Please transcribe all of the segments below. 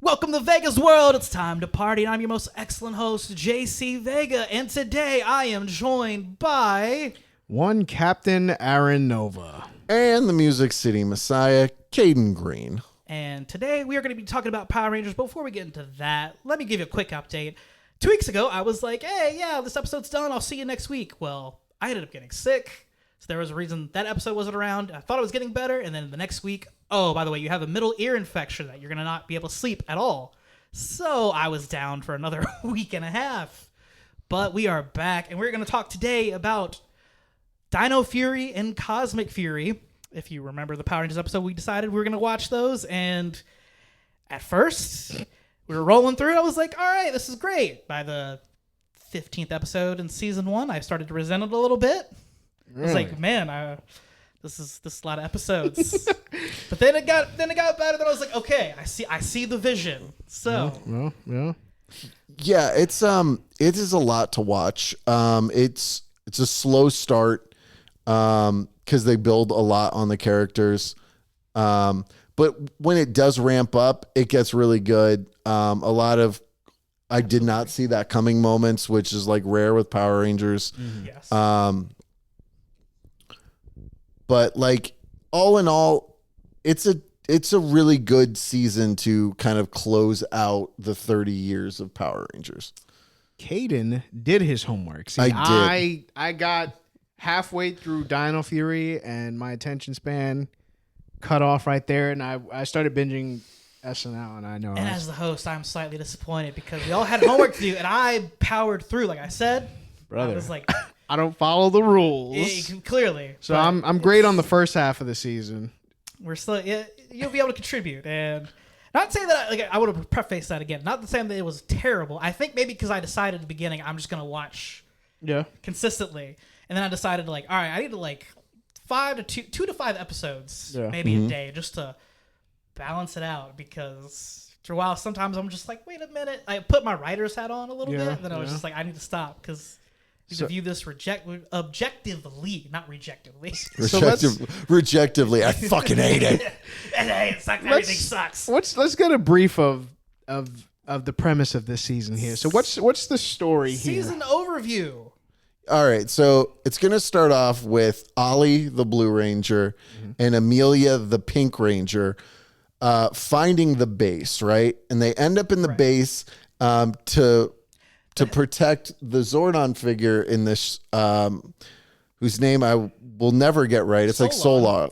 Welcome to Vega's world. It's time to party. And I'm your most excellent host, JC Vega. And today I am joined by one Captain Aaron Nova. And the Music City Messiah, Kayden Greene. And today we are going to be talking about Power Rangers. But before we get into that, let me give you a quick update. 2 weeks ago, I was like, hey, yeah, this episode's done. I'll see you next week. Well, I ended up getting sick. So there was a reason that episode wasn't around. I thought it was getting better. And then the next week, oh, by the way, you have a middle ear infection that you're going to not be able to sleep at all. So I was down for another week and a half. But we are back. And we're going to talk today about Dino Fury and Cosmic Fury. If you remember the Power Rangers episode, we decided we were going to watch those. And at first, we were rolling through it. I was like, all right, this is great. By the 15th episode in season 1, I started to resent it a little bit. I was like, man, this is a lot of episodes. But then it got better. Then I was like, okay, I see the vision. So yeah, it is a lot to watch. It's a slow start because they build a lot on the characters. But when it does ramp up, it gets really good. A lot of I did not see that coming moments, which is like rare with Power Rangers. Yes. But like all in all, it's a really good season to kind of close out the 30 years of Power Rangers. Kayden did his homework. See, I got halfway through Dino Fury and my attention span cut off right there, and I started binging SNL, and I know. And as the host, I'm slightly disappointed because we all had homework to do, and I powered through. Like I said, brother, I was like, I don't follow the rules. Clearly. So I'm great on the first half of the season. We're still, you'll be able to contribute, and not saying that I would have prefaced that again. Not saying that it was terrible. I think maybe because I decided at the beginning I'm just gonna watch, consistently, and then I decided to all right, I need to 2 to 5 episodes, maybe a day, just to balance it out, because for a while sometimes I'm just like, wait a minute, I put my writer's hat on a little bit, and then I was just like, I need to stop because to view this objectively, not rejectively. Rejectively, I fucking hate it. It sucks. Everything sucks. Let's get a brief of the premise of this season here. So what's the story here? Season overview. All right, so it's going to start off with Ollie, the Blue Ranger, and Amelia, the Pink Ranger, finding the base, right? And they end up in the base to protect the Zordon figure in this, whose name I will never get right. It's like Solon,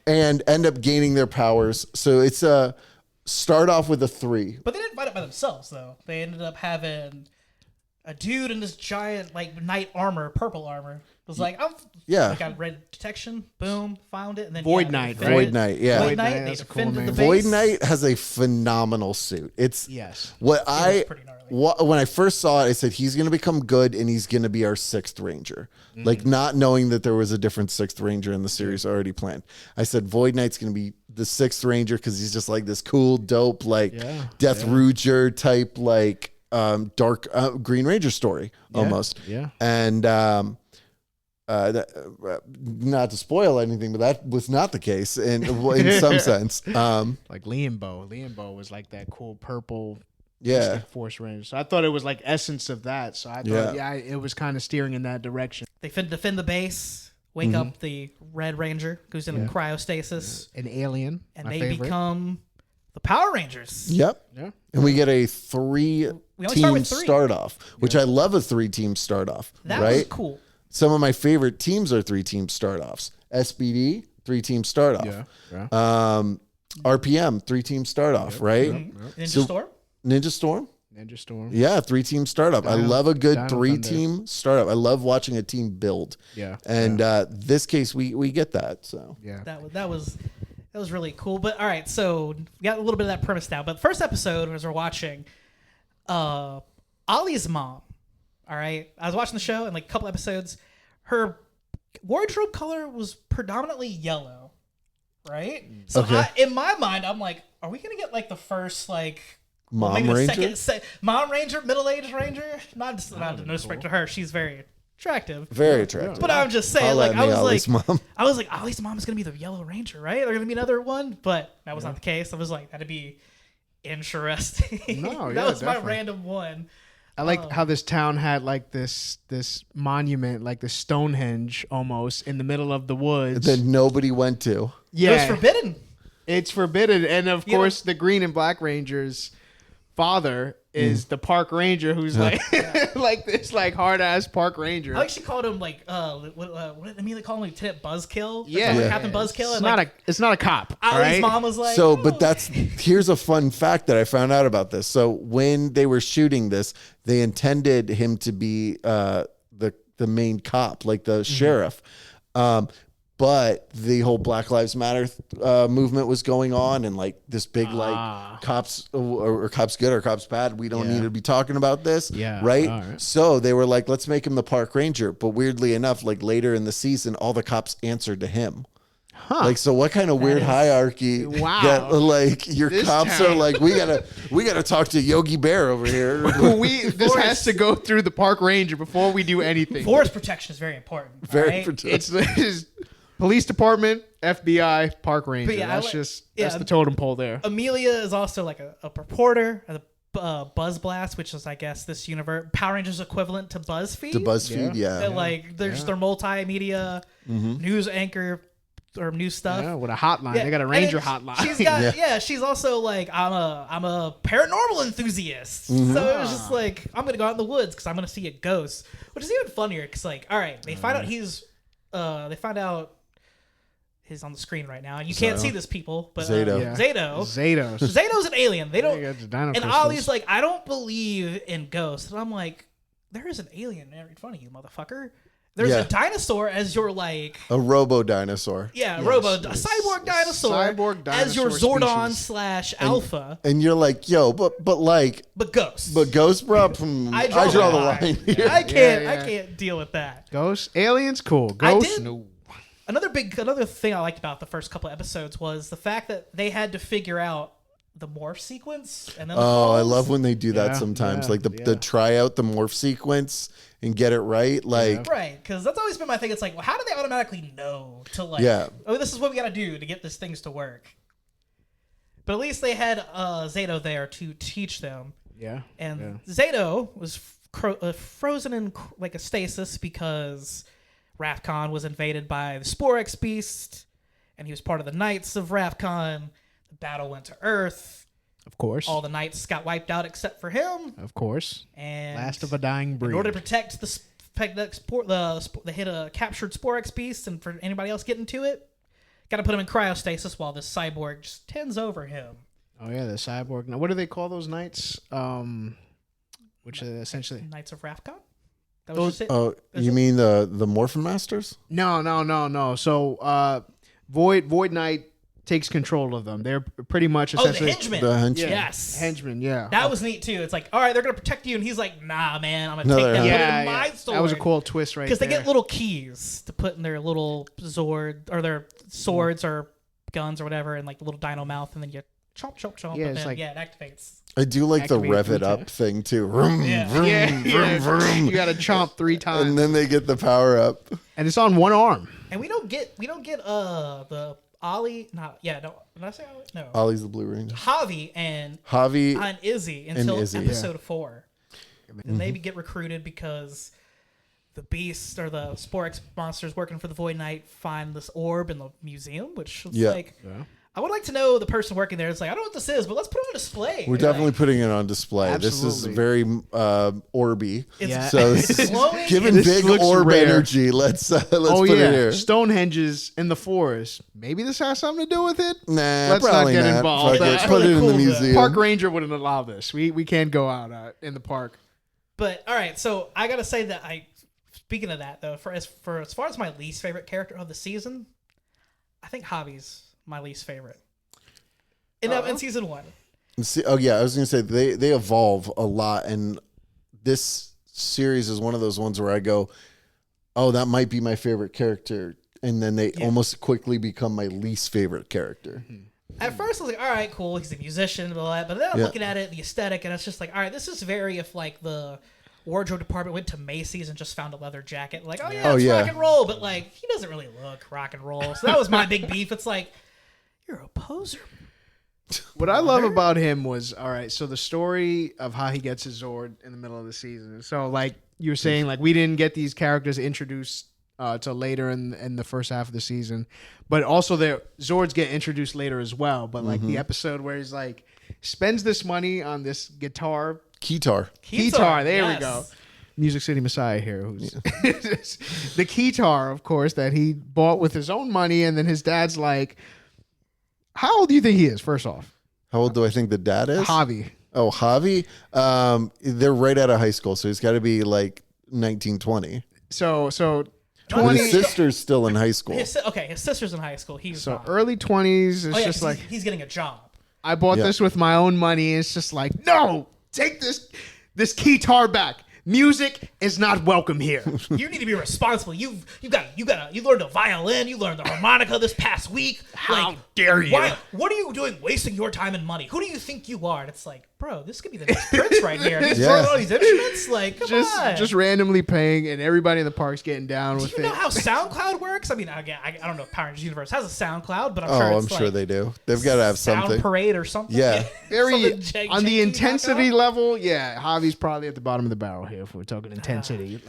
and end up gaining their powers. So it's start off with a 3. But they didn't fight it by themselves, though. They ended up having a dude in this giant knight armor, purple armor. Was like, I got red detection, boom, found it, and then Void Knight, right? Void Knight, yeah. Void Knight, they defended the base. Void Knight has a phenomenal suit. It's when I first saw it, I said he's going to become good and he's going to be our 6th Ranger. Like not knowing that there was a different 6th Ranger in the series already planned. I said Void Knight's going to be the 6th Ranger because he's just like this cool, dope, Death Rouger type, dark Green Ranger story almost. Yeah. And not to spoil anything, but that was not the case in some sense. Like Liambo was like that cool purple Force Ranger. So I thought it was like essence of that. So I thought it was kind of steering in that direction. They defend the base, wake up the Red Ranger who's in cryostasis, an alien, and they become the Power Rangers. Yep. Yeah. And we get a 3-team start off, which I love a 3-team start off. That was cool. Some of my favorite teams are 3-team start offs. SBD, 3-team start off. Yeah. RPM, 3-team start off, right? Ninja Storm? Ninja Storm? Yeah, 3-team start off. I love a good 3-team start off. I love watching a team build. Yeah. And this case, we get that. So yeah, that was really cool. But all right, so we got a little bit of that premise now. But first episode, as we're watching, Ollie's mom. All right, I was watching the show and a couple episodes. Her wardrobe color was predominantly yellow, right? So in my mind, I'm like, are we gonna get the first Mom Ranger? Mom Ranger, middle-aged Ranger? Not no respect to her. She's very attractive. Very attractive. But I'm just saying, Holla like, at me, Ollie's mom. Ollie's mom is gonna be the Yellow Ranger, right? They're gonna be another one, but that was not the case. I was like, that'd be interesting. No, that was definitely. my random one. I like how this town had like this monument, like the Stonehenge almost in the middle of the woods that nobody went to. Yeah, It was forbidden. It's forbidden, and of course, the Green and Black Ranger's father is the park ranger, who's like like this like hard ass park ranger. I actually called him like what did Amelia call him, Lieutenant Buzzkill? Yeah. Captain Buzzkill. It's not a cop. Ollie's right? mom was like, So, but here's a fun fact that I found out about this. So when they were shooting this, they intended him to be the main cop, like the sheriff. But the whole Black Lives Matter movement was going on, and like this big like cops or cops good or cops bad. We don't need to be talking about this, right? So they were like, let's make him the park ranger. But weirdly enough, like later in the season, all the cops answered to him. Like, so what kind of weird hierarchy that like your cops are like, we gotta talk to Yogi Bear over here. This has to go through the park ranger before we do anything. Forest protection is very important. Very protective. It's police department, FBI, park ranger. That's the totem pole there. Amelia is also like a reporter at the Buzz Blast, which is, I guess, this universe Power Rangers equivalent to BuzzFeed. To BuzzFeed, And, like, there's their multimedia news anchor or news stuff. Yeah, with a hotline. They got a ranger hotline. She's got she's also like, I'm a paranormal enthusiast. So it was just like, I'm gonna go out in the woods because I'm gonna see a ghost, which is even funnier because, like, all right, they find out he's on the screen right now, and you can't see this, people, but Zato's an alien. They don't. And Ollie's like, I don't believe in ghosts, and I'm like, there is an alien in front of you, motherfucker. There's a dinosaur as your like a robo dinosaur. Yeah, a cyborg dinosaur as your Zordon / Alpha. And you're like, yo, but ghosts. But ghosts, bro. I draw the line here. I can't deal with that. Ghosts, aliens, cool. Ghosts, no. Another thing I liked about the first couple of episodes was the fact that they had to figure out the morph sequence. And then I love when they do that sometimes. Like the try out the morph sequence and get it right. Like right, because that's always been my thing. It's like, well, how do they automatically know to like? Oh, this is what we got to do to get these things to work. But at least they had Zato there to teach them. Yeah. And Zato was frozen in like a stasis because Rathcon was invaded by the Sporex beast, and he was part of the Knights of Rathcon. The battle went to Earth. Of course. All the Knights got wiped out except for him. Of course. And last of a dying breed. In order to protect the hit a captured Sporex beast, and for anybody else getting to it, got to put him in cryostasis while this cyborg just tends over him. Oh yeah, the cyborg. Now, what do they call those knights? Which is essentially Knights of Rathcon. That was just it. Oh, you mean the Morphin Masters? No. So Void Knight takes control of them. They're pretty much essentially the henchmen. Yes, henchmen. Yeah, that was neat too. It's like, all right, they're gonna protect you, and he's like, nah, man, I'm gonna take that. Put it in my sword. That was a cool twist, right? Because they get little keys to put in their little Zord or their swords or guns or whatever, and like the little dino mouth, and then you chomp. Yeah, and it's then, like, it activates. I do like the rev it up thing too. Vroom, vroom, vroom. You got to chomp 3 times, and then they get the power up, and it's on one arm. And we don't get the Ollie. Did I say Ollie? No. Ollie's the Blue Ranger. Javi and Izzy until episode 4. And they get recruited because the beast or the Sporex monsters working for the Void Knight find this orb in the museum, which is like. Yeah. I would like to know the person working there. It's like, I don't know what this is, but let's put it on display. We're definitely putting it on display. Absolutely. This is very orby. It's so given big orb rare energy, let's put it here. Stonehenges in the forest. Maybe this has something to do with it? Nah, let's not get involved. Put it in the museum. Park ranger wouldn't allow this. We can't go out in the park. But all right, so I gotta say that speaking of that though, for as far as my least favorite character of the season, I think Javi's my least favorite in season 1. I was gonna say they evolve a lot, and this series is one of those ones where I go, oh, that might be my favorite character, and then they almost quickly become my least favorite character. At first I was like, all right, cool, he's a musician, but then I'm looking at it, the aesthetic, and it's just like, all right, this is very if like the wardrobe department went to Macy's and just found a leather jacket. Like, oh yeah, rock and roll, but like he doesn't really look rock and roll. So that was my big beef. It's like, you're a poser. What I love about him was, all right, so the story of how he gets his Zord in the middle of the season. So like you were saying, like we didn't get these characters introduced till later in the first half of the season, but also their Zords get introduced later as well. But like the episode where he's like spends this money on this guitar. Keytar. There we go. Music City Messiah here, who's the keytar, of course, that he bought with his own money, and then his dad's like, how old do you think he is, first off? How old do I think the dad is? Javi. Oh, Javi? They're right out of high school, so he's got to be like 19, 20. So 20. His sister's still in high school. His sister's in high school. He's so not. Early 20s. It's just like he's getting a job. I bought this with my own money. It's just like, no, take this keytar back. Music is not welcome here. You need to be responsible. You learned the violin, you learned the harmonica this past week. How dare you? What are you doing wasting your time and money? Who do you think you are? And it's like, bro, this could be the next Prince right here. Just throwing all these instruments, like, come on. Just randomly playing, and everybody in the park's getting down with it. Do you know how SoundCloud works? I mean, again, I don't know if Power Rangers Universe has a SoundCloud, but I'm sure they do. They've got to have something. Sound Parade or something. Yeah. Very on the intensity level. Yeah, Javi's probably at the bottom of the barrel here if we're talking intensity,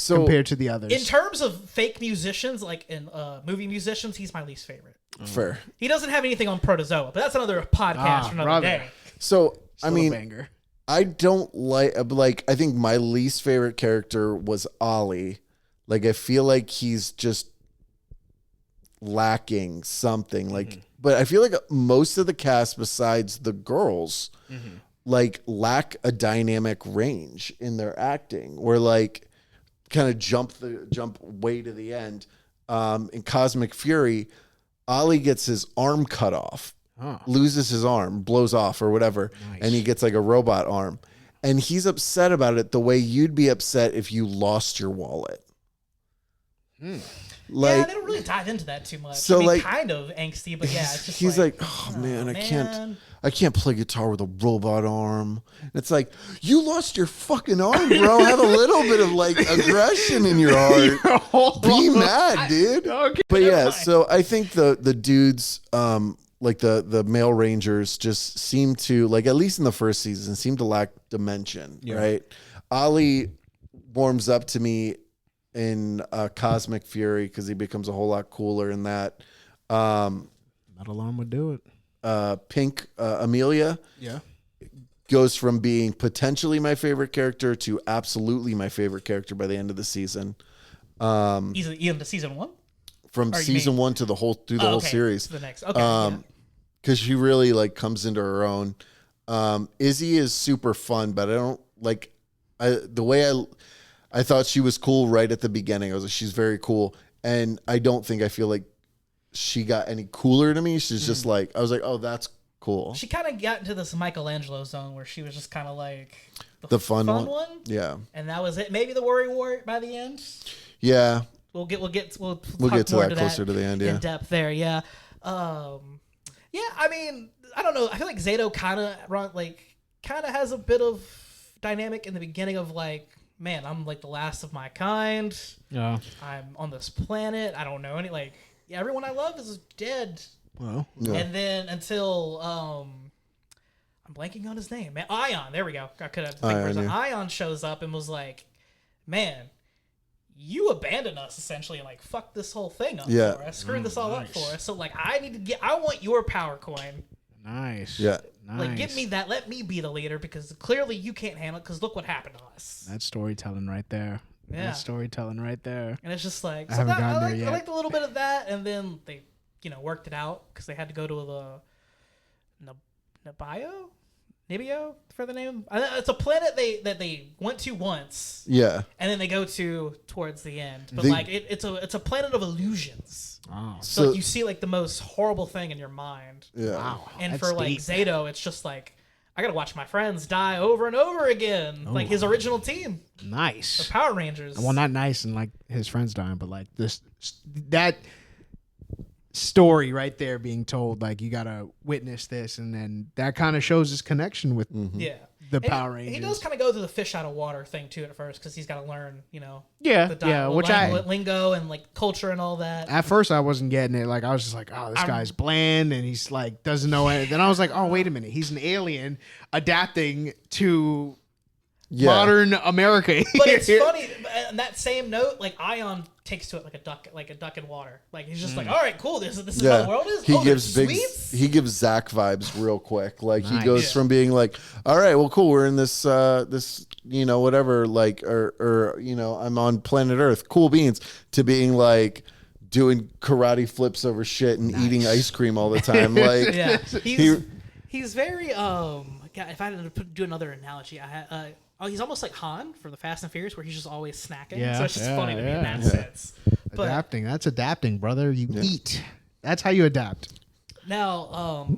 compared to the others. In terms of fake musicians, like in movie musicians, he's my least favorite. Fair. He doesn't have anything on Protozoa, but that's another podcast for another day. So Still I mean, banger. I don't like. I think my least favorite character was Ollie. Like, I feel like he's just lacking something. Like, but I feel like most of the cast, besides the girls, like lack a dynamic range in their acting. Where like kind of jump way to the end. In Cosmic Fury, Ollie gets his arm cut off. Loses his arm, blows off or whatever, and he gets like a robot arm. And he's upset about it the way you'd be upset if you lost your wallet. Like, they don't really dive into that too much. So I mean, like, kind of angsty, but yeah, it's just he's like, oh man, I can't play guitar with a robot arm. And it's like, you lost your fucking arm, bro. Have a little bit of like aggression in your heart. Be mad, dude. Okay. But yeah, so I think the dudes, like the male rangers just seem to, like, at least in the first season, seem to lack dimension, right? Ollie warms up to me in Cosmic Fury because he becomes a whole lot cooler in that. Metal Arm would do it. Pink Amelia goes from being potentially my favorite character to absolutely my favorite character by the end of the season. Even to season 1? From season 1 to the whole whole series. To the next. Okay. Because she really like comes into her own. Izzy is super fun, but I don't like the way I thought she was cool right at the beginning. I was like, she's very cool, and I don't think I feel like she got any cooler to me. She's just like, I was like, oh, that's cool. She kind of got into this Michelangelo zone where she was just kind of like the fun one. Yeah, and that was it. Maybe the worry wart by the end. Yeah. We'll get to that closer to the end. Yeah, in depth there. Yeah, yeah. I mean, I don't know. I feel like Zato kind of has a bit of dynamic in the beginning of like, man, I'm like the last of my kind. Yeah, I'm on this planet. I don't know any everyone I love is dead. Well, yeah. And then until I'm blanking on his name. Man, Ion. There we go. I could have. Ion shows up and was like, man, you abandoned us essentially and like fucked this whole thing up for us, screwed this all up for us. So like I want your power coin. Nice. Yeah. Nice. Like give me that. Let me be the leader because clearly you can't handle it because look what happened to us. That's storytelling right there. Yeah. That's storytelling right there. And it's just like I liked a little bit of that, and then they worked it out because they had to go to the Nibio for the name. It's a planet that they went to once. Yeah. And then they go to towards the end. But it's a planet of illusions. Oh. So you see like the most horrible thing in your mind. Yeah. Wow. And That's for like deep. Zato, it's just like I gotta watch my friends die over and over again. Like his original team. Nice. The Power Rangers. Well, not nice and like his friends dying, but like that story right there being told, like you gotta witness this, and then that kind of shows his connection with the Power Rangers. He does kind of go through the fish out of water thing too at first because he's got to learn, the lingo and like culture and all that. At first, I wasn't getting it. Like I was just like, oh, this guy's bland and he's like doesn't know anything. Then I was like, oh, wait a minute, he's an alien adapting to modern America. But it's funny. On that same note, like Ion takes to it like a duck in water. Like he's just like, all right, cool. This is how the world is. He gives Zach vibes real quick. Like he goes from being like, all right, well, cool. We're in this whatever, like, or I'm on planet Earth, cool beans, to being like doing karate flips over shit and eating ice cream all the time. Like, he's very God, if I had to do another analogy, he's almost like Han from the Fast and Furious, where he's just always snacking. So it's just funny to me in that sense. But, adapting. That's adapting, brother. You eat. That's how you adapt. Now,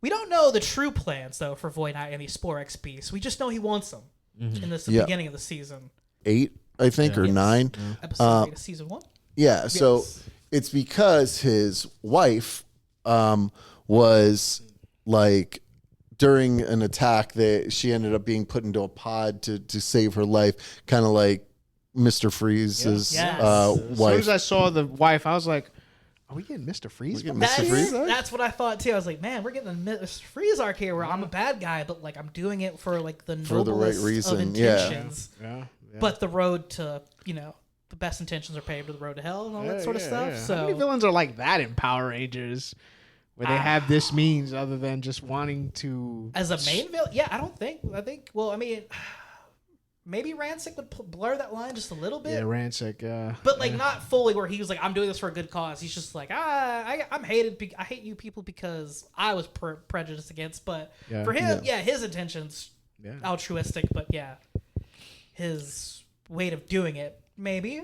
we don't know the true plans, though, for Void Knight and these Spore X beasts. We just know he wants them in the beginning of the season. 8, I think, or 9. Episode 8 of season 1. Yeah, so it's because his wife was like... during an attack that she ended up being put into a pod to save her life, kind of like Mr. Freeze's wife. As soon as I saw the wife, I was like, are we getting Mr. Freeze? That's what I thought too. I was like, man, we're getting a Mr. Freeze arc here where I'm a bad guy, but like I'm doing it for like the noblest right reason. of intentions. Yeah. But the road to, the best intentions are paved with the road to hell and all that sort of stuff. Yeah. So how many villains are like that in Power Rangers? Where they have this means other than just wanting to... As a main villain? Yeah, I don't think. Maybe Rancic would blur that line just a little bit. Yeah, Rancic, but like not fully where he was like, I'm doing this for a good cause. He's just like, I'm hated. I hate you people because I was prejudiced against. But for him, his intentions, altruistic. But his way of doing it, maybe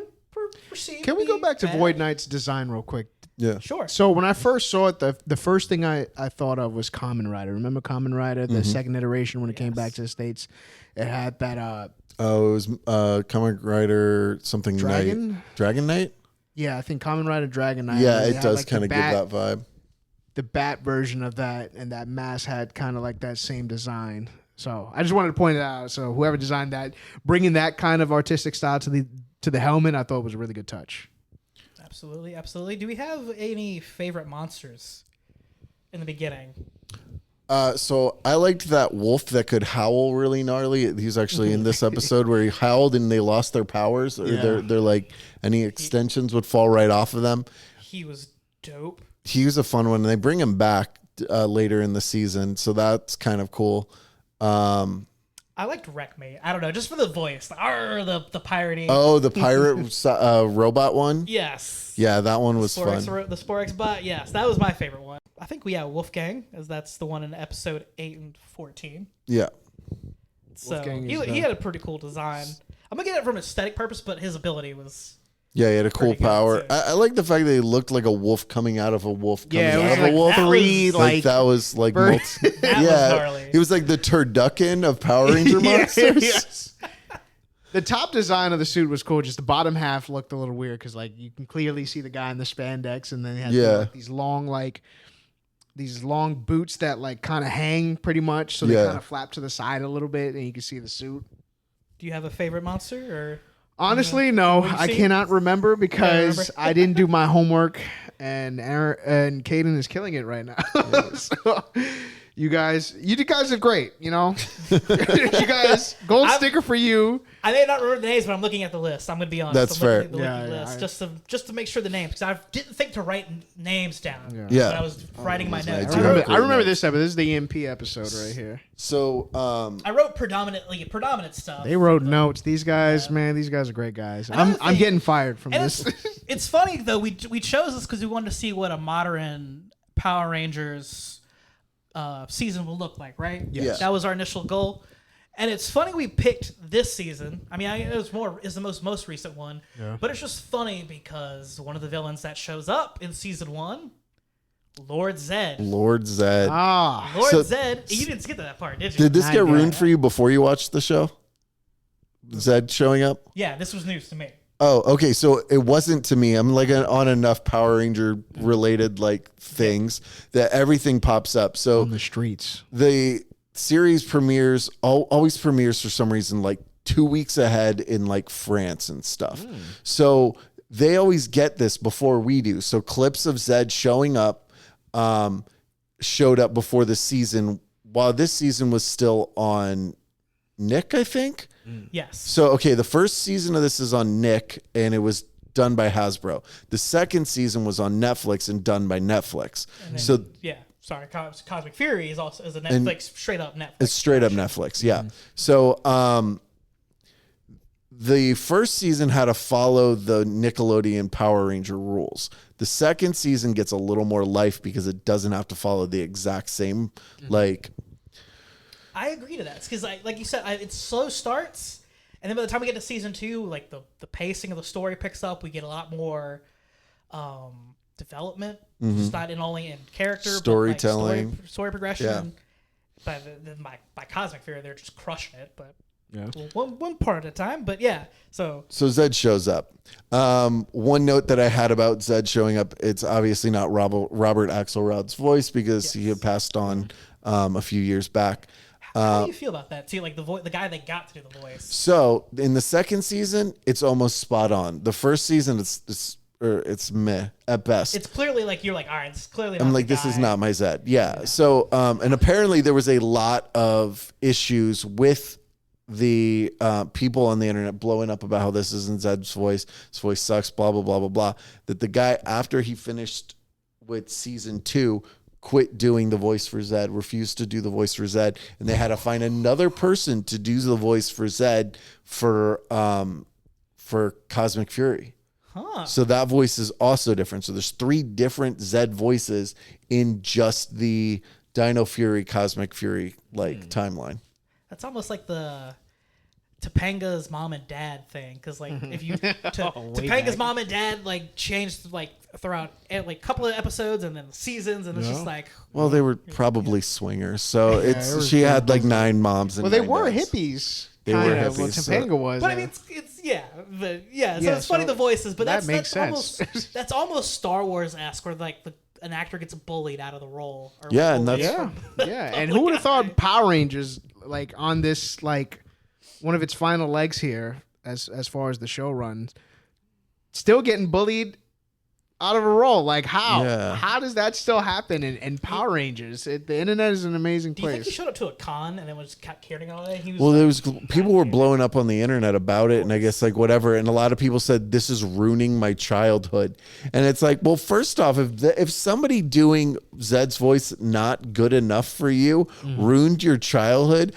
perceived. Can we go back to Void Knight's design real quick? Yeah. Sure. So when I first saw it, the first thing I thought of was Kamen Rider. Remember Kamen Rider, the second iteration when it came back to the States? It had that... it was Kamen Rider something Dragon? Knight. Dragon Knight? Yeah, I think Kamen Rider Dragon Knight. Yeah, it does kind of give that vibe. The bat version of that, and that mask had kind of like that same design. So I just wanted to point it out. So whoever designed that, bringing that kind of artistic style to the helmet, I thought was a really good touch. Absolutely, absolutely. Do we have any favorite monsters in the beginning? So I liked that wolf that could howl really gnarly. He's actually in this episode where he howled and they lost their powers. Or they're like any extensions would fall right off of them. He was dope. He was a fun one. And they bring him back later in the season, so that's kind of cool. I liked Wreckmate. I don't know, just for the voice. The piratey. Oh, the pirate robot one? Yes. Yeah, that one was fun. The Sporex bot, yes. That was my favorite one. I think we have Wolfgang, as that's the one in episode 8 and 14. Yeah. So he had a pretty cool design. I'm going to get it from aesthetic purpose, but his ability was... Yeah, he had a cool power. I like the fact that he looked like a wolf coming out of a wolf coming out of a wolf. That was like was gnarly. He was like the turducken of Power Ranger monsters. Yes. The top design of the suit was cool. Just the bottom half looked a little weird because like you can clearly see the guy in the spandex, and then he has these long boots that like kind of hang pretty much, so they kind of flap to the side a little bit, and you can see the suit. Do you have a favorite monster or? Honestly, no. I cannot remember because I didn't do my homework, and Kayden is killing it right now. So, you guys are great. You guys, gold sticker for you. I may not remember the names, but I'm looking at the list. I'm going to be honest. That's fair. List just to make sure the names, because I didn't think to write names down. Yeah. When I was writing my notes. I remember this episode. This is the EMP episode right here. So I wrote predominant stuff. They wrote notes. These guys, man, these guys are great guys. I'm getting fired from this. It's funny though. We chose this because we wanted to see what a modern Power Rangers season will look like, right? Yes. That was our initial goal. And it's funny we picked this season. I mean, it's the most recent one, but it's just funny because one of the villains that shows up in season 1, Lord Zed. Lord Zed. Zed. You didn't skip that part, did you? Did this get ruined for you before you watched the show? Zed showing up? Yeah, this was news to me. Oh, okay. So it wasn't to me. I'm like on enough Power Ranger related like things that everything pops up. So on the streets. series premieres always premieres for some reason like 2 weeks ahead in like France and stuff. So they always get this before we do. So clips of Zed showing up showed up before the season, while this season was still on Nick, I think. Yes. So, okay, the first season of this is on Nick, and it was done by Hasbro. The second season was on Netflix and done by Netflix. Then, sorry, Cosmic Fury is also a Netflix, straight up Netflix. It's straight up Netflix, yeah. So, the first season had to follow the Nickelodeon Power Ranger rules. The second season gets a little more life because it doesn't have to follow the exact same, like... I agree to that. Because, like you said, it slow starts, and then by the time we get to season 2, like the pacing of the story picks up. We get a lot more development, just not only in character, storytelling, but like story progression. Yeah. But by Cosmic Fury, they're just crushing it. But one part at a time. But yeah, so Zed shows up. One note that I had about Zed showing up: it's obviously not Robert Axelrod's voice because he had passed on a few years back. How do you feel about that too? Like the guy that got to do the voice. So in the second season, it's almost spot on. The first season, it's meh at best. It's clearly like you're like, all right, it's clearly. I'm like, this is not my Zed. Yeah. So and apparently there was a lot of issues with the people on the internet blowing up about how this isn't Zed's voice. His voice sucks. Blah blah blah blah blah. That the guy after he finished with season 2. Quit doing the voice for Zed, refused to do the voice for Zed, and they had to find another person to do the voice for Zed for Cosmic Fury. So that voice is also different. So there's 3 different Zed voices in just the Dino Fury, Cosmic Fury timeline. That's almost like the Topanga's mom and dad thing, because like if you Topanga's mom and dad like changed like throughout like a couple of episodes and then seasons, and it's just like, well, they were probably swingers, so she had like 9 moms and they were hippies. They were hippies. Well, Topanga was, but I mean so it's funny the voices, but that makes sense. That's almost Star Wars-esque, where like an actor gets bullied out of the role. And that's and who would have thought Power Rangers like on this like one of its final legs here, as far as the show runs, still getting bullied out of a role. Like how? Yeah. How does that still happen in Power Rangers? The internet is an amazing place. Do you think he showed up to a con and then was kept carrying all that? There was people were blowing up on the internet about it, and I guess like whatever, and a lot of people said this is ruining my childhood, and it's like, well, first off, if somebody doing Zed's voice not good enough for you ruined your childhood,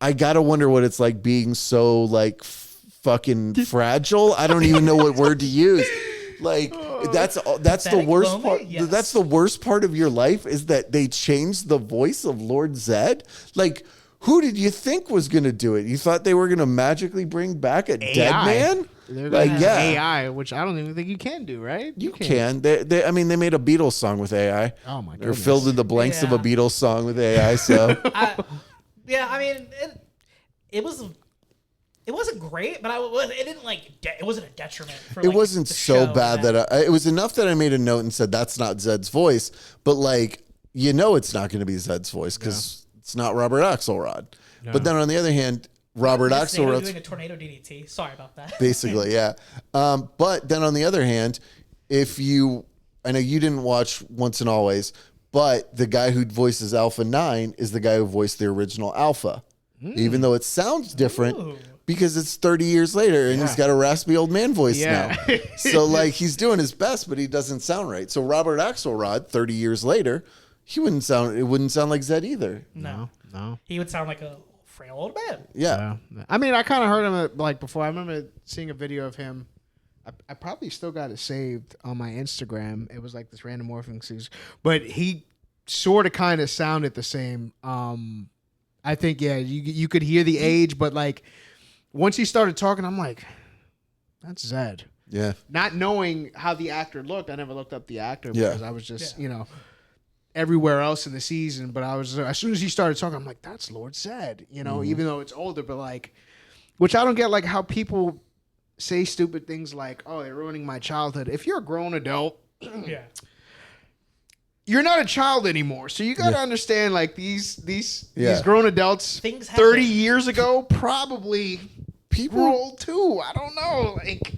I gotta wonder what it's like being so like fucking fragile. I don't even know what word to use. Like that's the worst part. Yes. That's the worst part of your life is that they changed the voice of Lord Zed. Like, who did you think was gonna do it? You thought they were gonna magically bring back a dead man? Like AI, which I don't even think you can do, right? You can. They made a Beatles song with AI. Oh my god! They're filled in the blanks of a Beatles song with AI. So. It wasn't great, but it didn't like it wasn't a detriment. For, it wasn't so bad that it was enough that I made a note and said that's not Zed's voice, but like it's not going to be Zed's voice because it's not Robert Axelrod. No. But then on the other hand, Robert Axelrod doing a tornado DDT. Sorry about that. Basically, yeah. But then on the other hand, I know you didn't watch Once and Always, but the guy who voices Alpha 9 is the guy who voiced the original Alpha. Even though it sounds different because it's 30 years later and he's got a raspy old man voice now. So like he's doing his best, but he doesn't sound right. So Robert Axelrod, 30 years later, it wouldn't sound like Zed either. No. He would sound like a frail old man. Yeah. I mean, I kind of heard him like before. I remember seeing a video of him. I probably still got it saved on my Instagram. It was like this random morphing series, but he sort of kind of sounded the same. I think, you could hear the age, but like once he started talking, I'm like, that's Zed. Yeah. Not knowing how the actor looked. I never looked up the actor because I was just, everywhere else in the season. But I was, as soon as he started talking, I'm like, that's Lord Zed, even though it's older, but like, which I don't get like how people say stupid things like, oh, they're ruining my childhood. If you're a grown adult, you're not a child anymore. So you got to understand, like, these grown adults 30 years ago probably people roll too. I don't know. Like,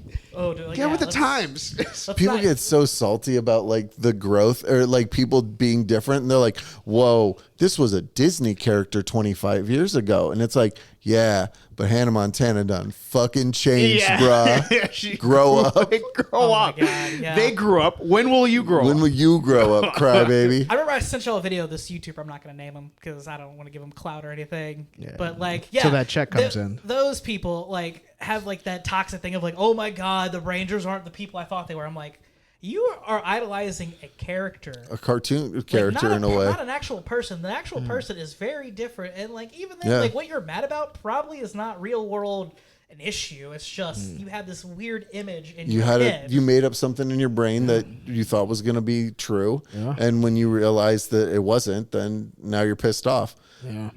get with the times. People get so salty about like the growth or like people being different, and they're like, "Whoa, this was a Disney character 25 years ago," and it's like, yeah, but Hannah Montana done fucking changed, bruh. Grow up. Grow up. God, they grew up. When will you grow up? When will you grow up, crybaby? I remember I sent y'all a video of this YouTuber. I'm not going to name him because I don't want to give him clout or anything. Yeah. But like, so that check comes in. Those people like have like that toxic thing of like, oh my God, the Rangers aren't the people I thought they were. I'm like, you are idolizing a character. A cartoon character in a way. Not an actual person. The actual person is very different. And like even then, like what you're mad about probably is not real world an issue. It's just you had this weird image in your head. You made up something in your brain that you thought was going to be true. Yeah. And when you realized that it wasn't, then now you're pissed off. Yeah.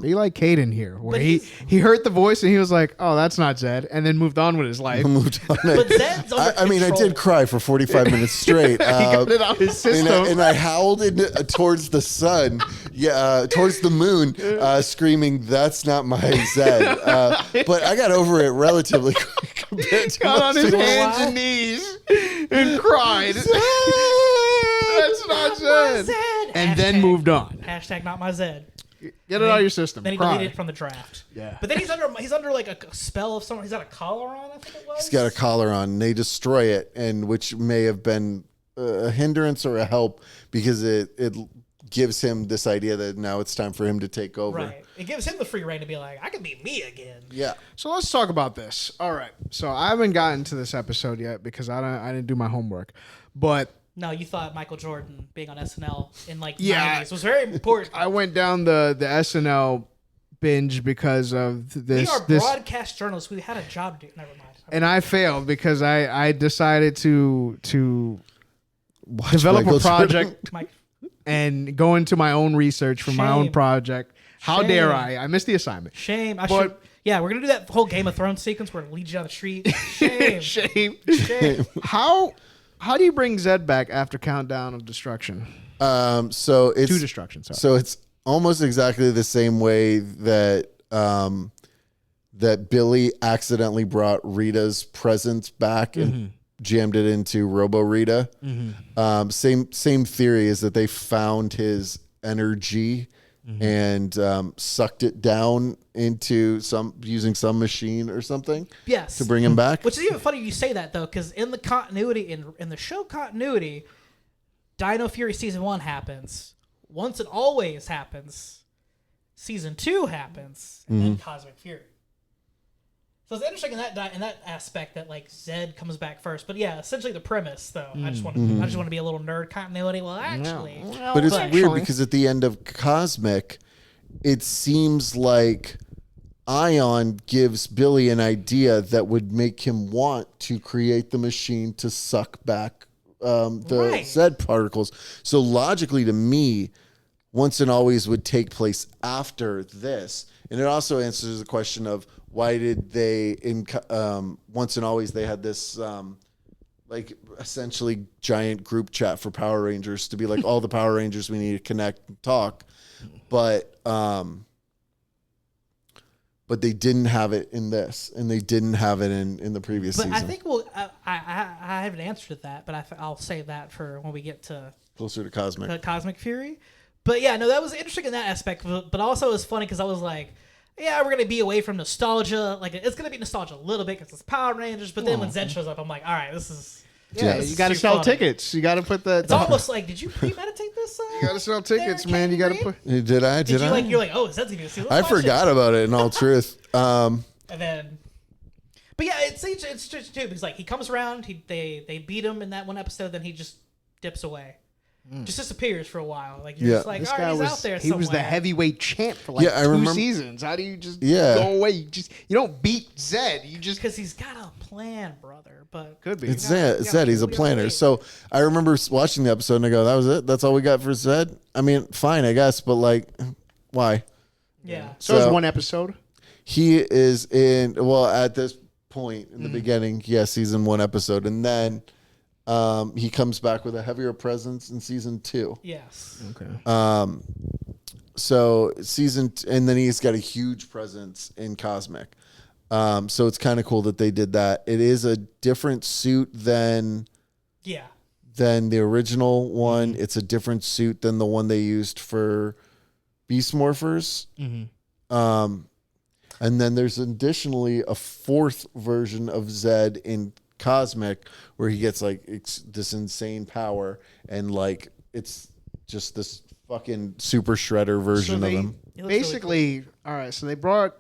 Be like Kayden here, where he heard the voice and he was like, "Oh, that's not Zed," and then moved on with his life. But Zed's under I mean, I did cry for 45 minutes straight. He got it out his system, and I howled towards the sun, towards the moon, screaming, "That's not my Zed." But I got over it relatively quick. Got on his hands and knees and cried. That's not Zed. And then moved on. Hashtag not my Zed. Get it out of your system. Then he deleted it from the draft. Yeah. But then he's under like a spell of someone. He's got a collar on, I think it was. He's got a collar on. And they destroy it, and which may have been a hindrance or a help because it gives him this idea that now it's time for him to take over. Right. It gives him the free reign to be like, I can be me again. Yeah. So let's talk about this. All right. So I haven't gotten to this episode yet because I didn't do my homework, but. No, you thought Michael Jordan being on SNL in like 90s was very important. I went down the SNL binge because of this. We are broadcast journalists. We had a job to do. Never mind. And I failed because I decided to develop Michael a project and go into my own research for my own project. How dare I? I missed the assignment. Shame. Yeah, we're going to do that whole Game of Thrones sequence where it leads you down the street. Shame. Shame. How do you bring Zed back after Countdown of Destruction? So it's to Destruction. Sorry. So it's almost exactly the same way that that Billy accidentally brought Rita's presence back and jammed it into Robo Rita. Same theory is that they found his energy and sucked it down into using some machine or something. Yes. To bring him back. Which is even funny you say that though, because in the continuity in the show continuity, Dino Fury season 1 happens. Once and Always happens. Season 2 happens, and then Cosmic Fury. So it's interesting in that aspect that like Zed comes back first, but yeah, essentially the premise though. I just want to be a little nerd continuity. Well, actually, but it's weird because at the end of Cosmic, it seems like Ion gives Billy an idea that would make him want to create the machine to suck back the Zed particles. So logically, to me, Once and Always would take place after this, and it also answers the question of why did they in Once and Always they had this like essentially giant group chat for Power Rangers to be like all the Power Rangers we need to connect and talk, but they didn't have it in this, and they didn't have it in the previous season. I think I have an answer to that, but I'll save that for when we get to closer to Cosmic Fury. But yeah, no, that was interesting in that aspect, but also it was funny because I was like, yeah, we're going to be away from nostalgia. Like, it's going to be nostalgia a little bit because it's Power Rangers. But then when Zed shows up, I'm like, all right, this is... Yeah, you got to sell tickets. You got to put the... It's almost like, did you premeditate this? You got to sell tickets, man. You got to put... Did I? You're like, oh, Zed's going to see this. I forgot about it, in all truth. And then... But yeah, it's just too, because like he comes around, they beat him in that one episode, then he just dips away. Just disappears for a while. Like you're just like, this all right, he's out there somewhere. He was the heavyweight champ for like 2 seasons. How do you just go away? You don't beat Zed. You just because he's got a plan, brother. But could be. It's Zed. He's a planner. So I remember watching the episode and I go, that was it. That's all we got for Zed. I mean, fine, I guess, but like, why? Yeah. So it's one episode. He is in. Well, at this point in the beginning, yes, he's in one episode, and then He comes back with a heavier presence in season 2. Yes. Okay. So and then he's got a huge presence in Cosmic. So it's kind of cool that they did that. It is a different suit than the original one. Mm-hmm. It's a different suit than the one they used for Beast Morphers. Mm-hmm. And then there's additionally a 4th version of Zed in Cosmic where he gets like this insane power, and like it's just this fucking super shredder version of him. Basically, really cool. All right, so they brought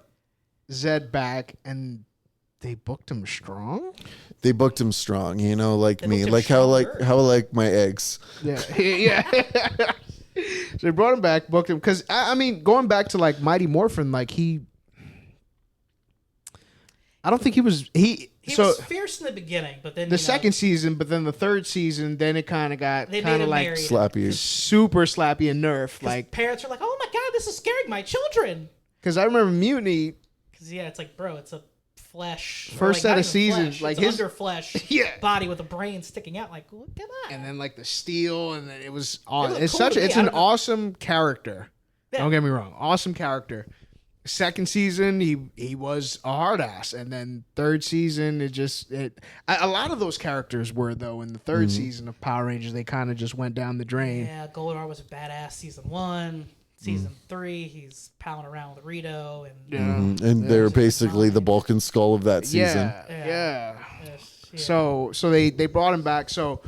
Zed back and they booked him strong. They booked him strong, you know, like me, like how my eggs. Yeah, yeah. So they brought him back, booked him because I mean, going back to like Mighty Morphin, like I don't think he was was fierce in the beginning, but then the second season, but then the third season, then it kind of got kind of like slappy, super slappy and nerf. Like parents are like, "Oh my god, this is scaring my children." Because I remember Mutiny. Because it's like, bro, it's a flesh first set of seasons, like his under flesh body with a brain sticking out. Like, look at that. And then like the steel, and then it was awesome. It's an awesome character. Yeah. Don't get me wrong, awesome character. Second season, he was a hard ass, and then third season, a lot of those characters were though in the third season of Power Rangers, they kind of just went down the drain. Yeah, Goldar was a badass season 1. Season 3, he's palling around with Rito, and they're basically the bulk and skull of that season. Yeah. So they brought him back. So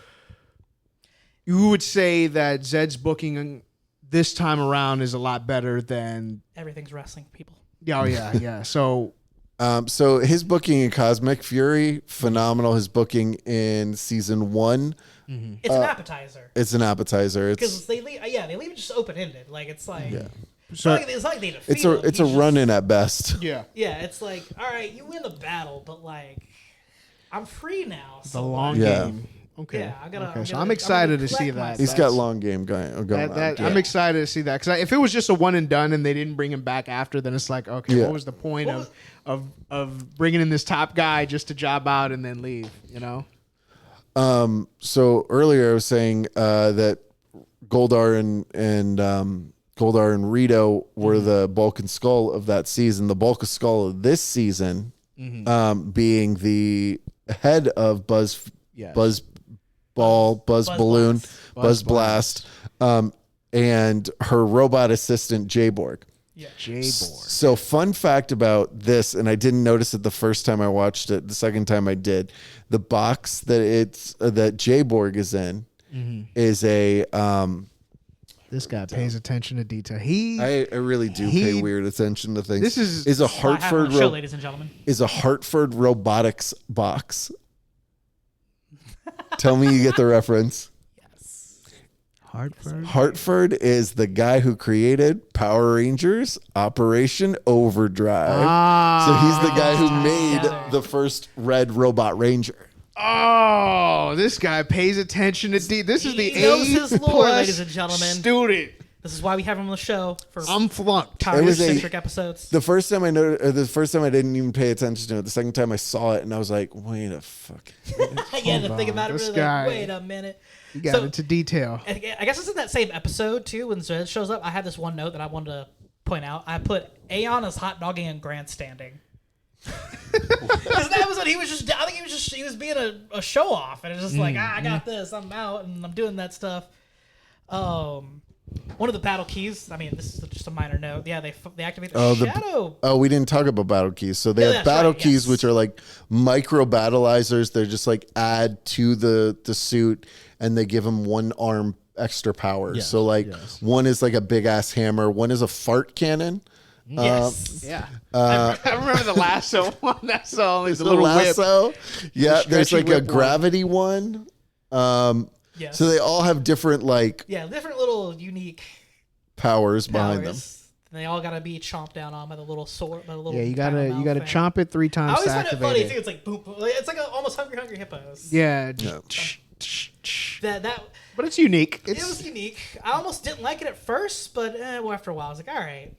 you would say that Zed's booking this time around is a lot better than everything's wrestling people. Oh yeah. So his booking in Cosmic Fury, phenomenal. His booking in season 1, it's an appetizer. It's an appetizer. Because they leave it just open ended. Like it's like it's so not like they defeat him. It's a run in at best. Yeah. Yeah, it's like, all right, you win the battle, but like I'm free now. The long game. Okay. Yeah, I gotta. So I'm excited to see that. He's got long game going on. I'm excited to see that because if it was just a one and done and they didn't bring him back after, then it's like, okay, what was the point of bringing in this top guy just to job out and then leave? You know. So earlier I was saying that Goldar and Rito were the bulk and skull of that season. The bulk and skull of this season, being the head of Buzz Balloon, Buzz Blast, and her robot assistant J-Borg. Yeah. J-Borg. So fun fact about this, and I didn't notice it the first time I watched it. The second time I did, the box that J-Borg is in is a. This guy pays attention to detail. I really do pay weird attention to things. This is a Hartford show, ladies and gentlemen. Is a Hartford robotics box. Tell me you get the reference. Yes. Hartford is the guy who created Power Rangers Operation Overdrive. So he's the guy who made the first Red Robot Ranger. Oh, this guy pays attention to this is the his lore, ladies and gentlemen. Student. This is why we have him on the show for I'm flunked. Power-centric episodes. The first time I noticed, or the first time I didn't even pay attention to it. The second time I saw it, and I was like, "Wait a fuck." Yeah, to think about it, really like, wait a minute. You got into detail. I guess it's in that same episode too. When Zed shows up, I have this one note that I wanted to point out. I put Aeon as hot dogging and grandstanding. Because that was what he was just. I think he was being a show off, and it's just like, I got this. I'm out, and I'm doing that stuff. One of the battle keys. I mean, this is just a minor note. Yeah, they activate the shadow. We didn't talk about battle keys. So they have battle keys, which are like micro battleizers. They're just like add to the suit, and they give them one arm extra power. Yes, so like one is like a big ass hammer. One is a fart cannon. Yes. I remember the lasso one. That's all. There's a little lasso. Whip. Yeah, there's like a gravity one. Yes. So they all have different different little unique powers behind them. They all gotta be chomped down on by the little sword. By the little you gotta chomp it 3 times. I always find it funny too. It's like boom, it's like almost hungry hippos. Yeah. That. But it's unique. It was unique. I almost didn't like it at first, but after a while, I was like, all right.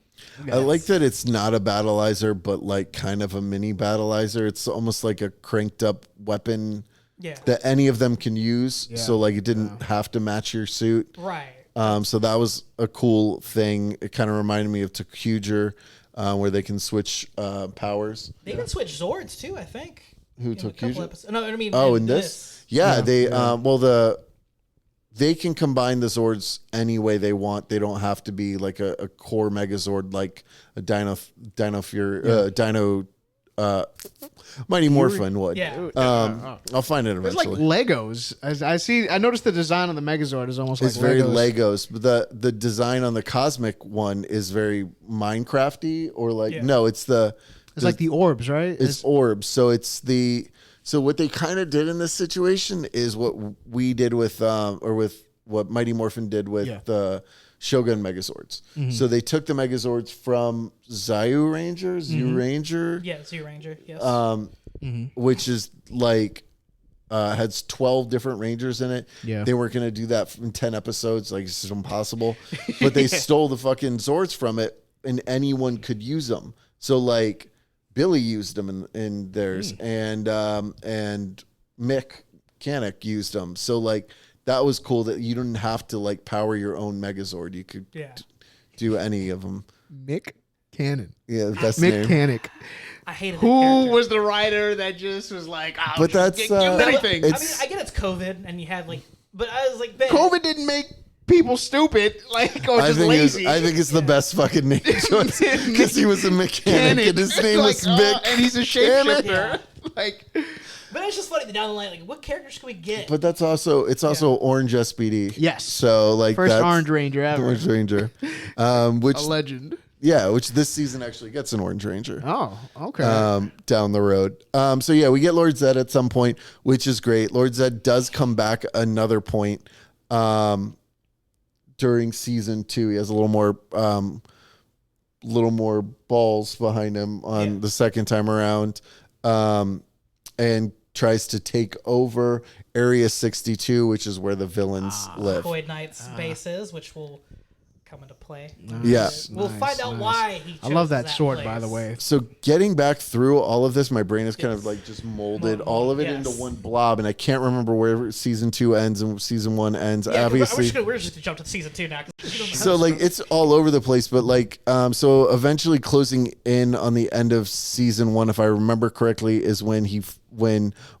I like that it's not a battleizer, but like kind of a mini battleizer. It's almost like a cranked up weapon that any of them can use. So like it didn't have to match your suit. Right. So that was a cool thing. It kind of reminded me of Tokuger, where they can switch powers. They can switch Zords too, I think. Who Tokuger? No, I mean. In this? Yeah, they they can combine the Zords any way they want. They don't have to be like a core Megazord like a Dino Fury, Dino Mighty Morphin would. Yeah. I'll find it eventually. It's like Legos. As I noticed the design on the Megazord is almost it's like very Legos. But the design on the Cosmic one is very Minecrafty, or like it's like the orbs, right? It's orbs. So what they kind of did in this situation is what we did with what Mighty Morphin did with the Shogun Megazords. So they took the Megazords from Zyu Ranger, Zyu Ranger, yes. which is like has 12 different Rangers in it. Yeah. They weren't going to do that in 10 episodes, like it's impossible. But they stole the fucking Zords from it, and anyone could use them. So like Billy used them in theirs, and Mick Canic used them. So like that was cool that you didn't have to like power your own Megazord. You could do any of them. Mick Cannon. Yeah, the best Mick name. Canic. I hated Who was the writer that just was like, oh, but that's anything. I mean, I get it's COVID, and you had like, but I was like, man, COVID didn't make people stupid, like, or just lazy. I think it's the best fucking name choice because he was a mechanic and his name was Mick, and he's a shapeshifter. Yeah. Like, but it's just funny down the line, like, what characters can we get? But that's also Orange SPD. Yes. So like first Orange Ranger ever. Orange Ranger, which a legend. Yeah, which this season actually gets an Orange Ranger. Oh, okay. Down the road. So yeah, we get Lord Zed at some point, which is great. Lord Zed does come back another point. During season 2, he has a little more balls behind him on the second time around, and tries to take over Area 62, which is where the villains live. Void Knight's base is, which will come into play. We'll find out why he chose I love that sword, place. by the way. So getting back through all of this, my brain has kind of like just molded all of it into one blob, and I can't remember where season 2 ends and season 1 ends. Yeah, obviously, we're just gonna jump to season 2 now. So like it's all over the place, but like so eventually closing in on the end of season 1, if I remember correctly, is when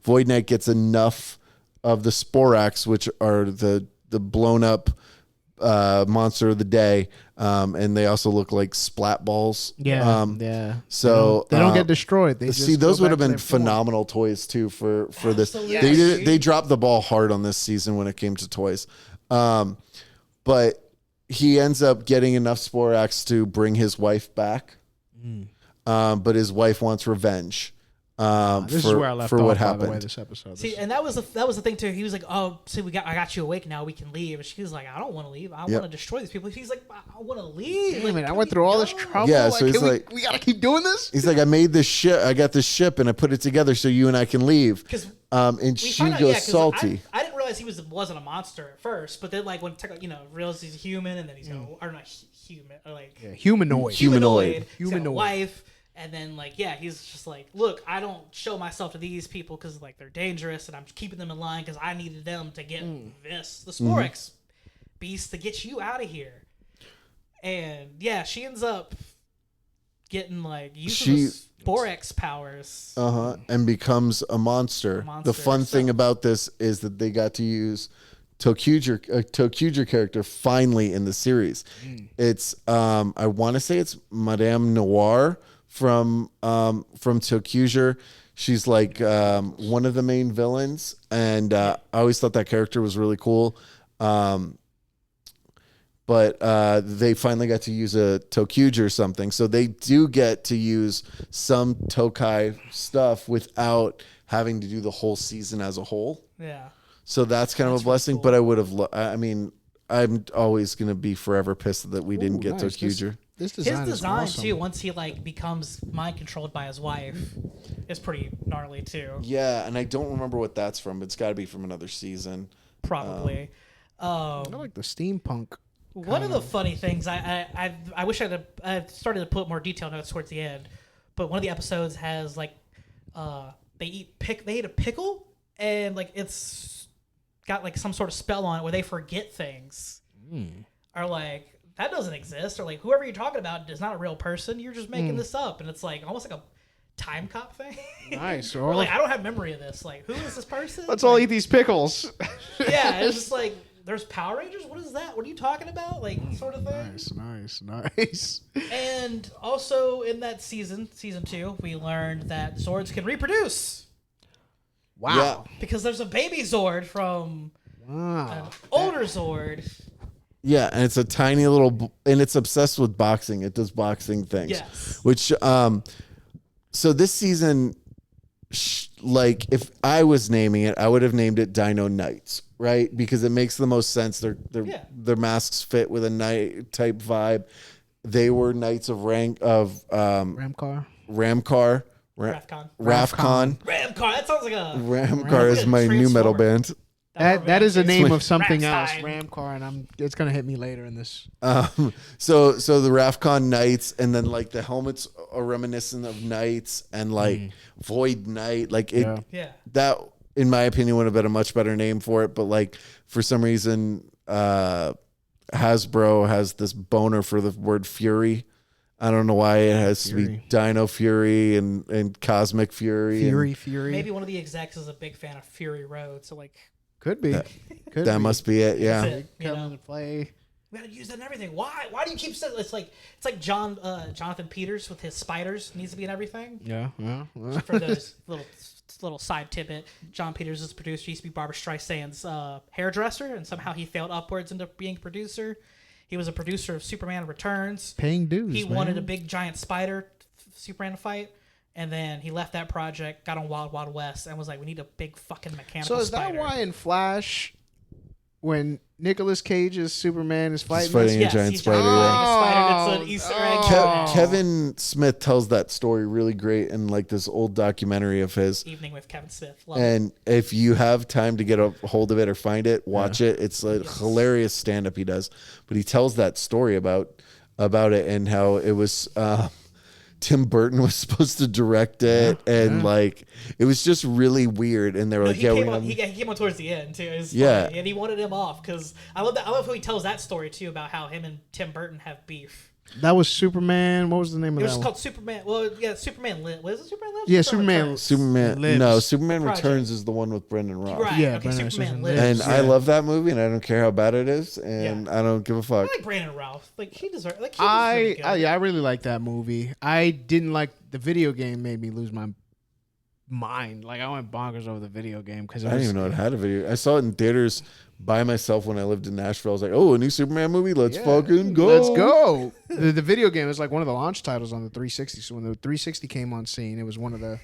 Void Knight gets enough of the Sporax, which are the blown up monster of the day, and they also look like splat balls. So they don't get destroyed. They see, those would have been phenomenal toys too for this. They dropped the ball hard on this season when it came to toys. But he ends up getting enough Sporax to bring his wife back. But his wife wants revenge. This is where I left off, what happened. By the way, happened. this episode. See, and that was the thing too. He was like, "Oh, see, I got you awake now. We can leave." And she was like, "I don't want to leave. I want to destroy these people." He's like, "I want to leave." Damn it! I went through all this trouble. Yeah, so he's like, we gotta keep doing this. He's like, "I made this ship. I got this ship, and I put it together so you and I can leave." And she goes salty. I didn't realize he wasn't a monster at first, but then like when realizes he's human, and then he's or not human, or like humanoid. He's got a wife. And then, like, he's just like, look, I don't show myself to these people because, like, they're dangerous, and I'm keeping them in line because I needed them to get the Sporax beast to get you out of here. And, she ends up getting, like, using the Sporax powers. And becomes a monster. The fun thing about this is that they got to use Tokuger character finally in the series. It's, I want to say it's Madame Noir from Tokuger. She's like one of the main villains, and I always thought that character was really cool. But they finally got to use a Tokuger or something, so they do get to use some Tokai stuff without having to do the whole season as a whole. Yeah. So that's kind of a blessing. Cool. But I would have. I mean, I'm always gonna be forever pissed that we didn't get Tokuger. His design awesome. too, once he like becomes mind controlled by his wife, is pretty gnarly too. Yeah, and I don't remember what that's from. It's got to be from another season. Probably. I like the steampunk. One of the funny things I wish I started to put more detailed notes towards the end, but one of the episodes has like they eat a pickle and like it's got like some sort of spell on it where they forget things. Are like, that doesn't exist, or like whoever you're talking about is not a real person. You're just making this up, and it's like almost like a time cop thing. Nice. Or like, I don't have memory of this. Like, who is this person? Let's all eat these pickles. Yeah, it's just like, there's Power Rangers? What is that? What are you talking about? Like, sort of thing. Nice. And also in that season 2, we learned that Zords can reproduce. Wow. Yeah. Because there's a baby Zord from an older Zord. Yeah, and it's a tiny little, and it's obsessed with boxing. It does boxing things. Yes. Which, so this season, like, if I was naming it, I would have named it Dino Knights, right? Because it makes the most sense. Their masks fit with a knight type vibe. They were knights of rank of Ramcar. Rafcon. Rafcon. Ramcar. That sounds like a Ramcar is my new metal band. That is a name of something else. Ramcar, and it's gonna hit me later in this. So the Rafcon Knights, and then like the helmets are reminiscent of knights, and like Void Knight, like it. Yeah. That, in my opinion, would have been a much better name for it. But like for some reason, Hasbro has this boner for the word Fury. I don't know why it has to be Dino Fury and Cosmic Fury. Fury. Maybe one of the execs is a big fan of Fury Road, so like could be. That must be it. Yeah. That's it, Come into play. We gotta use that in everything. Why? Why do you keep saying it's like Jonathan Peters with his spiders needs to be in everything? Yeah. For those little side tidbit, John Peters is a producer. He used to be Barbara Streisand's hairdresser, and somehow he failed upwards into being a producer. He was a producer of Superman Returns. Paying dues. He wanted a big giant spider Superman fight, and then he left that project, got on Wild Wild West, and was like, "We need a big fucking mechanical." So is spider. that why in Flash, when Nicolas Cage's Superman is fighting, a giant spider? It's an Easter egg. Kevin Smith tells that story really great in like this old documentary of his. Evening with Kevin Smith. Love and if you have time to get a hold of it or find it, watch it. It's a hilarious stand-up he does. But he tells that story about it and how it was Tim Burton was supposed to direct it, and like it was just really weird. And they were like, he came on towards the end too. Funny. And he wanted him off because I love that. I love how he tells that story too about how him and Tim Burton have beef. That was Superman. What was the name of that? It was one? called Superman. Well, yeah, Superman Lives. Was it Superman Lives? Yeah, Superman. Lives. No, Superman Returns is the one with Brendan Ross. Right. Yeah, okay, Brendan Superman Lives. Lives. And I love that movie, and I don't care how bad it is, and I don't give a fuck. I like Brandon Routh. Like he deserves. Like I really like that movie. I didn't like the video game. Made me lose my mind. Like I went bonkers over the video game because I didn't even know it had a video. I saw it in theaters by myself when I lived in Nashville. I was like, "Oh, a new Superman movie! Let's fucking go! Let's go!" The video game was like one of the launch titles on the 360. So when the 360 came on scene, it was one of the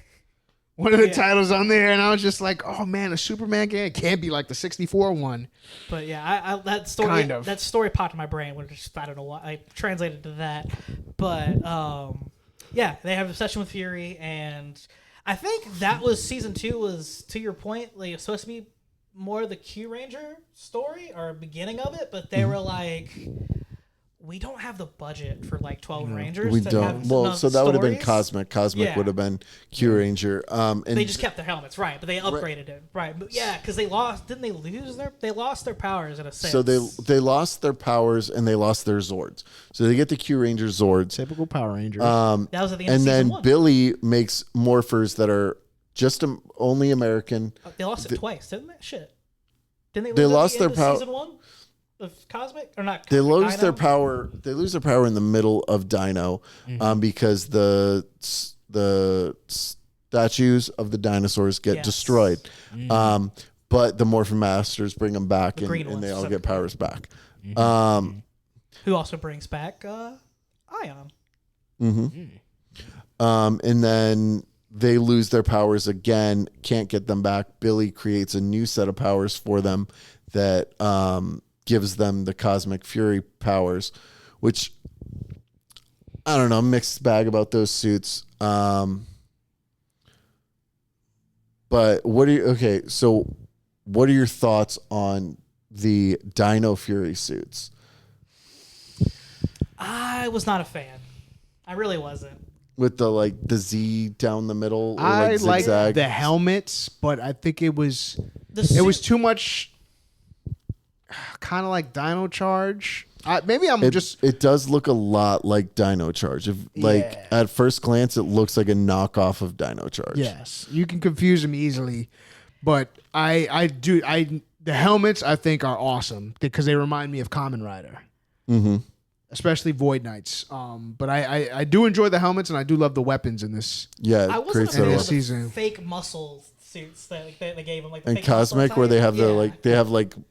titles on there, and I was just like, "Oh man, a Superman game! It can't be like the 64 one." But yeah, that story popped in my brain when I don't know why I translated to that. But yeah, they have an obsession with Fury, and I think that was season 2. Was to your point, like it's supposed to be more the Q Ranger story or beginning of it, but they were like, we don't have the budget for like 12 Rangers. We don't. Well, so that would have been Cosmic. Cosmic would have been Q Ranger. And they just kept their helmets, right? But they upgraded it, right? But yeah, because they lost. Didn't they lose their? They lost their powers in a sense. So they lost their powers and they lost their Zords. So they get the Q Ranger Zords. Typical Power Rangers. That was at the end and of season then 1. Billy makes morphers that are just only American. They lost it twice, didn't they? Shit. Didn't they lose lost their power? power. Season 1 of Cosmic or not? Cosmic, they lose Dino? their power. They lose their power in the middle of Dino, because the statues of the dinosaurs get destroyed. But the Morphin Masters bring them back, and they all get powers back. Who also brings back Ion. And then they lose their powers again, can't get them back. Billy creates a new set of powers for them that gives them the Cosmic Fury powers, which I don't know, mixed bag about those suits. But what are your thoughts on the Dino Fury suits? I was not a fan. I really wasn't. with the Z down the middle. Or I like zigzag. the helmets, but I think it was too much. Kind of like Dino Charge. Maybe It does look a lot like Dino Charge. At first glance, it looks like a knockoff of Dino Charge. Yes, you can confuse them easily, but the helmets I think are awesome because they remind me of Kamen Rider, especially Void Knights. But I do enjoy the helmets and I do love the weapons in this. Yeah, I wasn't a fan of the fake muscle suits that they gave them, like the and fake Cosmic, where they have they have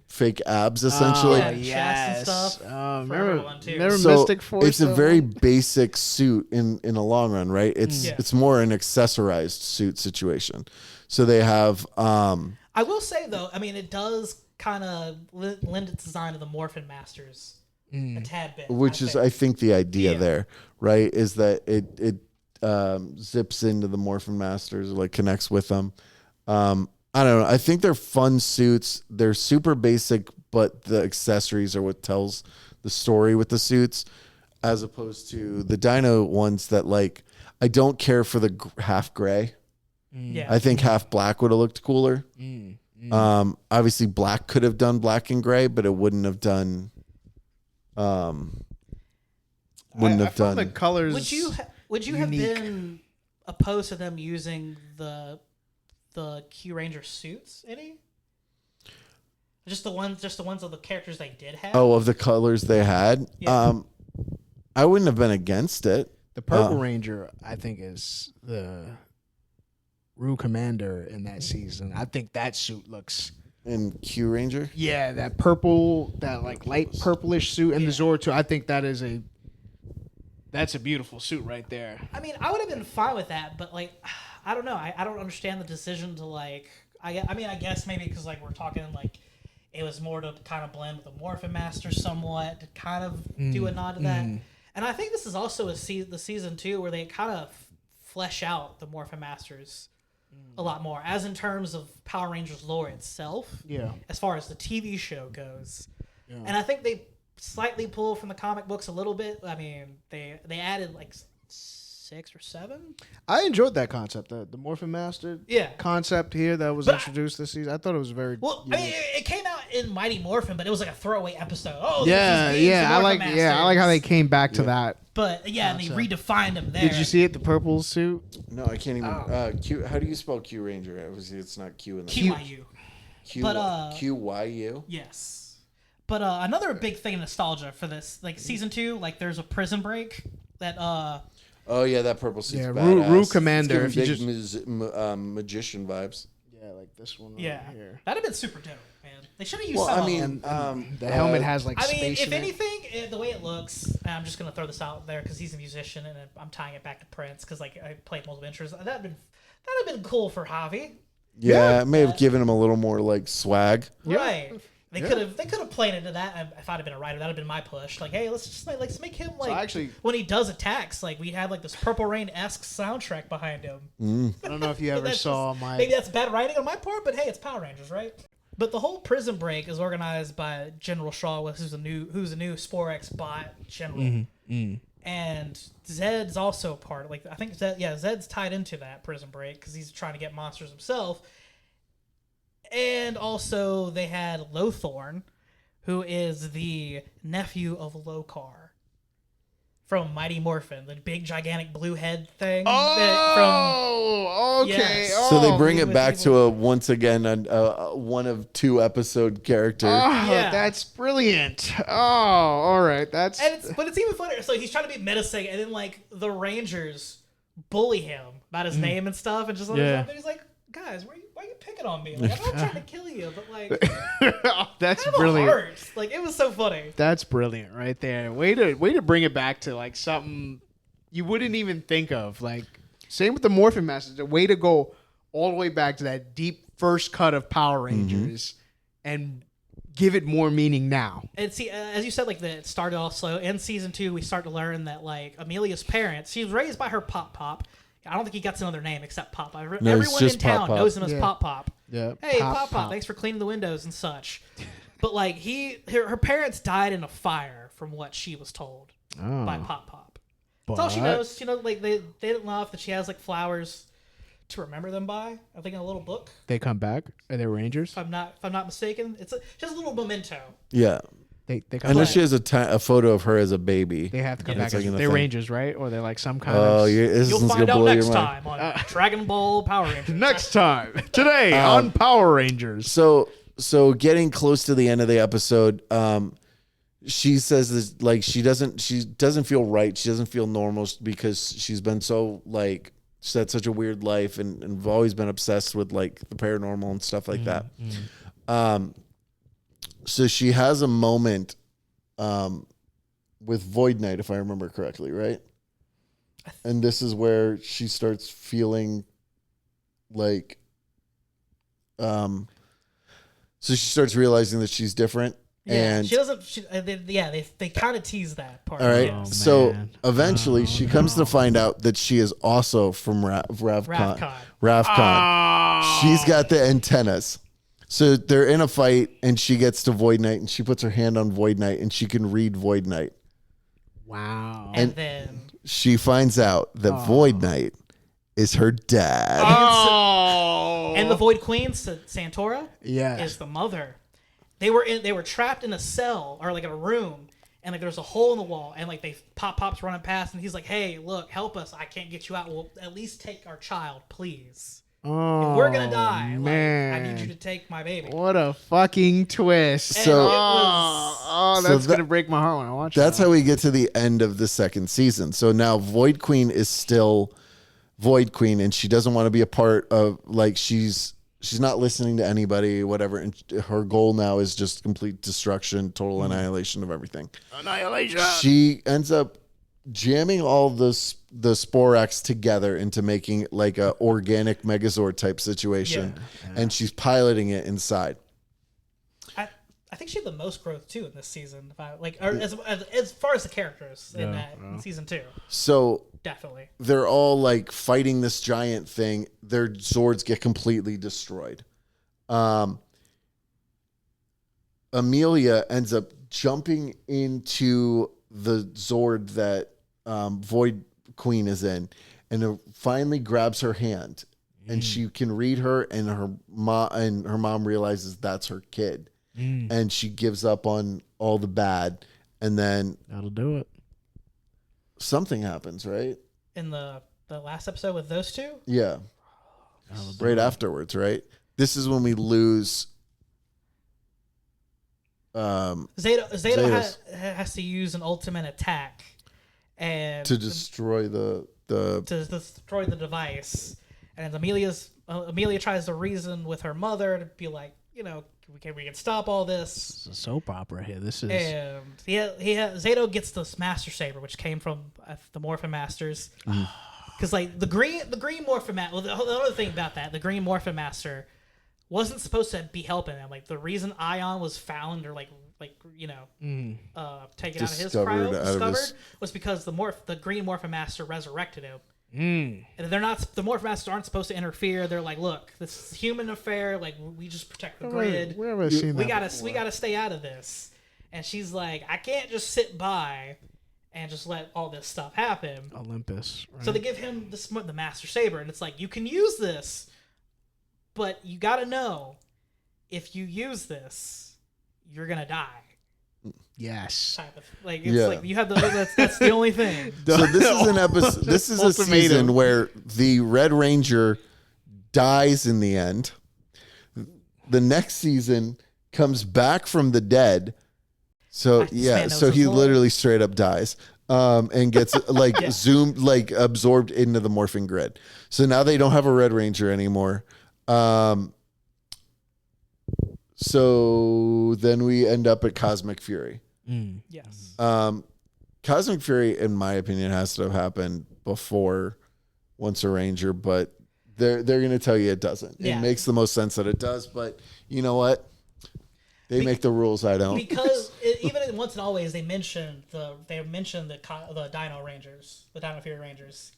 fake abs essentially. Yes. And stuff. Remember So Mystic Force. It's a very basic suit in the long run, right? It's more an accessorized suit situation. So they have. I will say though, I mean, it does kind of lend its design to the Morphin Masters a tad bit, which I think the idea there, right, is that it zips into the Morphin Masters, like connects with them. I don't know. I think they're fun suits. They're super basic, but the accessories are what tells the story with the suits, as opposed to the Dino ones that I don't care for the half gray. Yeah. I think half black would have looked cooler. Obviously black could have done black and gray, but it wouldn't have done. The colors. Would you have been opposed to them using the Q Ranger suits any? Just the ones of the characters they did have. Oh, of the colors they had. Yeah. I wouldn't have been against it. The Purple Ranger, I think, is the Rue Commander in that season. I think that suit looks. In Q Ranger? Yeah, that purple, that light purplish suit, and the Zord too. I think that's a beautiful suit right there. I mean, I would have been fine with that, but I don't know. I don't understand the decision to I guess maybe because we're talking it was more to kind of blend with the Morphin Master somewhat to kind of do a nod to that. And I think this is also the season 2 where they kind of flesh out the Morphin Masters a lot more, as in terms of Power Rangers lore itself. Yeah. As far as the TV show goes, and I think they slightly pull from the comic books a little bit. I mean, they added 6 or 7. I enjoyed that concept, the Morphin Master concept here that was introduced this season. I thought it was very well. Unique. I mean, it came out in Mighty Morphin, but it was like a throwaway episode. Oh, I like how they came back to that. But and they redefined them there. Did you see it? The purple suit? No, I can't even. Q. How do you spell Q Ranger? Obviously, it's not Q in the QYU. QYU. Yes. But another big thing in nostalgia for this, season 2, there's a prison break that. Oh yeah, that purple suit's Rue Commander. If you just magician vibes. Yeah, like this one. Right here. That'd have been super dope, man. They should have used. Well, I mean, the helmet has space. I mean, if anything, the way it looks, and I'm just gonna throw this out there because he's a musician, and I'm tying it back to Prince because I played multiple instruments. That'd have been cool for Javi. Yeah, it may have given him a little more swag. Right. They could have played into that. If I'd have been a writer, that'd have been my push. Hey, let's just let's make him when he does attacks, we had this Purple Rain-esque soundtrack behind him. I don't know if you ever saw maybe that's bad writing on my part, but hey, it's Power Rangers, right? But the whole prison break is organized by General Shaw, who's a new Sporex bot general, and Zed's also a part. I think Zed's tied into that prison break because he's trying to get monsters himself. And also, they had Lothorn, who is the nephew of Lokar from Mighty Morphin, the big, gigantic blue head thing. Oh, okay. Yes. So they bring it back to once again a 1 of 2 episode character. Oh, that's brilliant. Oh, all right. But it's even funnier. So he's trying to be menacing, and then the Rangers bully him about his name and stuff, and just and he's like, guys, why are you picking on me? I'm not trying to kill you, but that's brilliant. It was so funny. That's brilliant right there. Way to bring it back to something you wouldn't even think of. Same with the Morphin Masters. The way to go all the way back to that deep first cut of Power Rangers and give it more meaning now. And see, as you said, it started off slow. In season 2, we start to learn that Amelia's parents, she was raised by her Pop. I don't think he got another name except Pop. Everyone in town knows him as Pop. Yeah. Hey, Pop. Thanks for cleaning the windows and such. But her parents died in a fire, from what she was told by Pop. That's all she knows. Like they didn't laugh that she has like flowers to remember them by. I think in a little book. They come back. Are they Rangers? If I'm not mistaken, she has a little memento. Yeah. They I know she has a photo of her as a baby. They have to come back. Like They're Rangers, right? Or they're like some kind of... You'll find out next time on Dragon Ball Power Rangers. Next time. Today on Power Rangers. So getting close to the end of the episode, she says this, like she doesn't feel right. She doesn't feel normal because she's been so like she's had such a weird life and always been obsessed with like the paranormal and stuff like that. So she has a moment with Void Knight, if I remember correctly, right? And this is where she starts feeling like, so she starts realizing that she's different. Yeah, and she doesn't. They kind of tease that part. All right. So eventually she comes to find out that she is also from Ravcon. She's got the antennas. So they're in a fight, and she gets to Void Knight, and she puts her hand on Void Knight, and she can read Void Knight. Wow. And then she finds out that Void Knight is her dad. And the Void Queen, Santora, yeah, is the mother. They were trapped in a cell or like in a room, and like there's a hole in the wall, and like Pop's running past, and he's like, "Hey, look, help us! I can't get you out. Well, at least take our child, please." Oh, if we're gonna die, man. like, I need you to take my baby. What a fucking twist! So, that's gonna break my heart when I watch. That's how we get to the end of the second season. So now Void Queen is still Void Queen, and she doesn't want to be a part of like she's not listening to anybody, whatever. And her goal now is just complete destruction, total annihilation of everything. Annihilation. She ends up jamming all the Sporax together into making like a organic Megazord type situation, and she's piloting it inside. I think she had the most growth too in this season. As far as the characters in season 2. So definitely, they're all like fighting this giant thing. Their Zords get completely destroyed. Amelia ends up jumping into the Zord that Void Queen is in, and it finally grabs her hand, and she can read her, and her mom realizes that's her kid, and she gives up on all the bad, and then that'll do it. Something happens, right? In the last episode with those two? Yeah. Right afterwards, right? This is when we lose Zeta has to use an ultimate attack and to destroy the device. And Amelia tries to reason with her mother to be like, we can stop all this. It's a soap opera here. This is, and Zato gets this Master Saber, which came from the Morphin Masters. Because like the green Morphin Master. Well, the other thing about that, the green Morphin Master wasn't supposed to be helping him. Like the reason Ion was found or taken out of his cryo, was because the green Morphin Master resurrected him. And the Morphin Masters aren't supposed to interfere. They're like, look, this is a human affair. Like we just protect the grid. Where have I seen that? We gotta stay out of this. And she's like, I can't just sit by and just let all this stuff happen. Olympus. Right? So they give him the Master Saber, and it's like, you can use this, but you gotta know, if you use this, you're gonna die. Yes. Type of, like it's like you have that's the only thing. So this is an episode. This is a season where the Red Ranger dies in the end. The next season comes back from the dead. So so he literally straight up dies. And gets zoomed, like absorbed into the morphing grid. So now they don't have a Red Ranger anymore. So then we end up at Cosmic Fury. Yes. Cosmic Fury, in my opinion, has to have happened before Once a Ranger, but they're going to tell you it doesn't. It makes the most sense that it does, but you know what? They make the rules. I don't. Because even in Once and Always, they mentioned the Dino Rangers, the Dino Fury Rangers.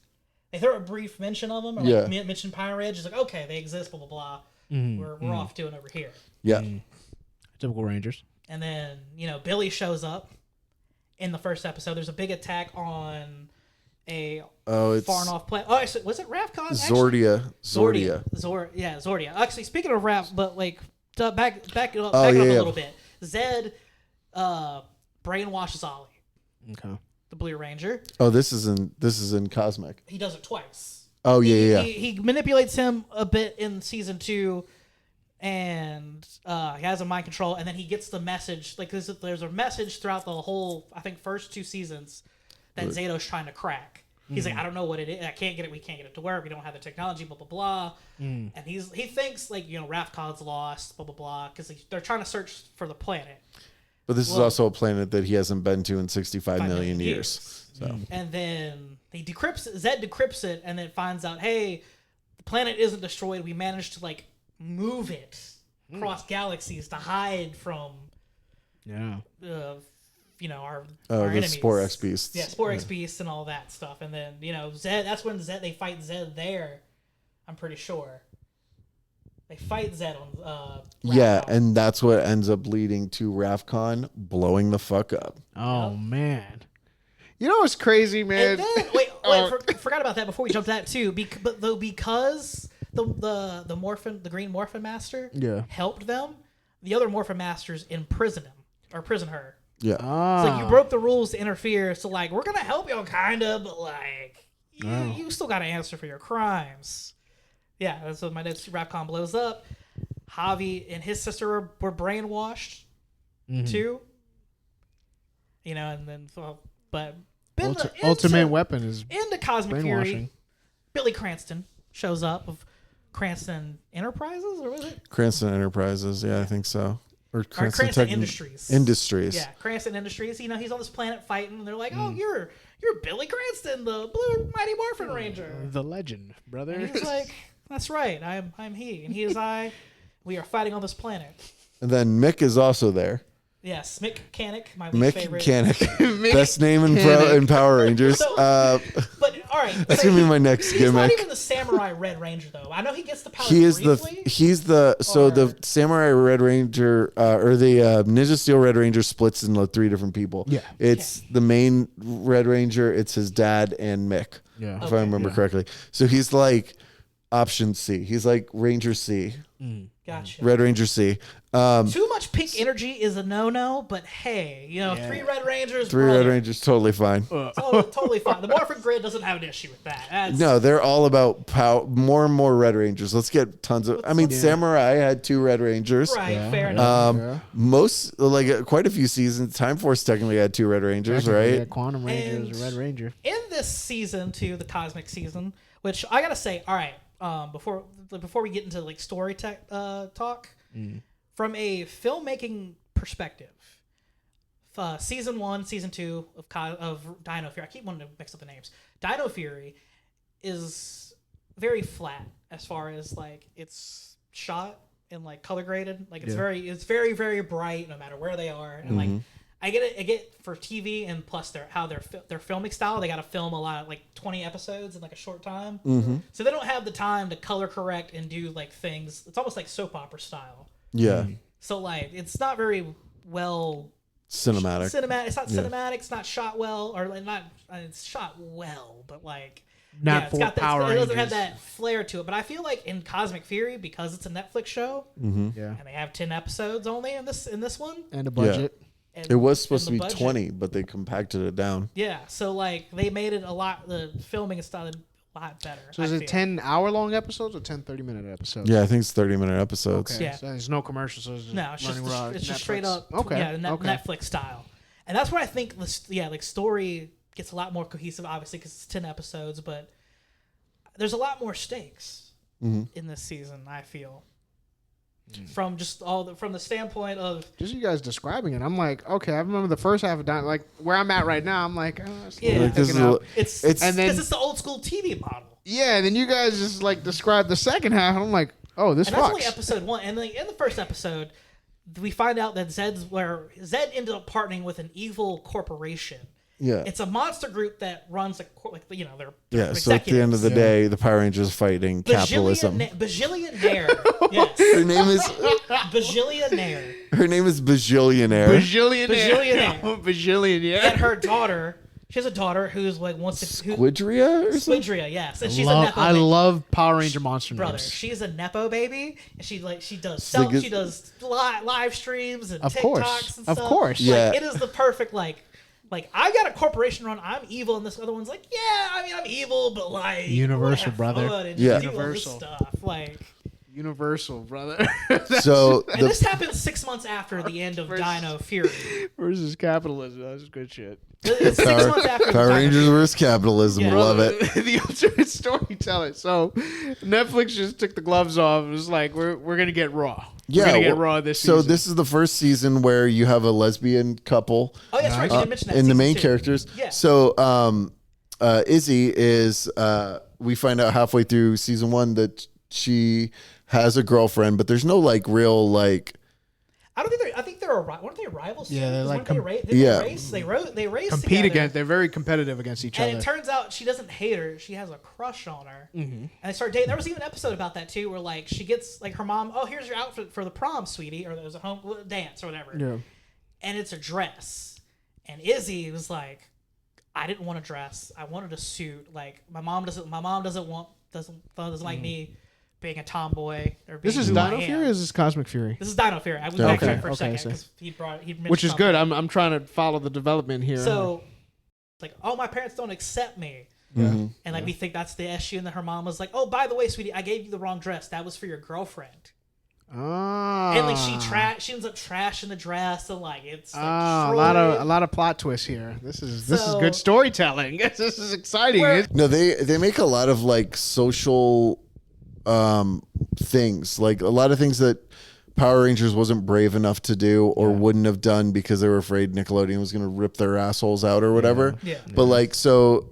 They throw a brief mention of them, or mention Pine Ridge. It's like, okay, they exist, blah blah blah. We're off doing over here. Yeah. Typical Rangers. And then Billy shows up in the first episode. There's a big attack on a it's far enough planet. Oh, actually, was it Ravcon? Zordia. Actually, speaking of Rav, but like back it up Oh, a yeah. little bit. Zed brainwashes Ollie, Okay. the Blue Ranger. Oh, this is in Cosmic. He does it twice. Oh yeah. He manipulates him a bit in season 2, and he has a mind control, and then he gets the message. Like there's a message throughout the whole, I think, first 2 seasons that Zato's trying to crack. He's like, I don't know what it is. I can't get it. We can't get it to work. We don't have the technology. Blah blah blah. And he thinks like Ravcon's lost. Blah blah blah. Because they're trying to search for the planet. But this is also a planet that he hasn't been to in 65 million years. So. And then Zed decrypts it, and then finds out, hey, the planet isn't destroyed. We managed to like move it across galaxies to hide from our enemies. Spore X Beasts. Yeah, Spore X Beasts and all that stuff. And then, Zed, that's when they fight Zed there, I'm pretty sure. They fight Zed on Yeah, Ravcon. and that's what ends up leading to Ravcon blowing the fuck up. Oh, man. You know what's crazy, man? And then, forgot about that before we jump to that, too. Because the Green Morphin Master helped them, the other Morphin Masters imprison her. Yeah. It's like, you broke the rules to interfere, so like, we're gonna help you kinda, but like, you still gotta answer for your crimes. Yeah, that's what my next Ravcon blows up. Javi and his sister were brainwashed too. And then but ultimate weapon is into Cosmic Fury. Billy Cranston shows up of Cranston Enterprises, or was it? Cranston Enterprises, yeah, I think so. Or Cranston Industries. Industries. Yeah, Cranston Industries. He's on this planet fighting, and they're like, "Oh, you're Billy Cranston, the Blue Mighty Morphin Ranger, the legend, brother." And he's like, "That's right, I'm he, and he is I. We are fighting on this planet." And then Mick is also there. Yes, Mick Mechanic, my least favorite. Mick. Best name in Power Rangers. But all right, that's gonna be my next gimmick. He's not even the Samurai Red Ranger, though. I know he gets the power. The Samurai Red Ranger or the Ninja Steel Red Ranger splits into 3 different people. Yeah, it's the main Red Ranger. It's his dad and Mick. Yeah, if I remember correctly. So he's like option C. He's like Ranger C. Gotcha. Red Ranger C. Too much pink energy is a no-no, but hey, 3 Red Rangers. 3 Red Rangers, totally fine. Totally fine. The Morphin Grid doesn't have an issue with that. No, they're all about power. More and more Red Rangers. Let's get tons of. Samurai had 2 Red Rangers. Right, fair enough. Most, quite a few seasons. Time Force technically had 2 Red Rangers, right? Yeah, Quantum Ranger is a Red Ranger. In this season, too, the Cosmic season, which I gotta say, all right, before we get into like story talk, from a filmmaking perspective, season 1, season 2 of Dino Fury, I keep wanting to mix up the names. Dino Fury is very flat as far as like it's shot and like color graded. Like it's very very bright no matter where they are, and like I get for TV, and plus their filming style. They got to film a lot, like 20 episodes in like a short time, so they don't have the time to color correct and do like things. It's almost like soap opera style. Yeah. So like it's not very well cinematic. It's not cinematic. It's not shot well, or like not. It's shot well, but like not for Power Rangers. It doesn't have that flair to it. But I feel like in Cosmic Fury, because it's a Netflix show, and they have 10 episodes only in this one, and a budget. Yeah. It was supposed to be 20, but they compacted it down. Yeah, so like they made it the filming is a lot better. So is it 10 hour-long episodes or 10 30-minute episodes? Yeah, I think it's 30-minute episodes. Okay, so there's no commercials. So it's just straight up Netflix style. And that's where I think story gets a lot more cohesive, obviously, because it's 10 episodes, but there's a lot more stakes in this season, I feel. From just from the standpoint of just you guys describing it, I'm like, okay, I remember the first half of Dino, like where I'm at right now. I'm like, it's the old school TV model. Yeah, and then you guys just like describe the second half, and I'm like, oh, this. And that's only episode 1, and like in the first episode, we find out that Zed ended up partnering with an evil corporation. Yeah, it's a monster group that runs they're so at the end of the day, the Power Rangers fighting capitalism. Bajillionaire. Yes. Her name is Bajillionaire. Her name is Bajillionaire. Bajillionaire. And her daughter She has a daughter who's like wants to Squidria or something? Squidria, yes, and she's a nepo I baby. love Power Ranger monster brother. names. She's a nepo baby, and she does she does live streams and of TikToks course, and stuff. of course, yeah. It is the perfect like I got a corporation run. I'm evil, and this other one's like, yeah, I mean I'm evil, but like Universal, brother. Yeah, Universal stuff like. Universal, brother. So and this happened 6 months after the end of Dino Fury versus capitalism. That's good shit. It's 6 months after Power Rangers versus capitalism. Yeah. Love it. The ultimate storyteller. So Netflix just took the gloves off. It was like we're gonna get Raw. Yeah, we're gonna get Raw this season. So this is the first season where you have a lesbian couple. Oh, that's right. You didn't mention that. In the main 2. characters. Yeah. So Izzy is. We find out halfway through season 1 that she has a girlfriend, but there's no like real like. I don't think I think they're weren't they rivals? Yeah, they're like they race. They race compete together. against. They're very competitive against each other. And it turns out she doesn't hate her; she has a crush on her. Mm-hmm. And they start dating. There was even an episode about that too, where like she gets like her mom. Oh, here's your outfit for the prom, sweetie, or there was a home dance or whatever. Yeah. And it's a dress. And Izzy was like, I didn't want a dress. I wanted a suit. Like my mom doesn't like me being a tomboy or being This is who Dino I Fury or am. is this Cosmic Fury? This is Dino Fury. I was Okay. backtracked for a Okay, second so- because he mentioned Which is something. good. I'm trying to follow the development here. So, like, oh, my parents don't accept me. Mm-hmm. And like we think that's the issue, and then her mom was like, "Oh, by the way, sweetie, I gave you the wrong dress. That was for your girlfriend." And like she ends up trashing the dress, and like it's like, a lot of plot twists here. This is good storytelling. This is exciting. No, they make a lot of like social things, like a lot of things that Power Rangers wasn't brave enough to do or wouldn't have done because they were afraid Nickelodeon was going to rip their assholes out or whatever. Yeah. But like, so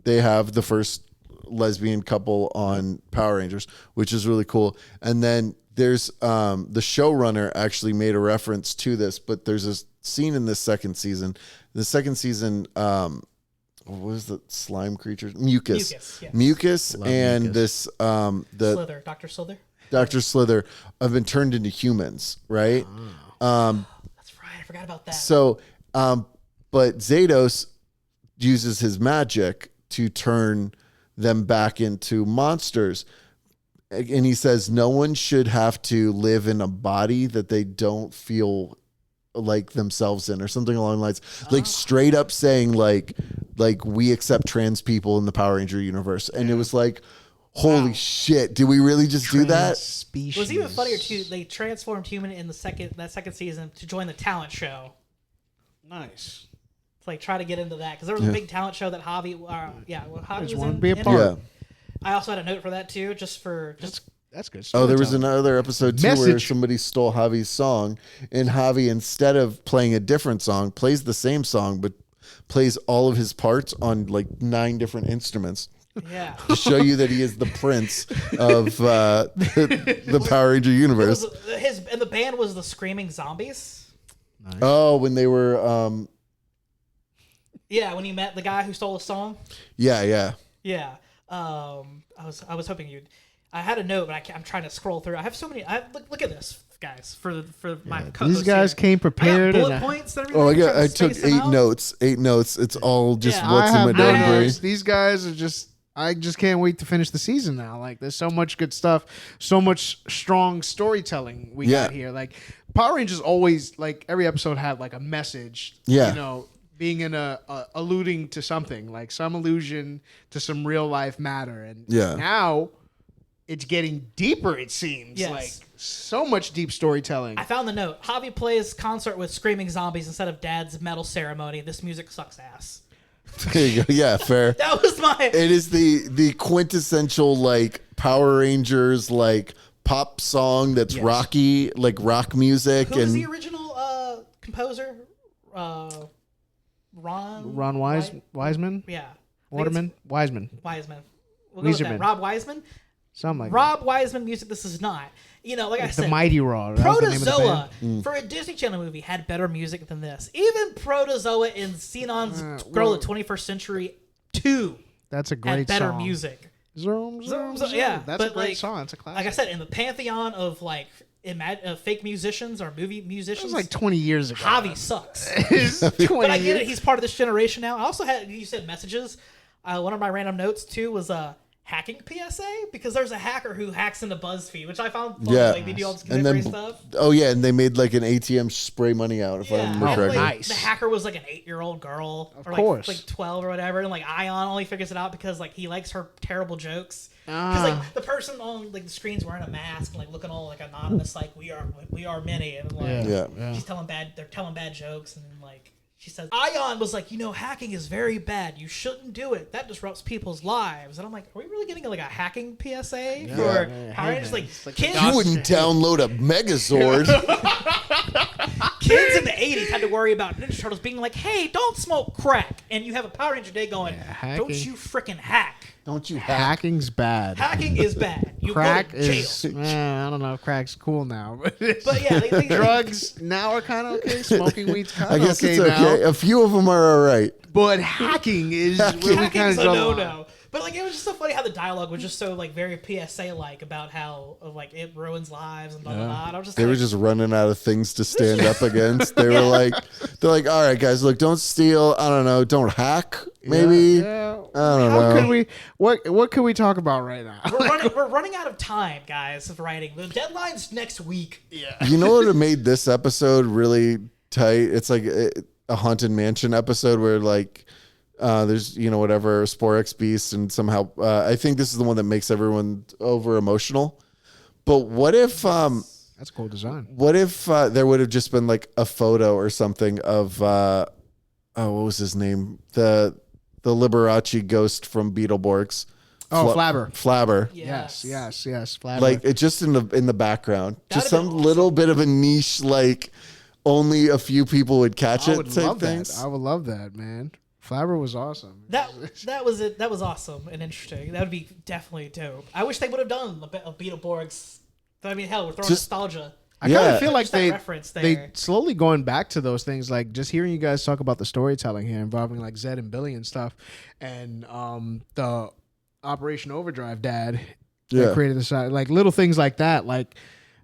they have the first lesbian couple on Power Rangers, which is really cool. And then there's the showrunner actually made a reference to this, but there's a scene in this second season. The second season, what was the slime creatures? Mucus. Mucus and Mucus. this Slither, Dr. Slither. Dr. Slither have been turned into humans, right? That's right. I forgot about that. So, but Zados uses his magic to turn them back into monsters. And he says no one should have to live in a body that they don't feel like themselves in, or something along the lines, like straight up saying like we accept trans people in the Power Ranger universe. And it was like, holy shit, did we really just do that? Species. It was even funnier too. They transformed human in that second season to join the talent show. Nice. To like try to get into that because there was a big talent show that Javi, Javi was wanted in. to be a part. Yeah. I also had a note for that too, just That's good. Oh, there was storytelling. another episode too where somebody stole Javi's song, and Javi, instead of playing a different song, plays the same song but plays all of his parts on like 9 different instruments. Yeah. To show you that he is the prince of the Power Ranger universe. And the band was the Screaming Zombies. Nice. Oh, when they were yeah, when you met the guy who stole a song. Yeah. I was hoping you'd. I had a note, but I'm trying to scroll through. I have so many. Look at this, guys. For my co-hosts these guys here. came prepared. I got bullet points. And I took 8 notes. 8 notes. It's all just what's in my damn brain. These guys are just. I just can't wait to finish the season now. Like, there's so much good stuff, so much strong storytelling we got here. Like, Power Rangers always, like, every episode had like a message. Yeah. You know, being in alluding to something, like some allusion to some real life matter. And now it's getting deeper, it seems. Yes. Like, so much deep storytelling. I found the note. Javi plays concert with Screaming Zombies instead of Dad's metal ceremony. This music sucks ass. There you go. Yeah, fair. That was my. It is the quintessential like Power Rangers like pop song that's rocky, like rock music. Who was the original composer? Ron Wiseman? Yeah. Waterman? Wiseman. We'll go with that. Rob Wiseman? Something like Rob Wiseman music, this is not. You know, like I said. The Mighty Raw. Protozoa, for a Disney Channel movie, had better music than this. Even Protozoa in Xenon's Girl of the 21st Century 2 that's a great had better song. music. Zoom, Yeah. That's a great like, song. It's a classic. Like I said, in the pantheon of like fake musicians or movie musicians. That was like 20 years ago. Javi sucks. But I get it. He's part of this generation now. I also had, you said messages. One of my random notes too was hacking PSA, because there's a hacker who hacks into BuzzFeed, which I found fun. Yeah. Like, they do all this contemporary stuff. Oh yeah, and they made like an ATM spray money out, if I remember correctly. Like, nice. The hacker was like an 8-year-old girl, of or course, like 12 or whatever, and like Ion only figures it out because like he likes her terrible jokes. Because like the person on like the screen's wearing a mask and like looking all like anonymous, like we are many, and like she's they're telling bad jokes, and then like she says Ion was like, hacking is very bad. You shouldn't do it. That disrupts people's lives. And I'm like, are we really getting like a hacking PSA for Power Rangers? Like kids, you wouldn't download a Megazord. Kids in the 80s had to worry about Ninja Turtles being like, hey, don't smoke crack. And you have a Power Ranger day going, don't you freaking hack. Don't you hack. Hacking's bad. Hacking is bad. You crack go to jail. is, I don't know if crack's cool now. But yeah, drugs now are kind of okay. Smoking weed's kind I of guess okay it's okay. now. A few of them are all right. But hacking is where we kind Hacking's of a no-no. But like, it was just so funny how the dialogue was just so like very PSA-like about how like it ruins lives and blah blah blah. And I was just They were just running out of things to stand up against. They were like, all right, guys, look, don't steal. I don't know, don't hack. Maybe. Yeah. I don't know. Could we? What could we talk about right now? We're running out of time, guys, of writing. The deadline's next week. Yeah. You know what made this episode really tight? It's like a Haunted Mansion episode where like there's whatever Spore X Beast, and somehow I think this is the one that makes everyone over emotional. But what if that's a cool design. What if there would have just been like a photo or something of what was his name, the Liberace ghost from Beetleborgs? Flabber. Yes. Flabber. Like it just in the background, just some little bit of a niche, like only a few people would catch it. Type things. I would love that, man. Flabber was awesome. That was it. That was awesome and interesting. That would be definitely dope. I wish they would have done a Beetleborgs. I mean, hell, we're throwing nostalgia. I kind of feel like they slowly going back to those things, like just hearing you guys talk about the storytelling here involving like Zed and Billy and stuff, and the Operation Overdrive dad that created the side, like little things like that. Like,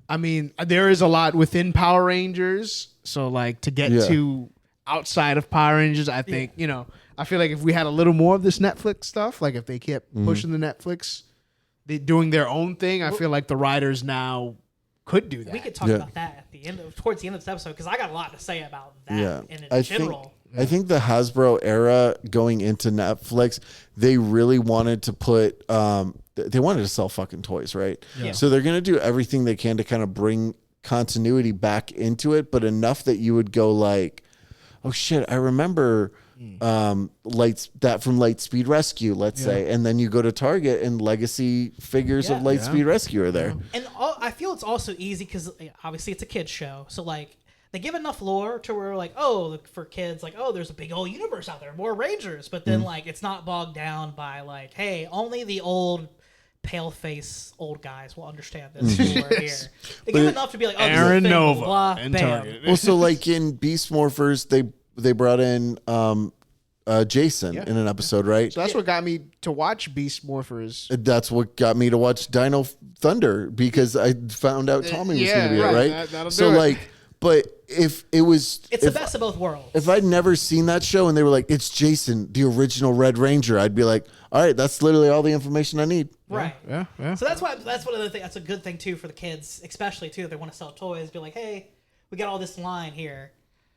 I mean, there is a lot within Power Rangers, so like to get to outside of Power Rangers, I think I feel like if we had a little more of this Netflix stuff, like if they kept pushing the Netflix, doing their own thing, I feel like the writers now could do that. We could talk about that at towards the end of this episode, because I got a lot to say about that in general. I think the Hasbro era going into Netflix, they really wanted to put they wanted to sell fucking toys, right? Yeah. So they're going to do everything they can to kind of bring continuity back into it, but enough that you would go like, oh shit, I remember from Lightspeed Rescue, let's say, and then you go to Target and legacy figures of Lightspeed Rescue are there. And I feel it's also easy because obviously it's a kids show, so like they give enough lore to where like, for kids, like, there's a big old universe out there, more Rangers, but then like it's not bogged down by like, hey, only the old pale face old guys will understand this lore here. They give enough to be like, Aaron this is a thing, Nova blah, and bam. Target. Well, so like in Beast Morphers, they brought in Jason in an episode, right? So that's what got me to watch Beast Morphers. That's what got me to watch Dino Thunder, because I found out Tommy was going to be it, right? That'll so do like, but if it was, it's the best of both worlds. If I'd never seen that show and they were like, it's Jason, the original Red Ranger, I'd be like, all right, that's literally all the information I need. Right. Yeah. So that's one of the things. That's a good thing too for the kids, especially too if they want to sell toys. Be like, hey, we got all this line here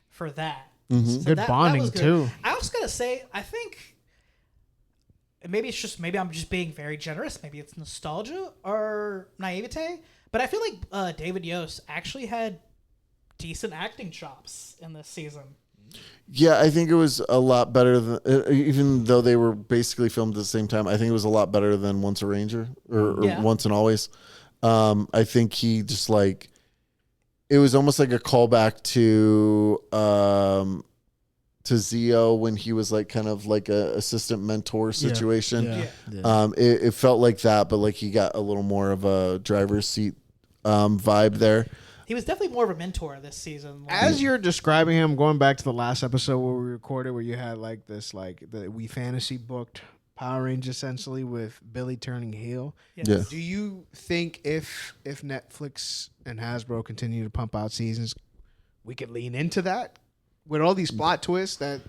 for that. So Good bonding that was good. too. I also gotta say, I think maybe I'm just being very generous. Maybe it's nostalgia or naivete, but I feel like David Yost actually had decent acting chops in this season. Yeah, I think it was a lot better than, even though they were basically filmed at the same time, I think it was a lot better than Once a Ranger or Once and Always. I think he just like, it was almost like a callback to Zio when he was like kind of like a assistant mentor situation. It felt like that, but like he got a little more of a driver's seat vibe there. He was definitely more of a mentor this season. As you're describing him, going back to the last episode where we recorded, where you had like this, like we fantasy booked Power Rangers essentially with Billy turning heel. Yes. Yeah. Do you think if Netflix and Hasbro continue to pump out seasons, we could lean into that with all these plot twists that?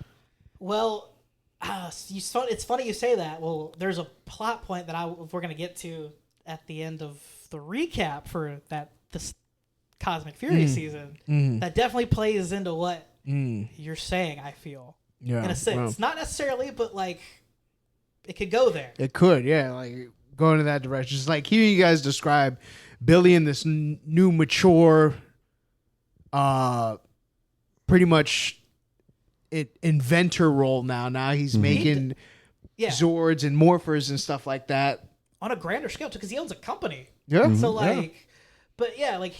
Well, it's funny you say that. Well, there's a plot point that we're going to get to at the end of the recap for this Cosmic Fury season that definitely plays into what you're saying, I feel. Yeah. In a sense. Not necessarily, but like it could go there. It could, yeah. Like go into that direction. Just like hearing you guys describe Billy in this new mature pretty much inventor role now. Now he's making Zords and Morphers and stuff like that. On a grander scale, too, because he owns a company. Yeah. So, like, but yeah, like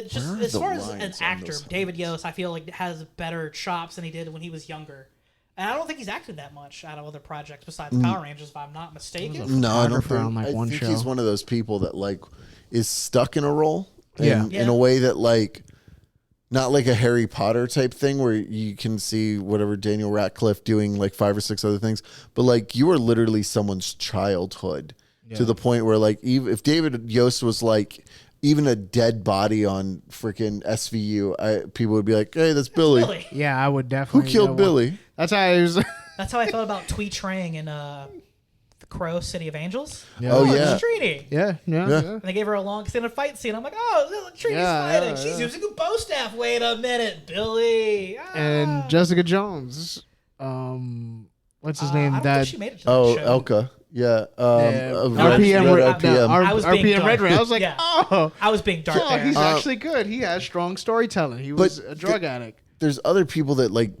just as far as an actor, David Yost, I feel like has better chops than he did when he was younger. And I don't think he's acted that much out of other projects besides Power Rangers, if I'm not mistaken. No, I don't think. On, like, I think he's one of those people that like is stuck in a role, in Yeah. a way that like, not like a Harry Potter type thing where you can see whatever Daniel Radcliffe doing like 5 or 6 other things, but like you are literally someone's childhood to the point where like if David Yost was like even a dead body on freaking SVU, people would be like, "Hey, that's Billy." Yeah, I would definitely. Who killed Billy? That's how I was. That's how I felt about Twee Trang in The Crow, City of Angels. Yeah. Oh, yeah. It's Trini. Yeah. And they gave her a long extended fight scene. I'm like, oh, Trini's fighting. She's using a bow staff. Wait a minute, Billy. And Jessica Jones. What's his name? I don't think she made it to Oh, that show. Elka. Yeah. RPM. I was being RPM dark. Red Ray. I was like, oh. I was being dark Oh, there. he's actually good. He has strong storytelling. He was a drug addict. There's other people that like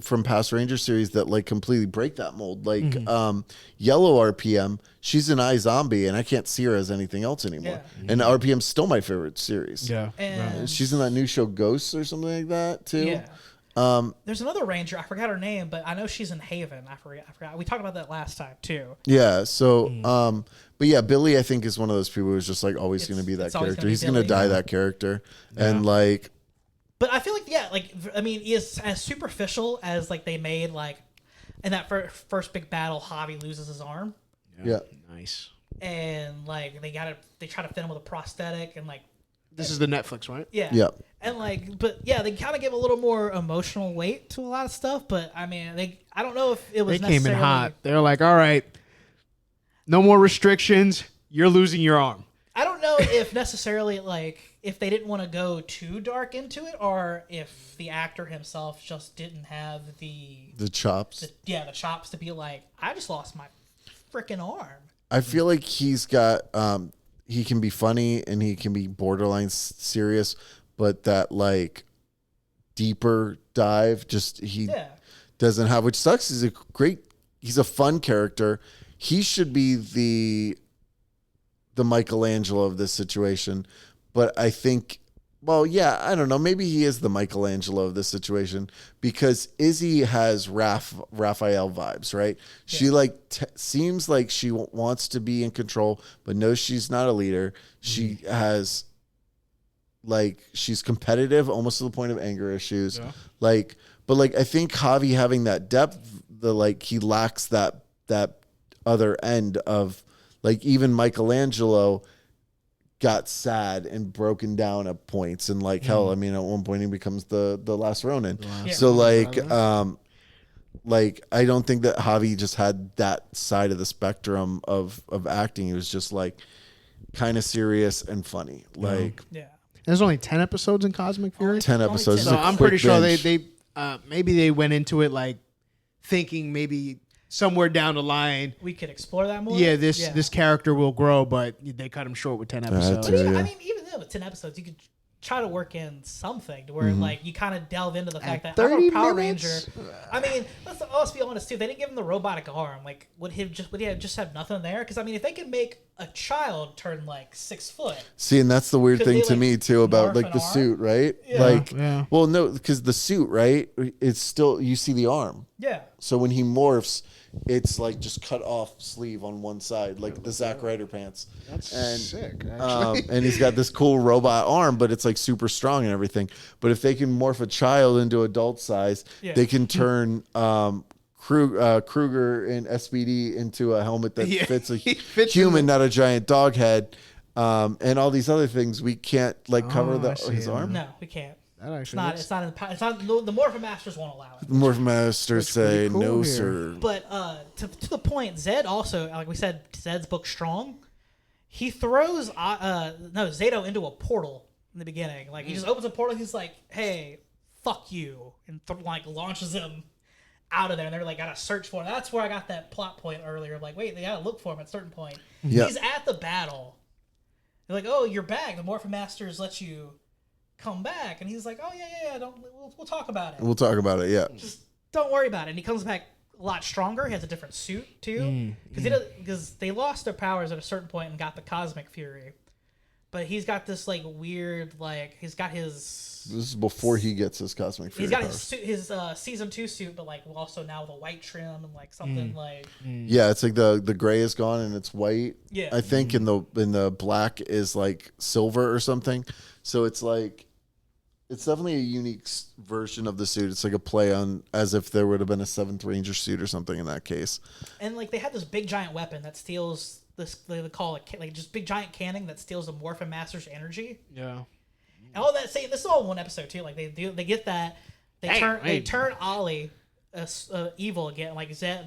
from past Ranger series that like completely break that mold. Like Yellow RPM, she's an iZombie, and I can't see her as anything else anymore. Yeah. And RPM's still my favorite series. Yeah. And She's in that new show Ghosts or something like that too. yeah. There's another Ranger. I forgot her name, but I know she's in Haven. I forgot. We talked about that last time too. Yeah. So, but yeah, Billy, I think is one of those people who's just like always going to be that character. He's going to die that character, and like. But I feel like is as superficial as like they made like in that first big battle, Javi loses his arm. Yeah. Nice. And like they try to fit him with a prosthetic and like. This is the Netflix, right? Yeah. Yeah. And like, but yeah, they kind of give a little more emotional weight to a lot of stuff. But I mean, I don't know if it was. They came in hot. They're like, all right, no more restrictions. You're losing your arm. I don't know if necessarily like if they didn't want to go too dark into it, or if the actor himself just didn't have the chops. The chops to be like, I just lost my freaking arm. I feel like he's got. He can be funny and he can be borderline serious, but that like deeper dive he doesn't have, which sucks. He's a fun character. He should be the Michelangelo of this situation, but I think, well, yeah, I don't know. Maybe he is the Michelangelo of this situation because Izzy has Raphael vibes, right? Yeah. She like seems like she wants to be in control, but knows she's not a leader. She has like, she's competitive almost to the point of anger issues. Yeah. Like, but like, I think Javi having that depth, he lacks that other end of like, even Michelangelo got sad and broken down at points, and like hell, I mean, at one point he becomes the last Ronin. Yeah. So like I don't think that Javi just had that side of the spectrum of acting. He was just like kind of serious and funny. Like there's only 10 episodes in Cosmic Fury. 10 episodes. So I'm pretty sure they maybe they went into it like thinking maybe somewhere down the line we could explore that more. Yeah, this character will grow, but they cut him short with 10 episodes. I mean, even though with 10 episodes, you could try to work in something to where like you kind of delve into the fact that I'm a Power Ranger. I mean, let's be honest too. If they didn't give him the robotic arm, like would he just have nothing there? Because I mean, if they could make a child turn like 6 foot. See, and that's the weird thing to me too about like the suit, right? Yeah. Well, no, because the suit, right? It's still, you see the arm. Yeah. So when he morphs, it's like just cut off sleeve on one side, like the Zack Ryder pants. That's sick, actually. And he's got this cool robot arm, but it's like super strong and everything. But if they can morph a child into adult size, they can turn Kruger and SPD into a helmet that fits a fits human, not a giant dog head, and all these other things. We can't cover his arm. No, we can't. It's not in the Morphomasters won't allow it. The Morphomasters say cool no, here. Sir. But to the point, Zed also, like we said, Zed's book strong. He throws Zato into a portal in the beginning. Like he just opens a portal. He's like, "Hey, fuck you," and launches him out of there. And they're like, "Gotta search for him." That's where I got that plot point earlier. Like, wait, they gotta look for him at a certain point. Yep. He's at the battle. They're like, "Oh, you're back. The Morphomasters let you come back," and he's like, "Oh yeah. We'll talk about it. We'll talk about it. Yeah. Just don't worry about it." And he comes back a lot stronger. He has a different suit too, because they lost their powers at a certain point and got the Cosmic Fury. But he's got this weird he's got his. This is before he gets his Cosmic Fury. He's got powers. his season 2 suit, but also now with a white trim and something Yeah, it's like the gray is gone and it's white. Yeah, I think in the black is silver or something. So it's it's definitely a unique version of the suit. It's like a play on as if there would have been a 7th Ranger suit or something in that case. And they have this big giant weapon that steals this. They call it just big giant cannon that steals the Morphomaster's energy. Yeah. And all that. This is all in one episode too. They get that. They turn Ollie evil again.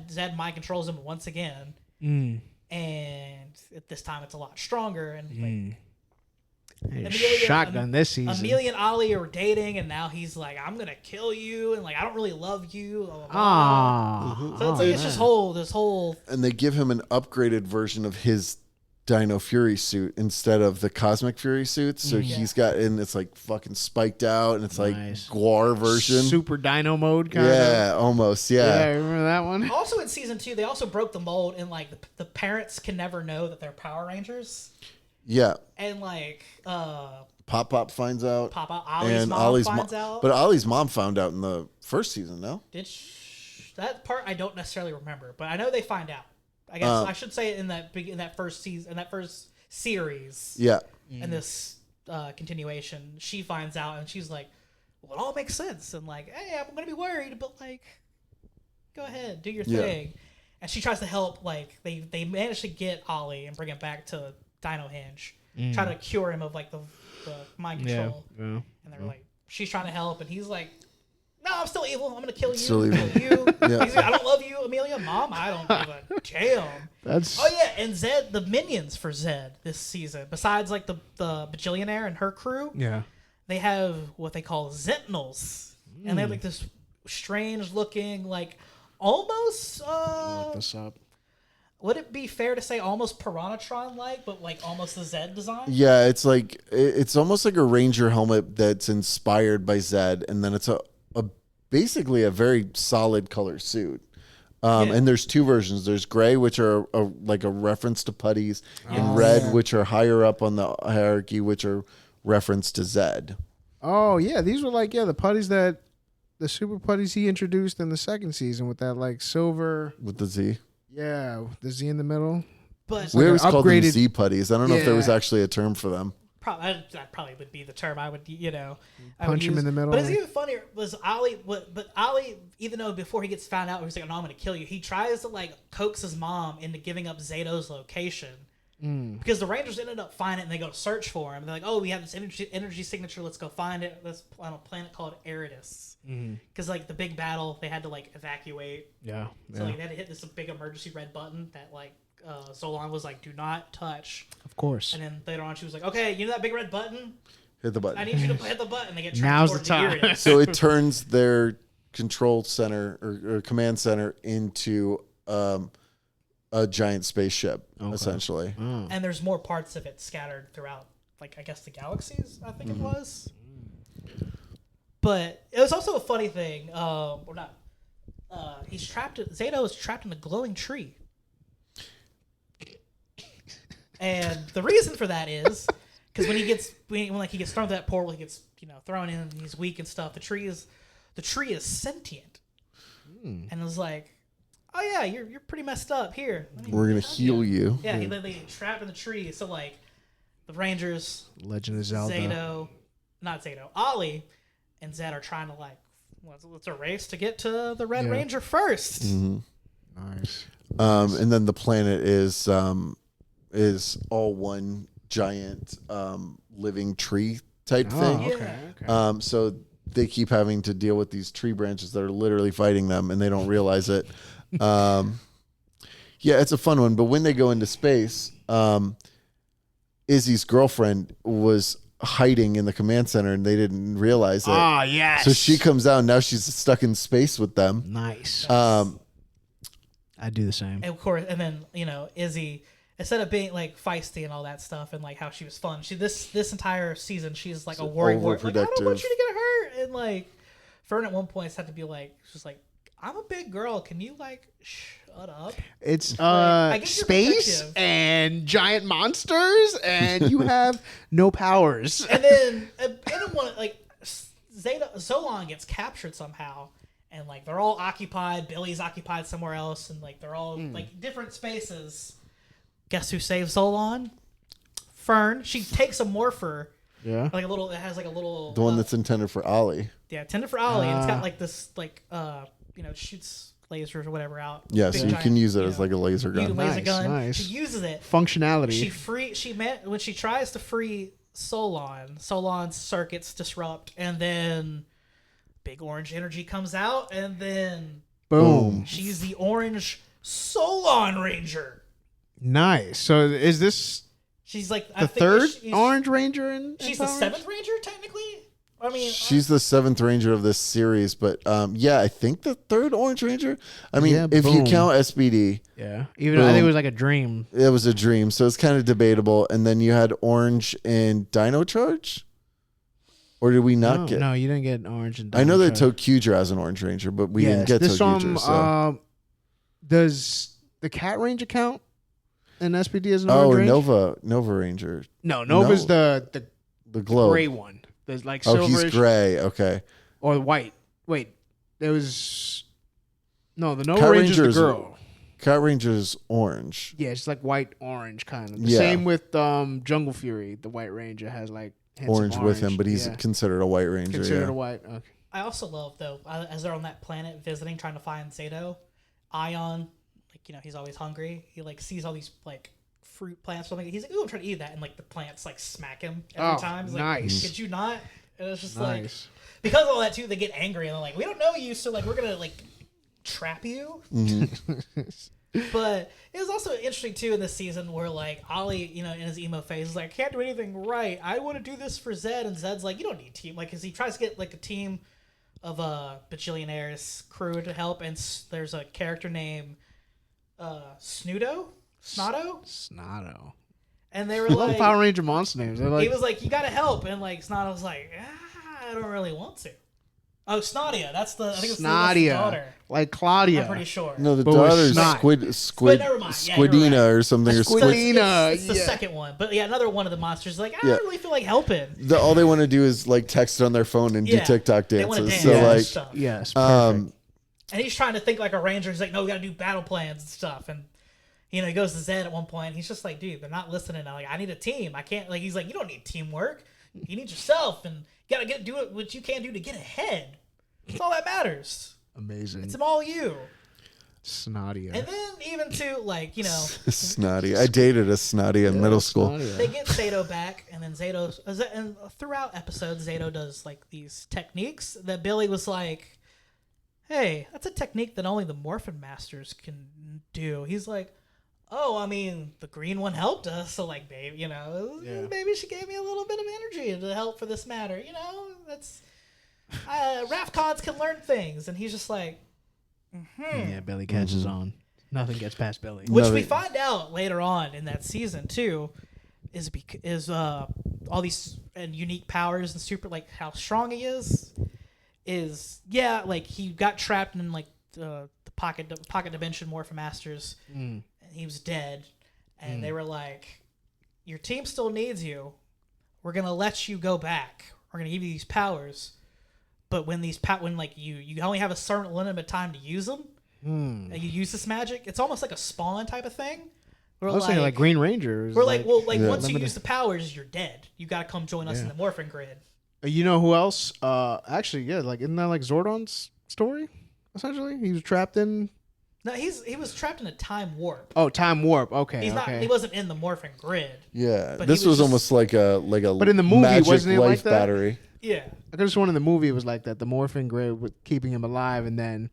Zed mind controls him once again. And at this time it's a lot stronger and. Shotgun this season. Amelia and Ollie are dating, and now he's like, "I'm gonna kill you," and I don't really love you. Blah, blah, blah. So it's this whole. And they give him an upgraded version of his Dino Fury suit instead of the Cosmic Fury suit. So he's got, and it's fucking spiked out, and it's Gwar version, Super Dino mode kind of. Yeah, almost. Yeah. Yeah, remember that one? Also in season 2, they also broke the mold, and the parents can never know that they're Power Rangers. Yeah. And Pop finds out. Ollie's mom finds out. But Ollie's mom found out in the first season, no? That part I don't necessarily remember, but I know they find out. I guess I should say in that first season, in that first series. Yeah. In this continuation, she finds out and she's like, "Well, it all makes sense." And "Hey, I'm gonna be worried, but go ahead, do your thing." And she tries to help. They manage to get Ollie and bring him back to Dino Hinge, try to cure him of the mind control. Yeah. And they're she's trying to help, and he's like, "No, I'm still evil. I'm gonna kill you. Still evil. Kill you." He's like, "I don't love you, Amelia. Mom, I don't give a damn." That's. Oh yeah, and Zed, the minions for Zed this season, besides the bajillionaire and her crew, they have what they call Sentinels, and they have this strange looking almost. Look this up. Would it be fair to say almost Piranhatron-like, but almost the Zed design? Yeah, it's it's almost like a Ranger helmet that's inspired by Zed, and then it's a basically a very solid color suit. And there's 2 versions. There's gray, which are a reference to putties, and red, which are higher up on the hierarchy, which are reference to Zed. Oh yeah, these were the putties the super putties he introduced in the 2nd season with that silver With the Z. Yeah, the Z in the middle. But we always called them Z putties. I don't know if there was actually a term for them. That probably would be the term I would, punch him in the middle. But it's even funnier was Ollie. But Ollie, even though before he gets found out, he's like, "No, I'm going to kill you." He tries to coax his mom into giving up Zato's location because the Rangers ended up finding it and they go to search for him. They're like, "Oh, we have this energy signature. Let's go find it. Let's on a planet called Eridus." Because the big battle, they had to evacuate. Yeah. So they had to hit this big emergency red button that Zolan was like, "Do not touch." Of course. And then later on, she was like, "Okay, you know that big red button? Hit the button. I need you to hit the button." They get Now's the transported time. to Eridus. So it turns their control center or command center into a giant spaceship, essentially. And there's more parts of it scattered throughout, I guess the galaxies. I think it was. But it was also a funny thing. Or not. Zato is trapped in a glowing tree. And the reason for that is because when he gets thrown to that portal, he gets thrown in and he's weak and stuff. The tree is sentient. And it was like, "Oh yeah, you're pretty messed up. Here, We're gonna heal you." Yeah, he literally trapped in the tree. So the Rangers, Legend of Zelda, Ollie, and Zed are trying to It's a race to get to the Red Ranger first. Nice. And then the planet is all one giant living tree type thing. Okay. So they keep having to deal with these tree branches that are literally fighting them, and they don't realize it. It's a fun one. But when they go into space, Izzy's girlfriend was hiding in the command center, and they didn't realize it. Ah, yes. So she comes out, and now she's stuck in space with them. Nice. I do the same. And of course, and then Izzy, instead of being like feisty and all that stuff, and like how she was fun, this entire season she's like a worry wart. Like, I don't want you to get hurt. And like Fern at one point had to be like, she's like, I'm a big girl. Can you like shut up? It's space and giant monsters, and you have no powers. And then in one like Zolan gets captured somehow. And like they're all occupied. Billy's occupied somewhere else, and like they're all like different spaces. Guess who saves Zolan? Fern. She takes a morpher. Yeah. Like a little. It has like a little. The one that's intended for Ollie. Yeah, intended for Ollie. And it's got like this shoots lasers or whatever out. Yeah, so you can use it as like a laser gun. Laser gun. Nice. She uses it. Functionality. When she tries to free Zolan's circuits disrupt, and then big orange energy comes out, and then boom. She's the orange Zolan Ranger. Nice. So is this? She's like the third Orange Ranger, she's the seventh Ranger technically. I mean, she's the seventh Ranger of this series, but I think the third Orange Ranger. I mean, if you count SBD, even I think it was like a dream. It was a dream, so it's kind of debatable. And then you had Orange and Dino Charge. Or did we not get? No, you didn't get Orange and Dino I know that Charge. Tokuja has an Orange Ranger, but we didn't get this Tokuja. Does the Cat Ranger count in SPD as an Orange Ranger? Nova Ranger. No, Nova's the globe. gray one. There's like silverish. He's gray. Okay. Or white. Wait, there was the Nova Ranger's the girl. Cat Ranger's orange. Yeah, it's like white orange kind of. The same with Jungle Fury. The White Ranger has like orange with him, but he's considered a White Ranger. Considered a white. Okay. I also love though, as they're on that planet visiting, trying to find Zato, Ion, like he's always hungry. He like sees all these like fruit plants or something. He's like, ooh, I'm trying to eat that, and like the plants like smack him every time. He's like, nice. Could you not? And it's just like because of all that too, they get angry and they're like, we don't know you, so like we're gonna like trap you. But it was also interesting too in this season where like Ollie, in his emo phase is like, I can't do anything right. I want to do this for Zed, and Zed's like, you don't need a team, like, because he tries to get like a team of bajillionaires crew to help, and there's a character named Snotto, and they were like Power Ranger monster names. Like, he was like, you gotta help, and like Snotto was like, I don't really want to. Oh, Snadia. I think it's the daughter. Like Claudia. I'm pretty sure. No, the daughter's Never mind. Squidina or something. Squidina. It's the second one. But yeah, another one of the monsters is like, I don't really feel like helping. All they want to do is like text it on their phone and do TikTok dances. They want to dance so and stuff. Yes, perfect. And he's trying to think like a ranger. He's like, no, we got to do battle plans and stuff. And he goes to Zed at one point. He's just like, dude, they're not listening now. Like, I need a team. I can't. Like, he's like, you don't need teamwork. You need yourself, and you gotta do what you can do to get ahead. That's all that matters. Amazing. It's all you. Snadia. And then even to like, Snotty. I dated a Snotty in middle school. They get Zato back, and then and throughout episodes, Zato does like these techniques that Billy was like, hey, that's a technique that only the Morphin Masters can do. He's like, oh, I mean, the green one helped us, so like, maybe, maybe she gave me a little bit of energy to help for this matter. That's Rafcons can learn things, and he's just like, yeah, Billy catches on. Nothing gets past Billy. Which we find out later on in that season too, is all these unique powers and super like how strong he is like he got trapped in like the pocket dimension Morphomasters, and he was dead, and they were like, your team still needs you. We're gonna let you go back. We're gonna give you these powers. But when you only have a certain limited time to use them, and you use this magic, it's almost like a spawn type of thing. I was saying like Green Ranger. We're once you use the powers, you're dead. You got to come join us in the Morphin Grid. You know who else? Actually, yeah, like isn't that like Zordon's story? Essentially, he was trapped in. No, he was trapped in a time warp. Oh, time warp. Okay, He's not. He wasn't in the morphing grid. Yeah, but this was almost like a But in the movie, magic wasn't it life like that? battery. Yeah, I could have sworn in the movie it was like that. The morphing grid was keeping him alive, and then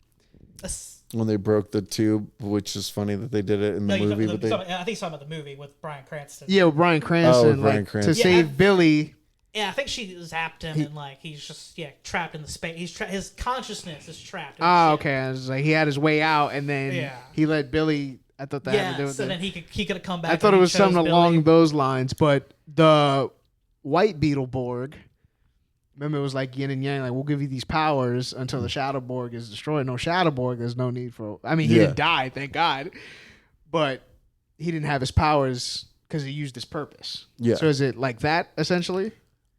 when they broke the tube, which is funny that they did it in the movie. I think he's talking about the movie with Bryan Cranston. Yeah, with Bryan Cranston, to save Billy. Yeah, I think she zapped him, and like he's just trapped in the space. His consciousness is trapped. Okay. I was like, he had his way out, and then he let Billy. I thought that had to do with then he could have come back. I thought it was something along those lines, but the white Beetleborg. Remember, it was like yin and yang. Like, we'll give you these powers until the Shadowborg is destroyed. No Shadowborg, there's no need for. I mean, he didn't die, thank God, but he didn't have his powers because he used his purpose. Yeah. So is it like that essentially?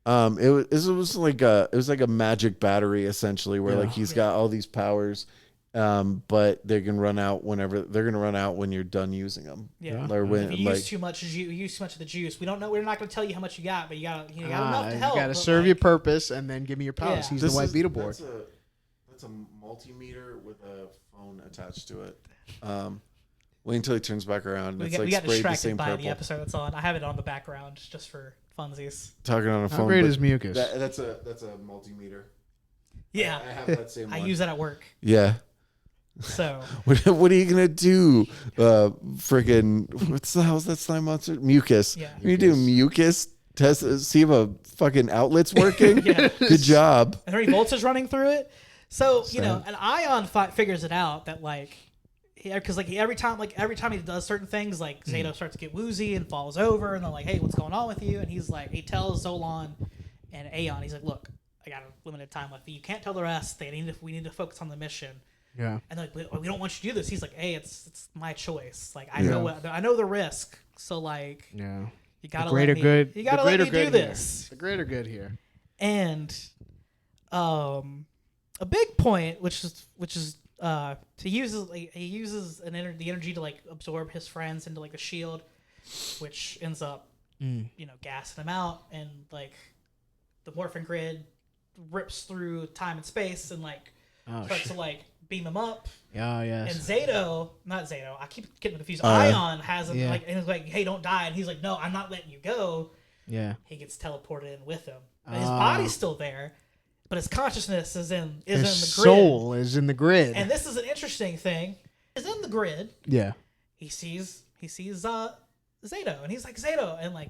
It was like a magic battery essentially, where like he's got all these powers, but they can run out whenever they're gonna run out when you're done using them. Yeah. Or when if you use too much of the juice. We don't know. We're not gonna tell you how much you got, but you got enough to help. You got to serve your purpose and then give me your powers. Yeah. He's the white Beetleborg. That's a multimeter with a phone attached to it. Wait until he turns back around. We got distracted by the episode that's on. I have it on the background just for funsies. Talking on a phone. How great is mucus? That's a multimeter. Yeah, I have that same one. I use that at work. Yeah. So what are you gonna do? Friggin' what's the hell's that slime monster? Mucus. Yeah. You do mucus test. See if a fucking outlet's working. Yeah. Good job. Are there any voltage running through it? So an ion figures it out that like. Because like every time he does certain things, like Zato starts to get woozy and falls over, and they're like, "Hey, what's going on with you?" And he tells Zolan and Aeon, he's like, "Look, I got a limited time left. You can't tell the rest. We need to focus on the mission." Yeah. And like, we don't want you to do this. He's like, "Hey, it's my choice. Like I know the risk. So like, you gotta let me do this. The greater good here." And a big point, which is. He uses the energy to like absorb his friends into like the shield, which ends up gassing him out, and like the morphing grid rips through time and space and like starts to like beam him up. Yeah, yes. And not Zato, I keep getting confused. Ion has him like, and he's like, "Hey, don't die," and he's like, "No, I'm not letting you go." Yeah. He gets teleported in with him. His body's still there. But his consciousness is in the grid. His soul is in the grid. And this is an interesting thing. He's in the grid. Yeah. He sees Zato, and he's like, "Zato," and like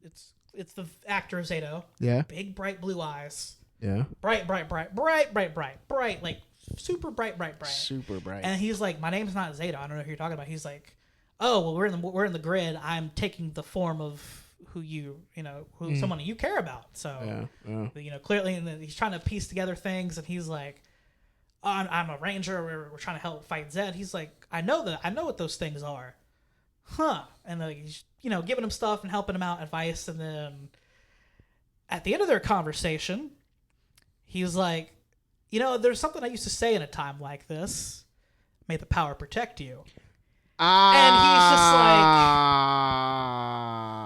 it's the actor of Zato. Yeah. Big bright blue eyes. Yeah. Bright, like super bright. Super bright. And he's like, "My name's not Zato. I don't know who you're talking about." He's like, "Oh, well, we're in the grid. I'm taking the form of someone you care about." So, clearly, and he's trying to piece together things, and he's like, I'm a ranger. We're trying to help fight Zed. He's like, I know what those things are, huh? And like, he's giving him stuff and helping him out, advice, and then at the end of their conversation, he's like, there's something I used to say in a time like this: "May the power protect you." And he's just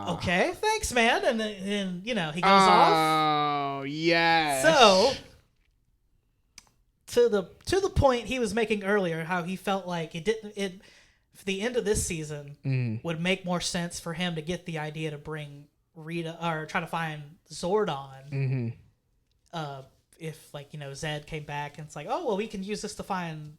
like, "Okay, thanks, man." And then he goes off. Oh, yes. So to the point he was making earlier, how he felt like for the end of this season would make more sense for him to get the idea to bring Rita or try to find Zordon. If Zed came back and it's like, "Oh well, we can use this to find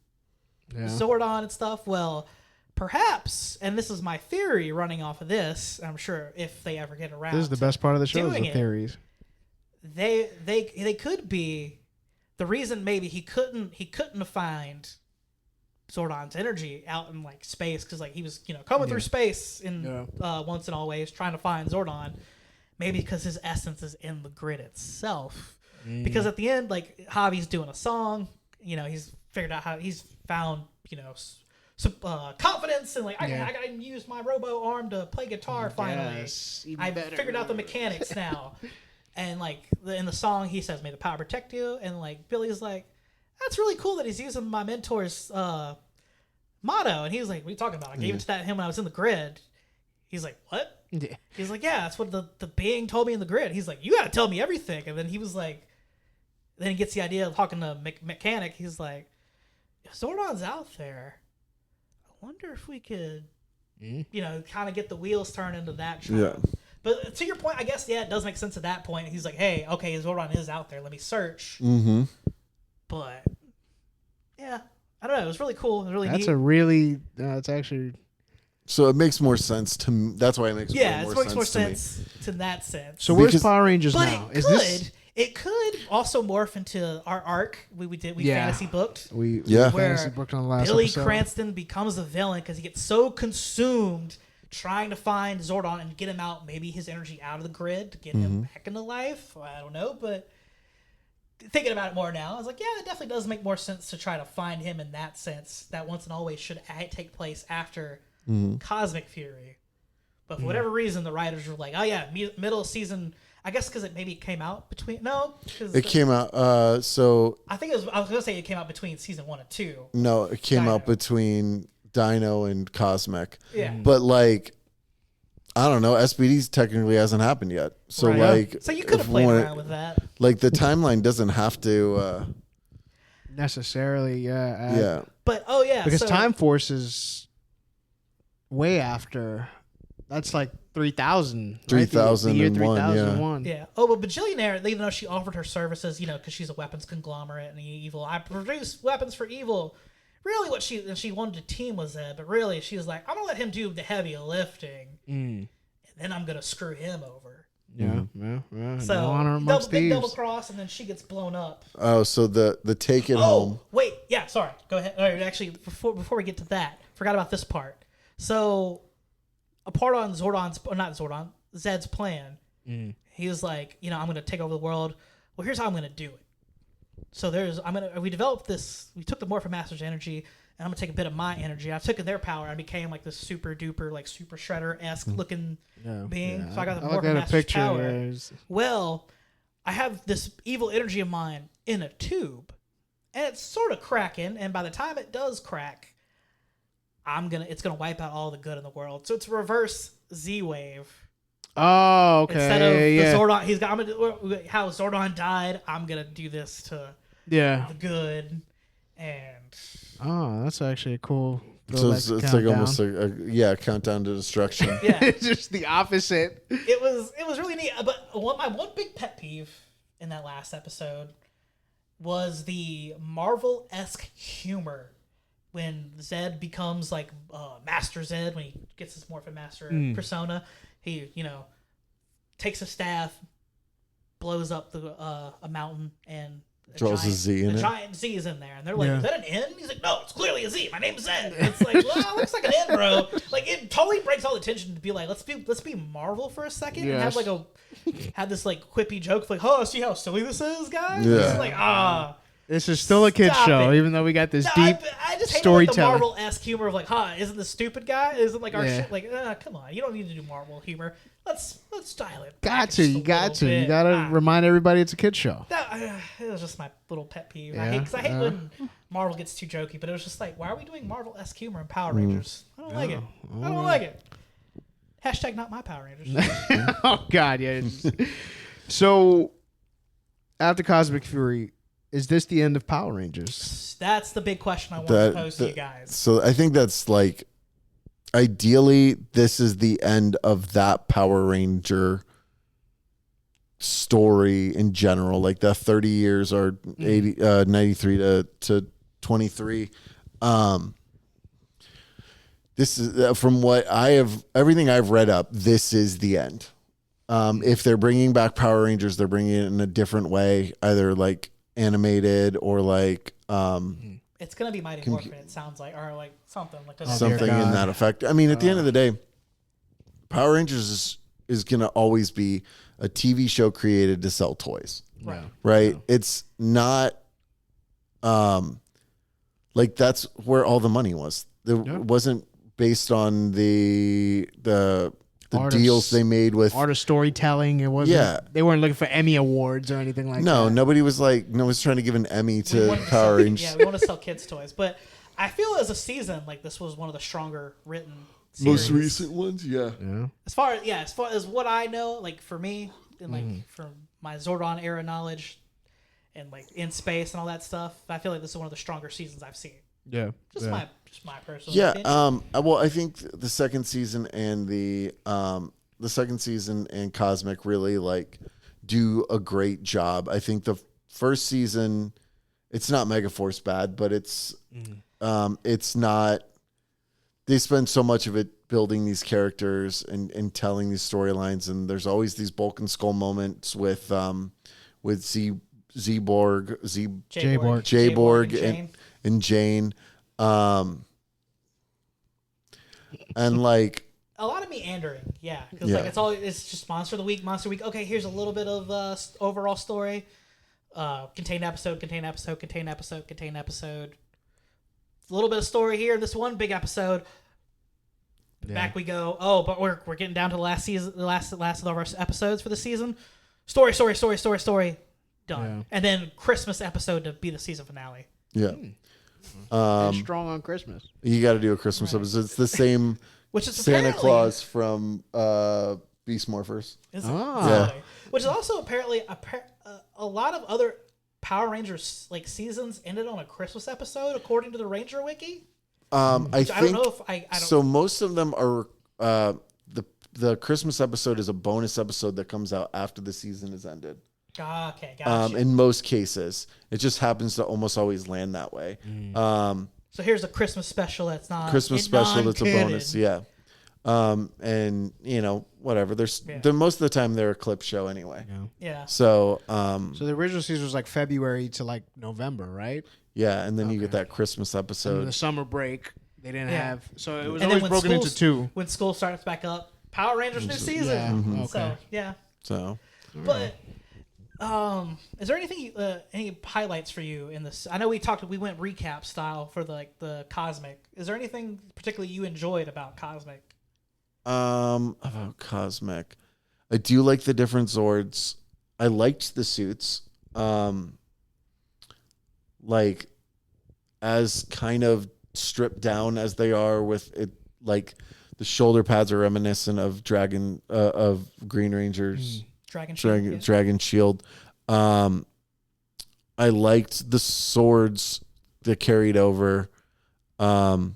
Zordon and stuff." Well, perhaps, and this is my theory running off of this, I'm sure if they ever get around, this is the best part of the show, is the theories. They could be the reason. Maybe he couldn't find Zordon's energy out in like space, because like he was coming through space in once and always trying to find Zordon. Maybe because his essence is in the grid itself. Because at the end, like Javi's doing a song, he's figured out how he's found some confidence, and like I can use my robo arm to play guitar finally. I figured out the mechanics now. And like in the song he says, "May the power protect you," and like Billy's like, "That's really cool that he's using my mentor's motto." And he's like, "What are you talking about? I gave it to him when I was in the grid." He's like, "What?" Yeah. He's like, yeah, that's what the being told me in the grid. He's like, you got to tell me everything. And then he was like, then he gets the idea of talking to Mechanic. He's like, if Zordon's out there, I wonder if we could, kind of get the wheels turned into that trial. Yeah. But to your point, I guess, yeah, it does make sense at that point. He's like, hey, okay, Zordon is out there. Let me search. Mm-hmm. But, yeah, I don't know. It was really cool. It was really neat. That's actually... So it makes more sense to me. That's why it makes more sense to that sense. So where's Power Rangers now? It could also morph into our arc we fantasy booked. We fantasy booked on the last Billy episode. Cranston becomes a villain because he gets so consumed trying to find Zordon and get him out, maybe his energy out of the grid to get him back into life. I don't know, but thinking about it more now, I was like, yeah, it definitely does make more sense to try to find him in that sense. That once and always should take place after Cosmic Fury. But for whatever reason, the writers were like, oh yeah, middle of season... I guess because maybe it came out between... No. It came out... so... I think it was... I was going to say it came out between season 1 and 2. No, it came out between Dino and Cosmic. Yeah. But, like... I don't know. SBD technically hasn't happened yet. So, like... So you could have played around with that. Like, the timeline doesn't have to... necessarily, yeah. But, oh, yeah. Because Time Force is way after... That's like 3000. 3001. Yeah. Oh, but Bajillionaire, even though she offered her services, because she's a weapons conglomerate and evil, I produce weapons for evil. Really, what she wanted to team was Zed, but really, she was like, I'm gonna let him do the heavy lifting, and then I'm gonna screw him over. Yeah. So big double cross, and then she gets blown up. Oh, so the take it home. Wait, yeah. Sorry. Go ahead. Actually, before we get to that, forgot about this part. So. A part on Zed's plan. He was like, I'm going to take over the world. Well, here's how I'm going to do it. So we developed this, we took the Morphomaster's energy, and I'm going to take a bit of my energy. I took their power, and I became like this super duper, like super shredder-esque looking being. Yeah. So I got the Morphomaster's power. There's... Well, I have this evil energy of mine in a tube, and it's sort of cracking, and by the time it does crack, it's gonna wipe out all the good in the world. So it's reverse Z-Wave. Oh, okay. Instead of the Zordon, how Zordon died, I'm gonna do this to the good. And that's actually a cool. So it's like almost a countdown to destruction. Yeah, it's just the opposite. It was really neat. But my one big pet peeve in that last episode was the Marvel-esque humor. When Zed becomes like Master Zed, when he gets his Morphomaster persona, he takes a staff, blows up a mountain, and draws a Z in it. A giant Z is in there, and they're like, "Is that an N?" He's like, "No, it's clearly a Z. My name's Zed." And it's like, well, it looks like an N, bro. Like it totally breaks all the tension to be like, let's be Marvel for a second and have this like quippy joke, like, "Oh, see how silly this is, guys." Yeah. It's like This is still a kid's show, even though we got this deep I just hate storytelling. The Marvel-esque humor of like, isn't the stupid guy? Isn't like our shit? Like, come on, you don't need to do Marvel humor. Let's dial it. You got to remind everybody it's a kid's show. It was just my little pet peeve. Yeah. I hate when Marvel gets too jokey, but it was just like, why are we doing Marvel-esque humor in Power Rangers? I don't like it. I don't like it. Hashtag not my Power Rangers. Oh God, yeah. So after Cosmic Fury. Is this the end of Power Rangers? That's the big question I want to pose to you guys. So I think that's like, ideally, this is the end of that Power Ranger story in general. Like the 30 years or 93 to 23. This is from what everything I've read up. This is the end. If they're bringing back Power Rangers, they're bringing it in a different way, either like animated or like it's gonna be Mighty Morphin, it sounds like, or like something like that. Something in that effect. I mean, at the end of the day, Power Rangers is gonna always be a TV show created to sell toys. Right? Yeah. It's not like that's where all the money was. It wasn't based on the deals they made with art of storytelling. It wasn't. Yeah, they weren't looking for Emmy awards or anything like that. No, nobody was trying to give an Emmy to Power Rangers. Yeah, we want to sell kids toys, but I feel as a season like this was one of the stronger written Most recent ones, yeah. As far as what I know, like for me, and like from my Zordon era knowledge, and like in space and all that stuff, I feel like this is one of the stronger seasons I've seen. Yeah, just my personal opinion. Well, I think the second season and the second season and Cosmic really like do a great job. I think the first season, it's not Megaforce bad, but it's not. They spend so much of it building these characters and telling these storylines, and there's always these Bulk and Skull moments with Jayborg and Jane, and like a lot of meandering, because like it's just Monster of the Week. Okay, here's a little bit of overall story, contained episode. A little bit of story here. This one big episode. Back we go. Oh, but we're getting down to the last season, the last of our episodes for the season. Story. Done. Yeah. And then Christmas episode to be the season finale. Yeah. Strong on Christmas. You got to do a Christmas episode. It's the same. Which is Santa Claus from Beast Morphers. Yeah. Which is also apparently a lot of other Power Rangers like seasons ended on a Christmas episode, according to the Ranger Wiki. I don't know if I don't. So most of them are the Christmas episode is a bonus episode that comes out after the season is ended. Okay, gotcha. In most cases, it just happens to almost always land that way. So here's a Christmas special that's not Christmas special that's a bonus, yeah. And whatever. Most of the time they're a clip show anyway. Yeah. So so the original season was like February to like November, right? Yeah, and then you get that Christmas episode. And the summer break they didn't have, so it was always broken into two. When school starts back up, Power Rangers new season. Yeah. Mm-hmm. Okay. So but is there anything any highlights for you in this? I know we went recap style for the Cosmic. Is there anything particularly you enjoyed about Cosmic? About Cosmic, I do like the different Zords. I liked the suits. Like as kind of stripped down as they are with it, like the shoulder pads are reminiscent of of Green Ranger's Dragon Shield. I liked the swords that carried over. I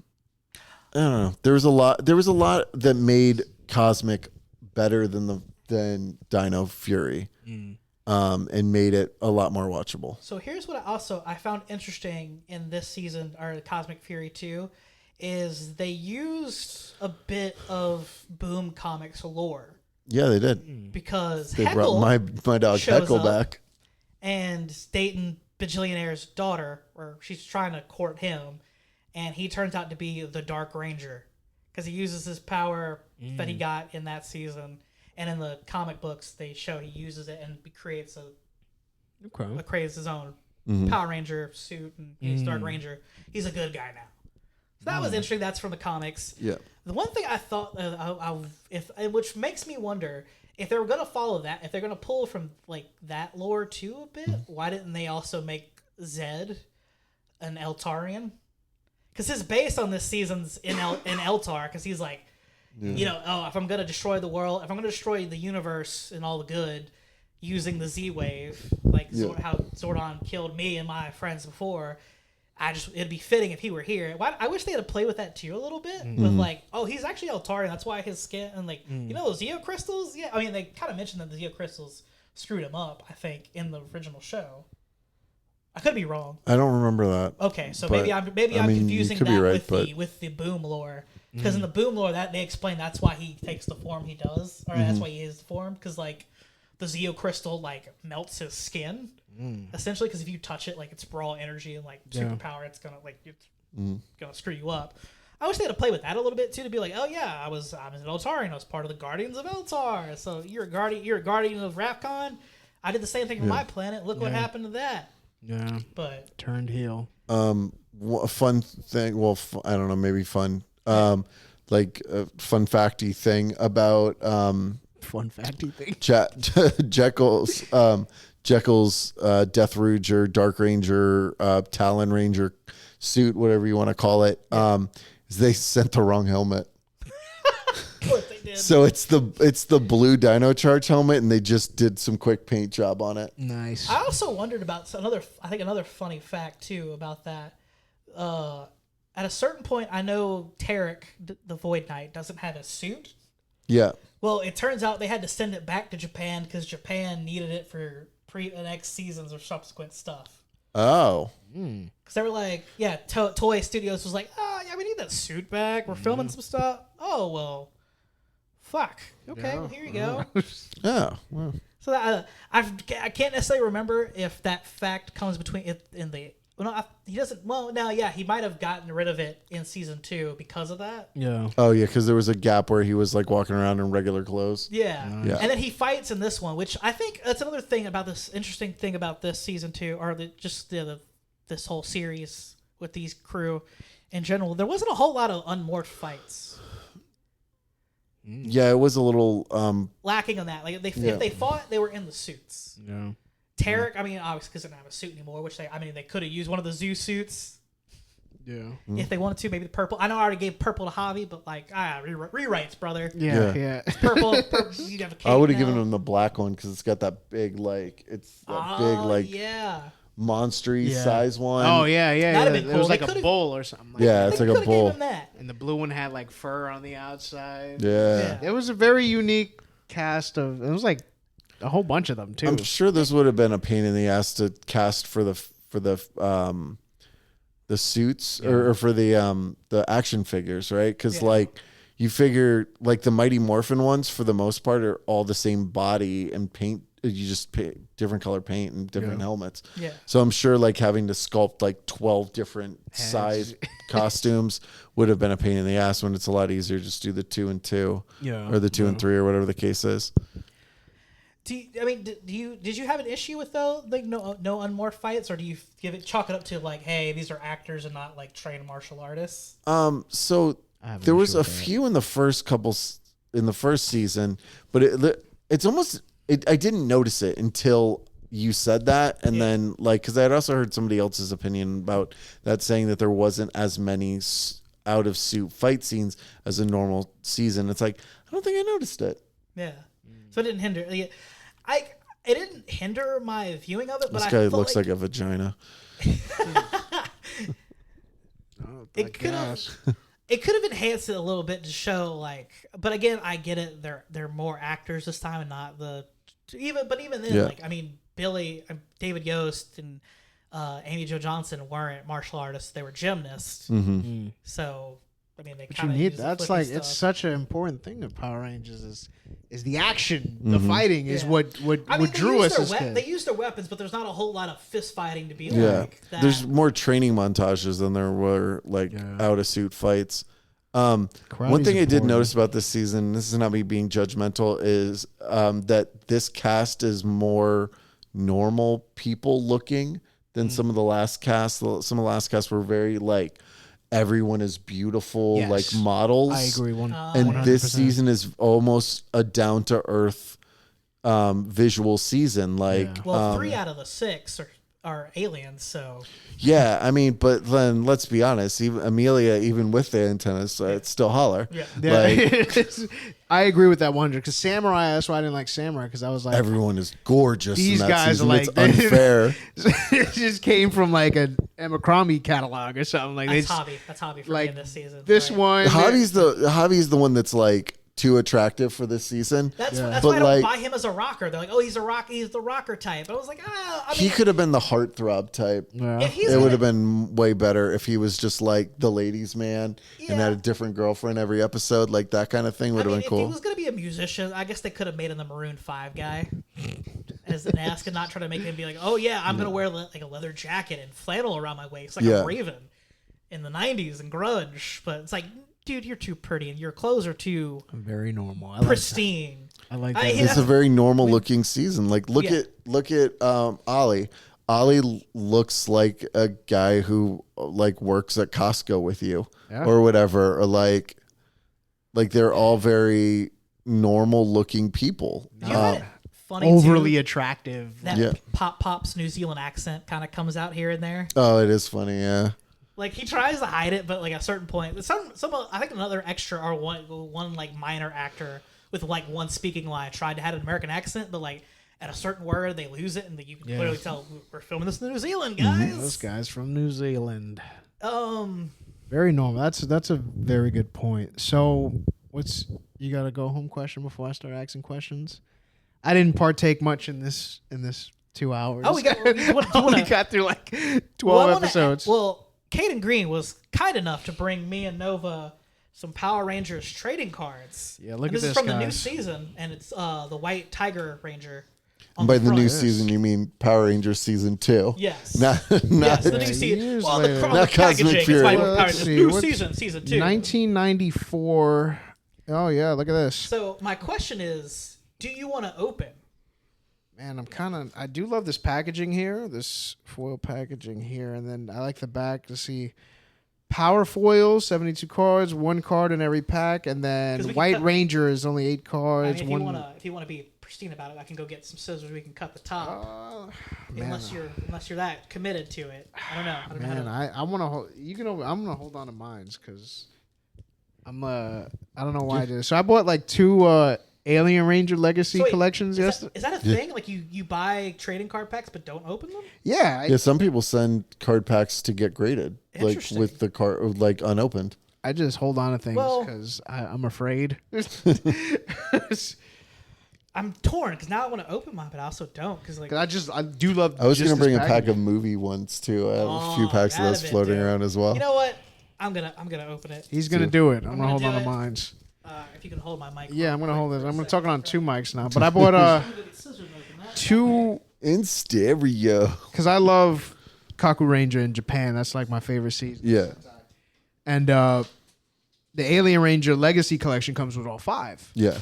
don't know. There was a lot that made Cosmic better than Dino Fury. And made it a lot more watchable. So here's what I found interesting in this season, or the Cosmic Fury 2, is they used a bit of Boom Comics lore. Yeah, they did. Because they Heckle brought my dog Heckle back. And Dayton Bajillionaire's daughter, or she's trying to court him, and he turns out to be the Dark Ranger. Because he uses his power that he got in that season. And in the comic books, they show he uses it and creates creates his own Power Ranger suit, and he's Dark Ranger. He's a good guy now. So that was interesting. That's from the comics. Yeah. The one thing I thought, which makes me wonder if they were going to follow that, if they're going to pull from like that lore too a bit, why didn't they also make Zed an Eltarian? Because his base on this season's in Eltar, because he's like, if I'm going to destroy the world, if I'm going to destroy the universe and all the good using the Z-Wave, how Zordon killed me and my friends before, it'd be fitting if he were here. I wish they had to play with that too a little bit. With he's actually Eltarian, that's why his skin, and those Zeo crystals? Yeah, I mean, they kind of mentioned that the Zeo crystals screwed him up, I think, in the original show. I could be wrong. I don't remember that. Okay, so maybe I'm confusing that with the Boom lore. Because in the Boom lore, that they explain that's why he takes the form he does, or that's why he is the form. Because the Zeo crystal melts his skin, essentially. Because if you touch it, it's raw energy and superpower, it's gonna gonna screw you up. I wish they had to play with that a little bit too, to be like, oh yeah, I was an Eltarian, I was part of the Guardians of Eltar. So you're a guardian of Ravcon. I did the same thing on my planet. Look what happened to that. Yeah, but turned heel. A fun thing. Well, I don't know, maybe fun. A fun facty thing about Jekyll's Death Ranger, Dark Ranger, Talon Ranger suit, whatever you want to call it. Is they sent the wrong helmet. So it's the blue Dino Charge helmet, and they just did some quick paint job on it. Nice. I also wondered about another funny fact too about that. At a certain point, I know Tarek, the Void Knight, doesn't have a suit. Yeah. Well, it turns out they had to send it back to Japan because Japan needed it for the next seasons or subsequent stuff. Oh. Because they were like, yeah, Toei Studios was like, oh, yeah, we need that suit back. We're filming some stuff. Oh, well, fuck. Okay, well, here you go. Oh. Well. So I can't necessarily remember if that fact comes between it in the. Well, no, he doesn't. Well, no, yeah, he might have gotten rid of it in season 2 because of that. Yeah. Oh yeah, because there was a gap where he was like walking around in regular clothes. Yeah. Yeah. And then he fights in this one, which I think that's another thing about this interesting thing about this season 2, or this whole series with these crew in general. There wasn't a whole lot of unmorphed fights. Yeah, it was a little lacking on that. Like if they fought, they were in the suits. Yeah. Tarek, I mean, obviously because they don't have a suit anymore, which they could have used one of the zoo suits. Yeah. If they wanted to, maybe the purple. I know I already gave purple to Javi, but like, rewrites, brother. Yeah. It's purple. You have a I would have given him the black one because it's got that big yeah. monstery size one. Oh yeah. That'd have been It was cool. like a bull or something. Like Yeah, that. it's like a bull. And the blue one had like fur on the outside. Yeah. It was a very unique cast of. It was like a whole bunch of them too. I'm sure this would have been a pain in the ass to cast for the suits or for the action figures, right? Because like you figure like the Mighty Morphin ones for the most part are all the same body and paint. You just pay different color paint and different helmets. Yeah. So I'm sure like having to sculpt like 12 different size costumes would have been a pain in the ass when it's a lot easier to just do the 2 and 2 or the 2 and 3 or whatever the case is. Did you have an issue with though like no unmorphed fights, or do you chalk it up to like, hey, these are actors and not like trained martial artists? So there was a few in the first season, but it's almost I didn't notice it until you said that, and then like because I had also heard somebody else's opinion about that, saying that there wasn't as many out of suit fight scenes as a normal season. It's like I don't think I noticed it. Yeah. So it didn't hinder. It didn't hinder my viewing of it. This but guy I felt looks like a vagina. It could have enhanced it a little bit to show like. But again, I get it. They're more actors this time and not even then like I mean David Yost and Amy Jo Johnson weren't martial artists; they were gymnasts. Mm-hmm. So I mean, but you need that's like stuff. It's such an important thing of Power Rangers is the action, the fighting is what drew us. They use their weapons, but there's not a whole lot of fist fighting to be like that. There's more training montages than there were like out of suit fights. One thing I did notice about this season, this is not me being judgmental, is that this cast is more normal people looking than some of the last casts. Some of the last casts were very like everyone is beautiful, like models. I agree. And 100%. this season is almost a down to earth visual season. Like, 3 out of the 6 are aliens. So yeah, I mean, but then let's be honest. Even Amelia, even with the antennas, it's still holler. Yeah. Like, I agree with that 100. Because Samurai, that's why I didn't like Samurai, because I was like, everyone is gorgeous. These in that guys season. are It's like unfair. It just came from like a Emma Cromie catalog or something. Like that's hobby for like me in this season. This one, Javi's the one that's like too attractive for this season. That's why I don't buy him as a rocker. They're like, oh, he's the rocker type. I was like, he could have been the heartthrob type. Yeah. It would have been way better if he was just like the ladies' man and had a different girlfriend every episode. Like that kind of thing would have been cool. If he was gonna be a musician, I guess they could have made him the Maroon 5 guy as an ask, and not try to make him be like, oh yeah, I'm gonna wear like a leather jacket and flannel around my waist like a Raven in the 90s and grunge. But it's like, dude, you're too pretty and your clothes are too very normal, pristine. I like that. It's a very normal looking season. Like look at Ollie. Ollie looks like a guy who like works at Costco with you or whatever, or like they're all very normal looking people. Funny overly too, attractive. That Pop's New Zealand accent kind of comes out here and there. Oh, it is funny, yeah. Like he tries to hide it, but like at a certain point, some I think another extra or one like minor actor with like one speaking line tried to have an American accent, but like at a certain word they lose it, and you can clearly tell we're filming this in New Zealand, guys. Those guys from New Zealand. Very normal. That's a very good point. So you got a go home question before I start asking questions? I didn't partake much in this 2 hours. Oh, we got through like 12 episodes. Kayden Greene was kind enough to bring me and Nova some Power Rangers trading cards. Yeah, look at this. This is from guys. the new season, and it's the White Tiger Ranger. And by the new season, you mean Power Rangers Season 2? Yes. Not the new season. Well, the not Cosmic Fury. New season 2. 1994. Oh, yeah, look at this. So my question is, do you want to open? Man, I do love this packaging here, this foil packaging here, and then I like the back to see Power Foils, 72 cards, 1 card in every pack, and then White Ranger is only 8 cards. If you want to be pristine about it, I can go get some scissors. We can cut the top. Unless you're that committed to it, I don't know. I want to hold. I'm gonna hold on to mines because I don't know why I did it. So I bought like 2 Alien Ranger Legacy collections yesterday. Is that a thing? Like you buy trading card packs but don't open them? Yeah. Some people send card packs to get graded, like with the card like unopened. I just hold on to things because I'm afraid. I'm torn because now I want to open mine, but I also don't because like I do love. I was gonna bring a pack of movie ones too. I have a few packs of those floating around as well. You know what? I'm gonna open it. He's gonna do it. I'm gonna hold on to mines. If you can hold my mic. Yeah, I'm gonna hold this. I'm gonna talk it on 2 mics now. But I bought 2 in stereo because I love Kaku Ranger in Japan. That's like my favorite season. Yeah. And the Alien Ranger Legacy collection comes with all 5. Yeah.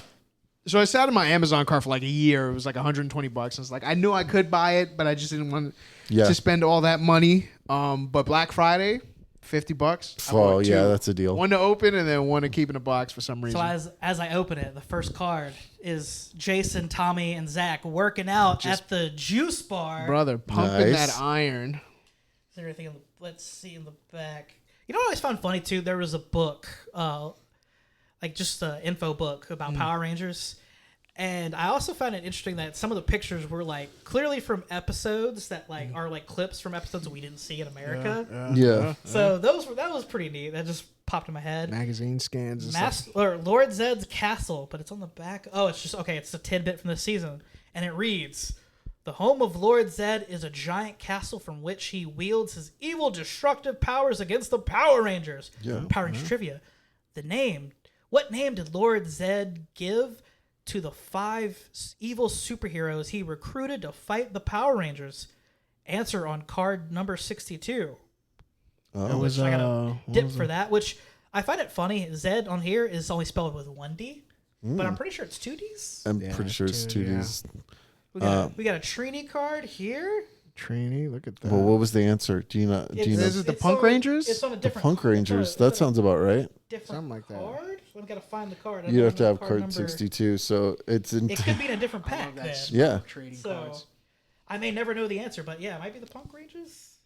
So I sat in my Amazon cart for like a year. It was like $120. I was like, I knew I could buy it, but I just didn't want to spend all that money. But Black Friday, $50. Oh yeah, that's a deal. 1 to open and then 1 to keep in a box for some reason. So as I open it, the first card is Jason, Tommy, and Zach working out at the juice bar. Brother, pumping that iron. Is there anything let's see in the back? You know what I always found funny too? There was a book, like just an info book about Power Rangers. And I also found it interesting that some of the pictures were like clearly from episodes that like are like clips from episodes that we didn't see in America. Yeah. So that was pretty neat. That just popped in my head. Magazine scans and stuff. Or Lord Zed's castle, but it's on the back. Oh, it's just okay. It's a tidbit from the season, and it reads: "The home of Lord Zed is a giant castle from which he wields his evil, destructive powers against the Power Rangers." Yeah. Power Rangers trivia. What name did Lord Zed give to the 5 evil superheroes he recruited to fight the Power Rangers? Answer on card number 62. It was I got a dip for that, which I find it funny. Zed on here is only spelled with 1 D, but I'm pretty sure it's 2 Ds. I'm pretty sure it's 2 Ds. We got a Trini card here. Trini, look at that. Well, what was the answer? Do you know? Is it the Punk Rangers? It's on a different. Punk Rangers. That sounds about right. Something like that. Card? I've got to find the card. You have to have card 62, so it's in. It could be in a different pack. Then. Yeah. So I may never know the answer, but yeah, it might be the Punk Rangers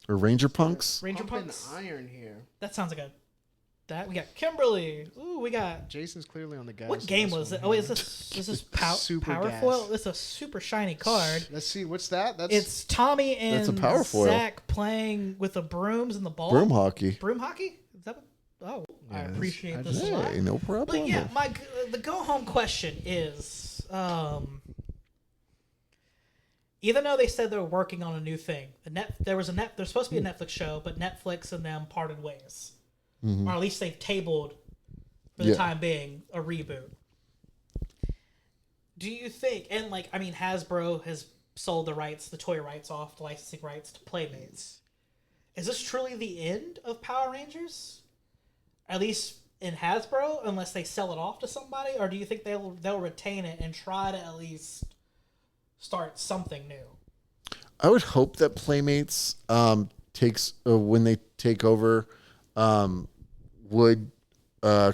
or Ranger Punks. Ranger Punks. Iron here. That sounds like that. We got Kimberly. Ooh, we got. Jason's clearly on the gas. What game was it? Oh, is this Power Foil? This is a super shiny card. Let's see. What's that? It's Tommy and That's a Power Foil. Zach playing with the brooms and the ball. Broom hockey. Broom hockey? Is that what? Oh, I appreciate this. Hey, no problem. But yeah, the go home question is, even though they said they were working on a new thing, there's supposed to be a Netflix show, but Netflix and them parted ways, or at least they've tabled for the time being a reboot. Do you think? And Hasbro has sold the toy rights off, the licensing rights to Playmates. Is this truly the end of Power Rangers? At least in Hasbro, unless they sell it off to somebody, or do you think they'll retain it and try to at least start something new? I would hope that Playmates takes when they take over, would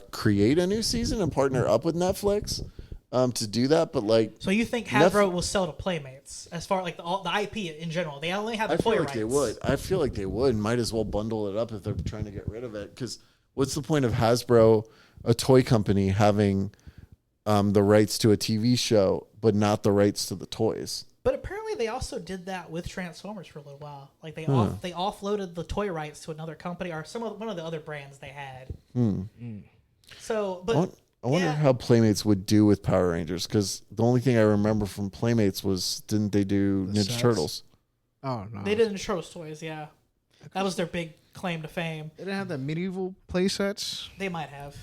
create a new season and partner up with Netflix. to do that, but like. So you think Hasbro will sell to Playmates as far like the IP in general? They only have the toy rights. They would. I feel like they would. Might as well bundle it up if they're trying to get rid of it. Because what's the point of Hasbro, a toy company, having the rights to a TV show, but not the rights to the toys? But apparently they also did that with Transformers for a little while. Like they offloaded the toy rights to another company or one of the other brands they had. So, but I wonder how Playmates would do with Power Rangers, because the only thing I remember from Playmates was, didn't they do Ninja sets? Turtles? Oh no, they did Ninja Turtles toys. Yeah, that was their big claim to fame. They didn't have the medieval play sets. They might have.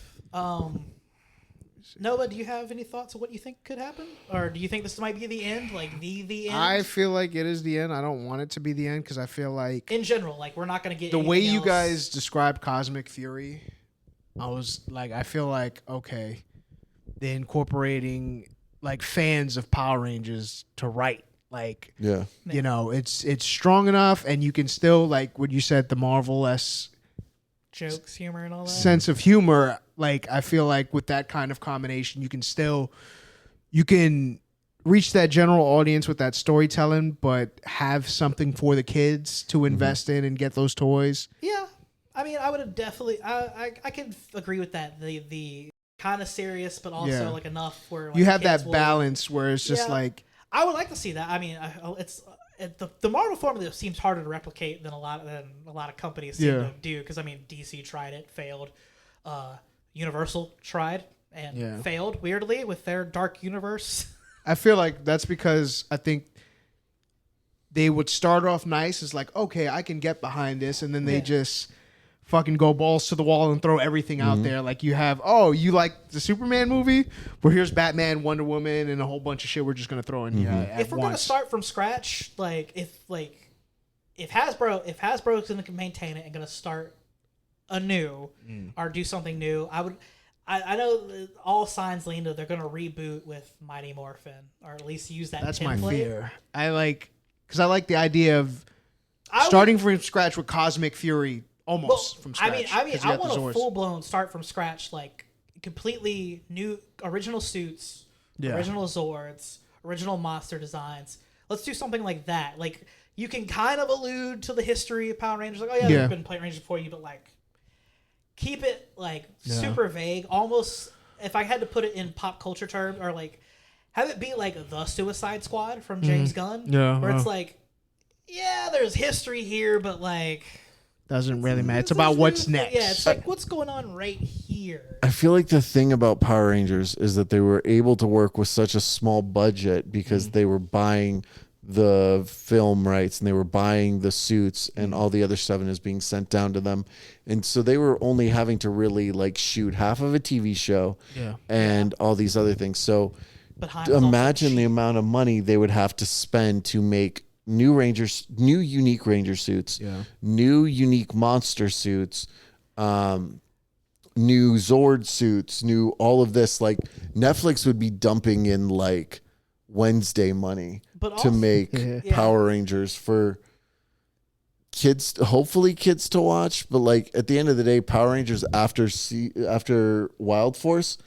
Noah, do you have any thoughts of what you think could happen? Or do you think this might be the end? Like the end? I feel like it is the end. I don't want it to be the end because I feel like... In general, like we're not going to get the way you else. guys described Cosmic Fury, I feel like, okay, they're incorporating like fans of Power Rangers to write. Like, yeah, you know, it's strong enough and you can still, like what you said, the Marvel-esque jokes, humor, and all that sense of humor. Like, I feel like with that kind of combination, you can reach that general audience with that storytelling, but have something for the kids to invest in and get those toys. Yeah, I mean, I would have definitely. I can agree with that. The kind of serious, but also like enough where like, you have that balance where it's just like. I would like to see that. I mean, it's. The Marvel formula seems harder to replicate than a lot of companies seem to do, because I mean DC tried it, failed. Universal tried and failed weirdly with their Dark Universe. I feel like that's because I think they would start off nice as like, okay, I can get behind this, and then they just fucking go balls to the wall and throw everything out there. Like you have, you like the Superman movie? Well, here's Batman, Wonder Woman, and a whole bunch of shit we're just gonna throw in here. If we're gonna start from scratch, if Hasbro is gonna maintain it and gonna start anew or do something new, I know all signs lean to they're gonna reboot with Mighty Morphin, or at least use that. That's template. my fear. I like the idea of starting from scratch with Cosmic Fury. Almost from scratch. I mean, I want a full-blown start from scratch, like completely new, original suits, original Zords, original monster designs. Let's do something like that. Like, you can kind of allude to the history of Power Rangers. Like, there's been Power Rangers before you, but like, keep it like super vague. Almost, if I had to put it in pop culture terms, or like, have it be like the Suicide Squad from James Gunn, where it's like, there's history here, but like. Doesn't really matter. It's about what's next. Yeah, it's like what's going on right here. I feel like the thing about Power Rangers is that they were able to work with such a small budget because they were buying the film rights and they were buying the suits and all the other stuff, and is being sent down to them. And so they were only having to really like shoot half of a TV show and all these other things. So imagine the amount of money they would have to spend to make new unique Ranger suits, new unique monster suits, new Zord suits, new all of this. Like, Netflix would be dumping in like Wednesday money to make Power Rangers for kids, hopefully kids to watch. But like at the end of the day, Power Rangers after Wild Force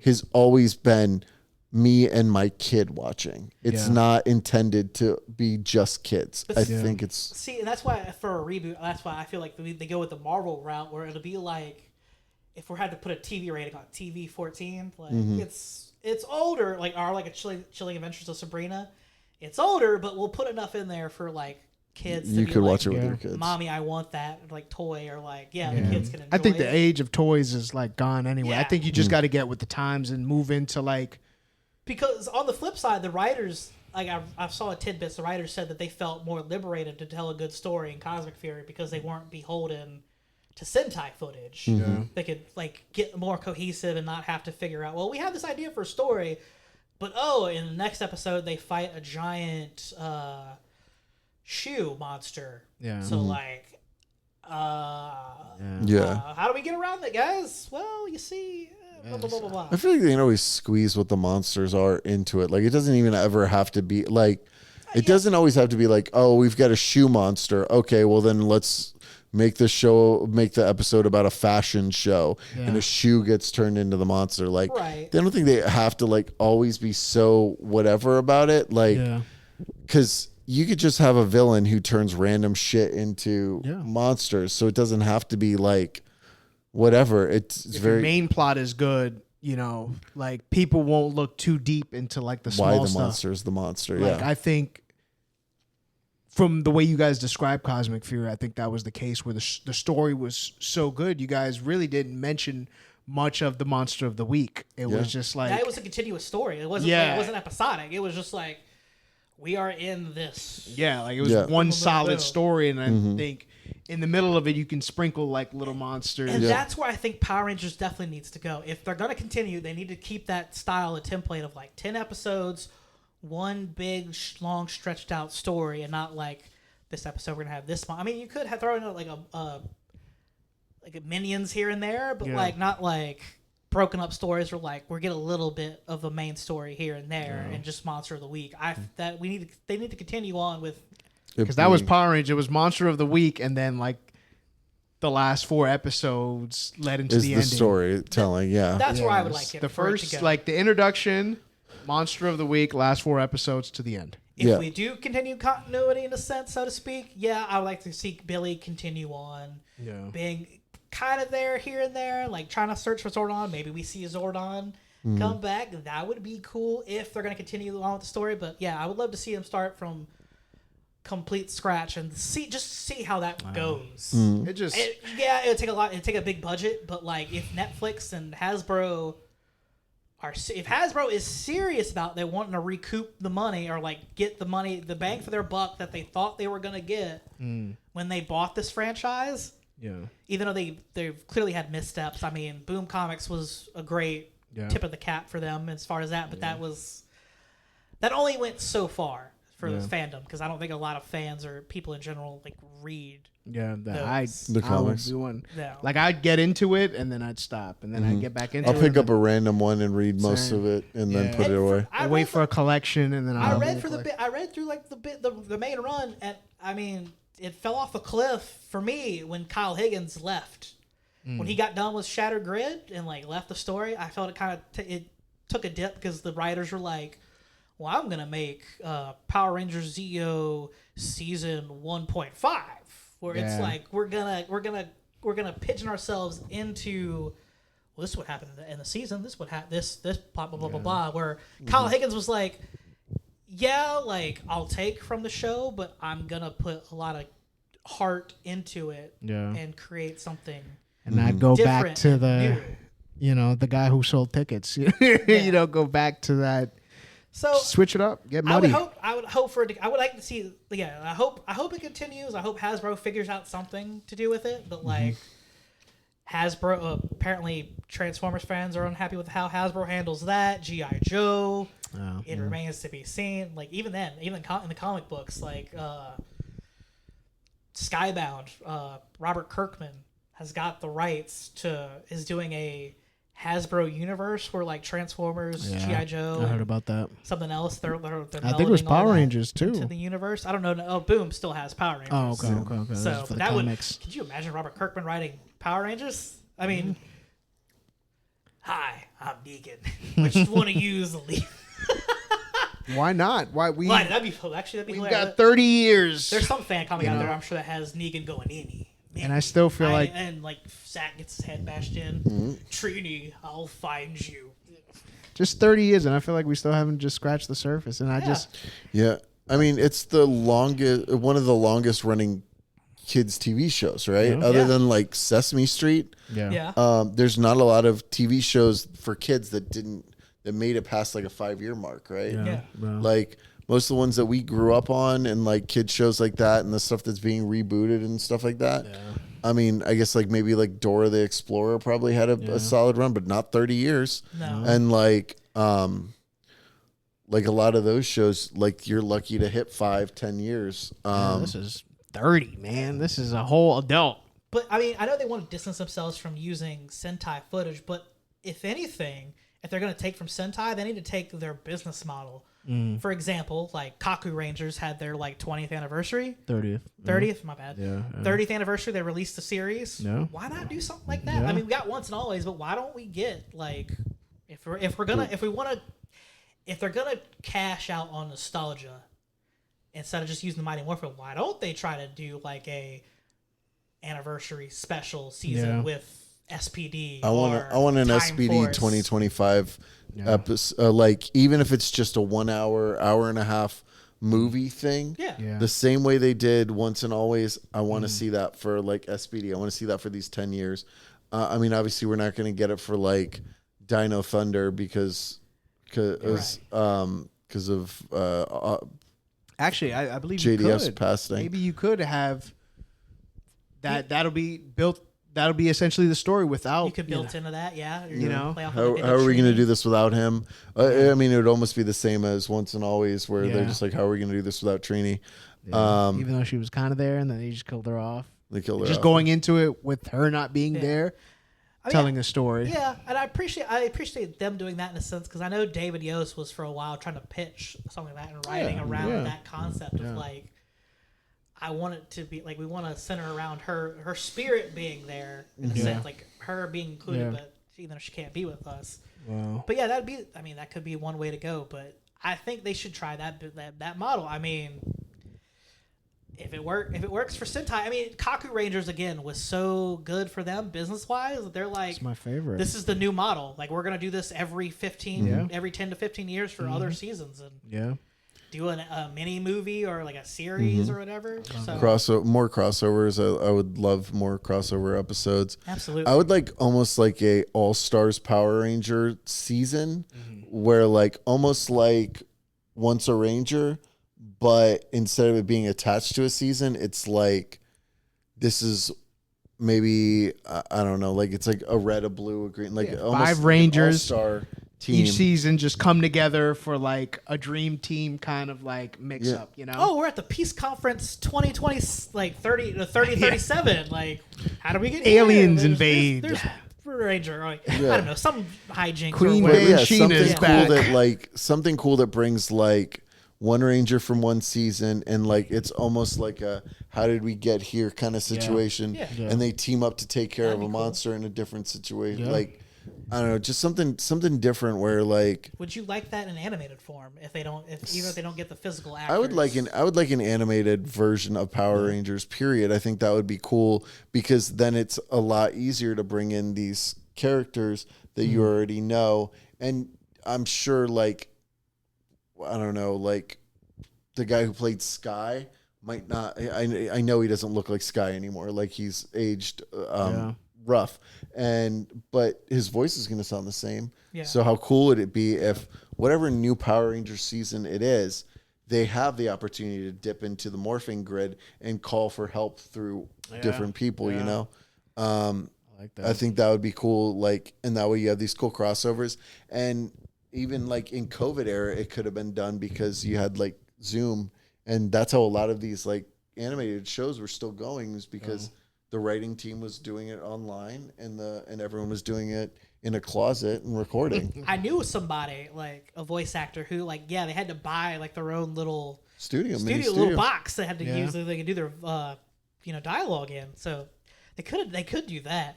has always been me and my kid watching. It's not intended to be just kids. I think it's... and that's why for a reboot, that's why I feel like they go with the Marvel route, where it'll be like, if we had to put a TV rating on TV 14, like it's older, like a Chilling Adventures of Sabrina. It's older, but we'll put enough in there for like kids. You could watch it with your kids. Mommy, I want that like toy, or like the kids can enjoy it. I think the age of toys is like gone anyway. I think you just got to get with the times and move into like... Because on the flip side, the writers, like I saw a tidbits, the writers said that they felt more liberated to tell a good story in Cosmic Fury because they weren't beholden to Sentai footage. They could like get more cohesive and not have to figure out, well, we have this idea for a story, but in the next episode they fight a giant shoe monster. So like, how do we get around that, guys? Well, you see... Blah, blah, blah, blah. I feel like they can always squeeze what the monsters are into it. Like, it doesn't even ever have to be like, it doesn't always have to be like, oh, we've got a shoe monster. Okay, well then let's make the episode about a fashion show and a shoe gets turned into the monster. Like, they don't think they have to like always be so whatever about it. Like, because you could just have a villain who turns random shit into monsters. So it doesn't have to be like whatever. It's if very your main plot is good. You know, like people won't look too deep into like the small stuff. Monster is the monster. Like, I think from the way you guys describe Cosmic Fury, I think that was the case where the story was so good. You guys really didn't mention much of the monster of the week. It was just like it was a continuous story. It wasn't. Like, it wasn't episodic. It was just like we are in this. Yeah, like it was one solid story, and I think in the middle of it, you can sprinkle like little monsters. And that's where I think Power Rangers definitely needs to go. If they're going to continue, they need to keep that style, a template of like 10 episodes, one big, long, stretched out story, and not like this episode we're going to have this one. I mean, you could have thrown in like a minions here and there, but like not like broken up stories where like we get a little bit of the main story here and there and just Monster of the Week. They need to continue on with. Because that was Power Rangers. It was Monster of the Week, and then like the last 4 episodes led into the ending. Storytelling. That's where I would like it. The first, like the introduction, Monster of the Week, last 4 episodes to the end. If we do continue continuity in a sense, so to speak, I would like to see Billy continue on being kind of there here and there, like trying to search for Zordon. Maybe we see Zordon come back. That would be cool if they're going to continue on with the story. But I would love to see them start from complete scratch and see how that goes. It would take a lot. It'd take a big budget, but like if Netflix and Hasbro if Hasbro is serious about they wanting to recoup the money or like get the money, the bang for their buck that they thought they were gonna get when they bought this franchise, even though they've clearly had missteps. I mean, Boom Comics was a great tip of the cap for them as far as that, but that only went so far for this fandom, because I don't think a lot of fans or people in general like read. The comics. Like I'd get into it and then I'd stop and then I'd get back into it. I'll pick up a random one and read most of it and then put it away. I wait for a collection and then I read through like the main run, and I mean it fell off a cliff for me when Kyle Higgins left. When he got done with Shattered Grid and like left the story, I felt it kind of it took a dip because the writers were like, well, I'm gonna make Power Rangers Zeo season 1.5, where it's like we're gonna pigeon ourselves into, well, this is what happened in the season. This would happen. This blah blah blah blah blah. Where Kyle Higgins was like, like I'll take from the show, but I'm gonna put a lot of heart into it and create something. And I'd go back to the, the guy who sold tickets. Go back to that. So switch it up, get muddy. I would hope for it. I would like to see. I hope it continues. I hope Hasbro figures out something to do with it. But like Hasbro, apparently Transformers fans are unhappy with how Hasbro handles that. G.I. Joe. It remains to be seen. Like even then, even in the comic books, like Skybound, Robert Kirkman has got the rights is doing a Hasbro universe where like Transformers, G.I. Joe. I heard about that. Something else. They're I think it was Power Rangers too. To the universe. I don't know. Oh, Boom still has Power Rangers. Oh, okay. So but that could you imagine Robert Kirkman writing Power Rangers? I mean, hi, I'm Negan. I just want to use the lead. Why not? That'd be hilarious. We've got 30 years. There's some fan comic out there, I'm sure, that has Negan going in. And I still feel like... And, like, Zack gets his head bashed in. Trini, I'll find you. Just 30 years, and I feel like we still haven't just scratched the surface. And I just... Yeah. I mean, it's one of the longest running kids' TV shows, right? Yeah. Other than, like, Sesame Street. Yeah. There's not a lot of TV shows for kids that made it past, like, a 5-year mark, right? Yeah. Like... Most of the ones that we grew up on and like kid shows like that and the stuff that's being rebooted and stuff like that. Yeah. I mean, I guess like maybe like Dora the Explorer probably had a solid run, but not 30 years. No. And like a lot of those shows, like you're lucky to hit 5-10 years. This is 30, man. This is a whole adult. But I mean, I know they want to distance themselves from using Sentai footage, but if anything, if they're going to take from Sentai, they need to take their business model For example, like Kaku Rangers had their like 20th anniversary. 30th. My bad. Yeah. 30th anniversary, they released a series. Yeah. Why not do something like that? Yeah. I mean, we got once and always, but why don't we get like if they're gonna cash out on nostalgia instead of just using the Mighty Morphin, why don't they try to do like a anniversary special season with SPD? I want an SPD 2025 episode, like even if it's just a 1 hour, hour and a half movie thing. Yeah. The same way they did Once and Always. I want to see that for like SPD. I want to see that for these 10 years. I mean, obviously we're not going to get it for like Dino Thunder because of actually, I believe JDF's you could. passing. Maybe you could have that. That'll be built. That'll be essentially the story without. You could build into that, yeah. How are we going to do this without him? I mean, it would almost be the same as Once and Always, where they're just like, how are we going to do this without Trini? Yeah. Even though she was kind of there, and then they just killed her off. They killed her just off. going into it with her not being there, telling a story. Yeah, and I appreciate them doing that in a sense because I know David Yost was for a while trying to pitch something like that and writing around that concept of like. I want it to be like we want to center around her spirit being there in a sense, like her being included, but even though she can't be with us. Wow. But yeah, that could be one way to go. But I think they should try that model. I mean, if it works for Sentai, I mean, Kaku Rangers again was so good for them business wise. They're like, it's my favorite. This is the new model. Like we're gonna do this every 10 to 15 years for other seasons and do a mini movie or like a series or whatever. So. More crossovers. I would love more crossover episodes. Absolutely. I would like almost like a All Stars Power Ranger season where like almost like Once a Ranger, but instead of it being attached to a season, it's like this is maybe I don't know, like it's like a red, a blue, a green, like almost 5 Rangers. Like all-star team. Each season just come together for like a dream team kind of like mix up, you know? Oh, we're at the Peace Conference 2020, like 37. Like, how do we get aliens here? invade? There's Ranger. I don't know, some hijinks. Queen or Bee Machine something is cool back. that like something cool that brings like one Ranger from one season and like it's almost like a how did we get here kind of situation, and they team up to take care of a monster in a different situation, like. I don't know, just something different where like. Would you like that in animated form even if they don't get the physical actors? I would like an animated version of Power Rangers. Period. I think that would be cool because then it's a lot easier to bring in these characters that you already know, and I'm sure like I don't know, like the guy who played Sky might not. I know he doesn't look like Sky anymore. Like he's aged. Rough, but his voice is going to sound the same. Yeah. So how cool would it be if whatever new Power Rangers season it is, they have the opportunity to dip into the morphing grid and call for help through different people, you know? I like that. I think that would be cool. Like, and that way you have these cool crossovers. And even like in COVID era, it could have been done because you had like Zoom, and that's how a lot of these like animated shows were still going, is because the writing team was doing it online, and everyone was doing it in a closet and recording. I knew somebody, like a voice actor, who like they had to buy like their own little studio little box they had to use so they could do their dialogue in. So they could do that.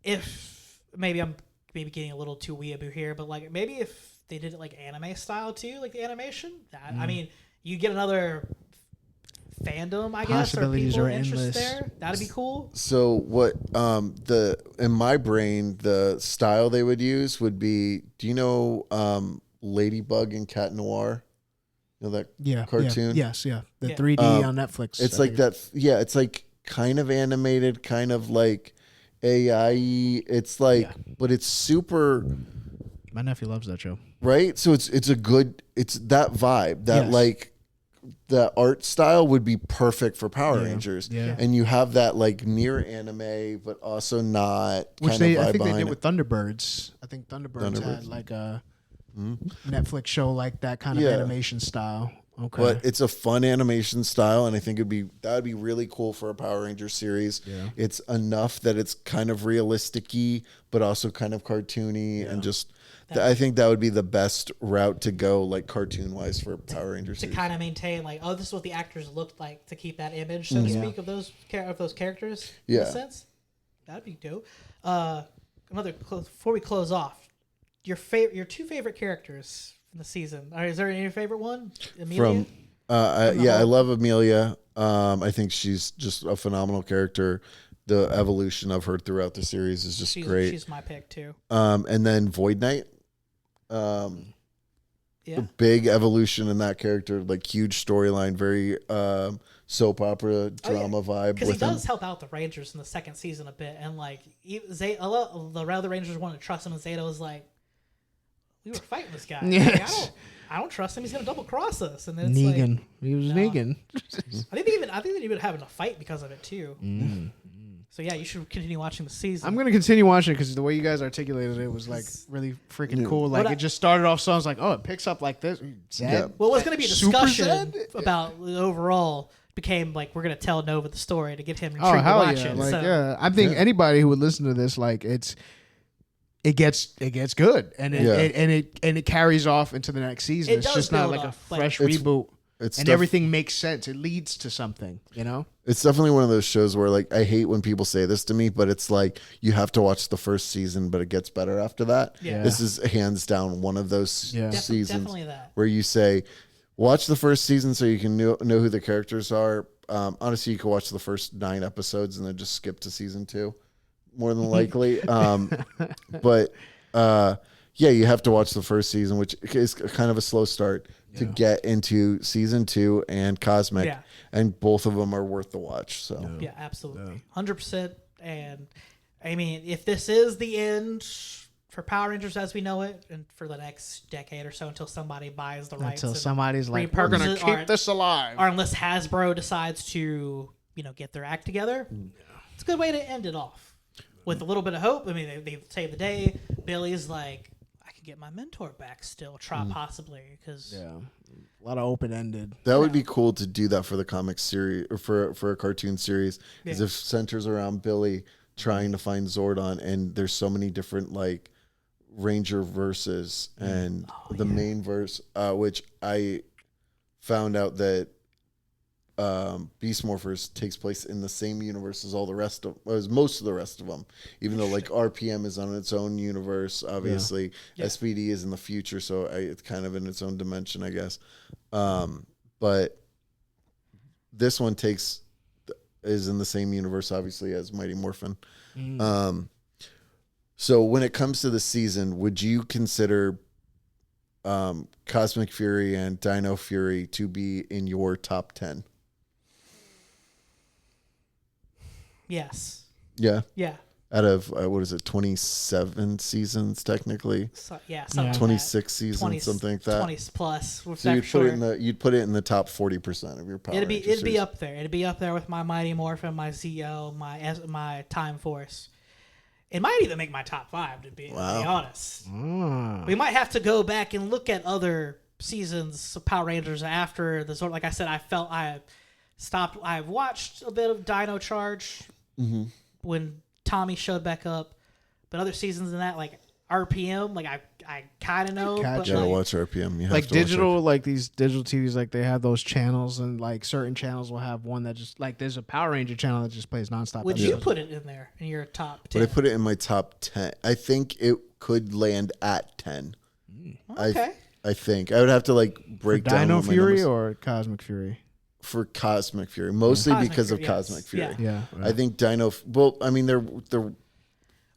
If maybe I'm getting a little too weeaboo here, but like maybe if they did it like anime style too, like the animation. I mean, you get another fandom, I guess, or people interest there. That'd be cool. So what in my brain the style they would use would be, do you know Ladybug and Cat Noir? You know that cartoon? The 3D on Netflix. It's like that. Yeah, it's like kind of animated, kind of like AI. It's like, but it's super. My nephew loves that show. Right? So it's that vibe that like. The art style would be perfect for Power Rangers, and you have that like near anime, but also not. Which I think they did with Thunderbirds. I think Thunderbirds had like a Netflix show like that kind of animation style. Okay. But it's a fun animation style, and I think that would be really cool for a Power Ranger series. Yeah. It's enough that it's kind of realistic-y, but also kind of cartoony, and just I think that would be the best route to go, like cartoon-wise, for a Power Ranger series. To kind of maintain, like, oh, this is what the actors looked like, to keep that image, so to speak, of those characters. In a sense, that'd be dope. Before we close off, your two favorite characters from the season. Is there any favorite one? Amelia? I love Amelia. I think she's just a phenomenal character. The evolution of her throughout the series is just great. She's my pick too. And then Void Knight. A big evolution in that character, like huge storyline, very soap opera drama vibe. Because he does help out the Rangers in the second season a bit, and like the other Rangers wanted to trust him, and Zeta was like, "We were fighting this guy. Yes. Like, I don't trust him. He's gonna double cross us." And then it's Negan. like, He was Negan. I think they're even having a fight because of it too. So yeah, you should continue watching the season. I'm gonna continue watching because the way you guys articulated it was like really freaking cool. Like it just started off, so I was like, oh, it picks up like this. Zed? Yeah. Well, it was going to be a Super discussion Zed? about the overall. Became like we're going to tell Nova the story to get him intrigued Oh to hell watch yeah! it. Like So, I think anybody who would listen to this, like it gets good, and it carries off into the next season. It It's does just not build like a up, like- fresh reboot, It's and everything makes sense. It leads to something, you know. It's definitely one of those shows where, like, I hate when people say this to me, but it's like you have to watch the first season, but it gets better after that. Yeah. This is hands down one of those seasons definitely that. where you say, watch the first season so you can know who the characters are. Honestly, you could watch the first 9 episodes and then just skip to season 2, more than likely. But you have to watch the first season, which is kind of a slow start to get into season 2 and Cosmic. Yeah. And both of them are worth the watch. So Yeah, absolutely, 100%. And I mean, if this is the end for Power Rangers as we know it, and for the next decade or so, until somebody buys the rights, Until somebody's like, repurposes we're gonna it, keep this alive, or unless Hasbro decides to get their act together, it's a good way to end it off with a little bit of hope. I mean, they saved the day. Billy's like, I can get my mentor back still, possibly, because a lot of open ended. that would be cool to do that for the comic series or for a cartoon series. Is if centers around Billy trying to find Zordon, and there's so many different like Ranger verses, and the main verse, which I found out that Beast Morphers takes place in the same universe as all the rest of, as most of the rest of them. Even though like RPM is on its own universe, obviously SPD is in the future, so it's kind of in its own dimension, I guess. But this one is in the same universe, obviously, as Mighty Morphin. So when it comes to the season, would you consider Cosmic Fury and Dino Fury to be in your top 10? yes, Yeah. yeah, Out of, 27 seasons, technically? so, something 26 seasons, something like that. 20 plus. So you'd put it in the top 40% of your Power It'd Ranger be up there. It'd be up there with my Mighty Morphin, my Zeo, my Time Force. It might even make my top 5, to be honest. We might have to go back and look at other seasons of Power Rangers after the sort. Like I said, I watched a bit of Dino Charge when Tommy showed back up, but other seasons in that, like RPM, like I kind of know. But You gotta watch RPM. You have Like to watch digital, like these digital TVs, like they have those channels, and like certain channels will have one that just like there's a Power Ranger channel that just plays nonstop. Would you put it in there in your top 10? But I put it in my top 10. I think it could land at 10. Okay. I think I would have to like break down Dino what my Fury numbers- or Cosmic Fury. for Cosmic Fury, mostly Cosmic because Fury, of Cosmic yes. Fury. Yeah. Yeah, I think Dino. Well, I mean, they're.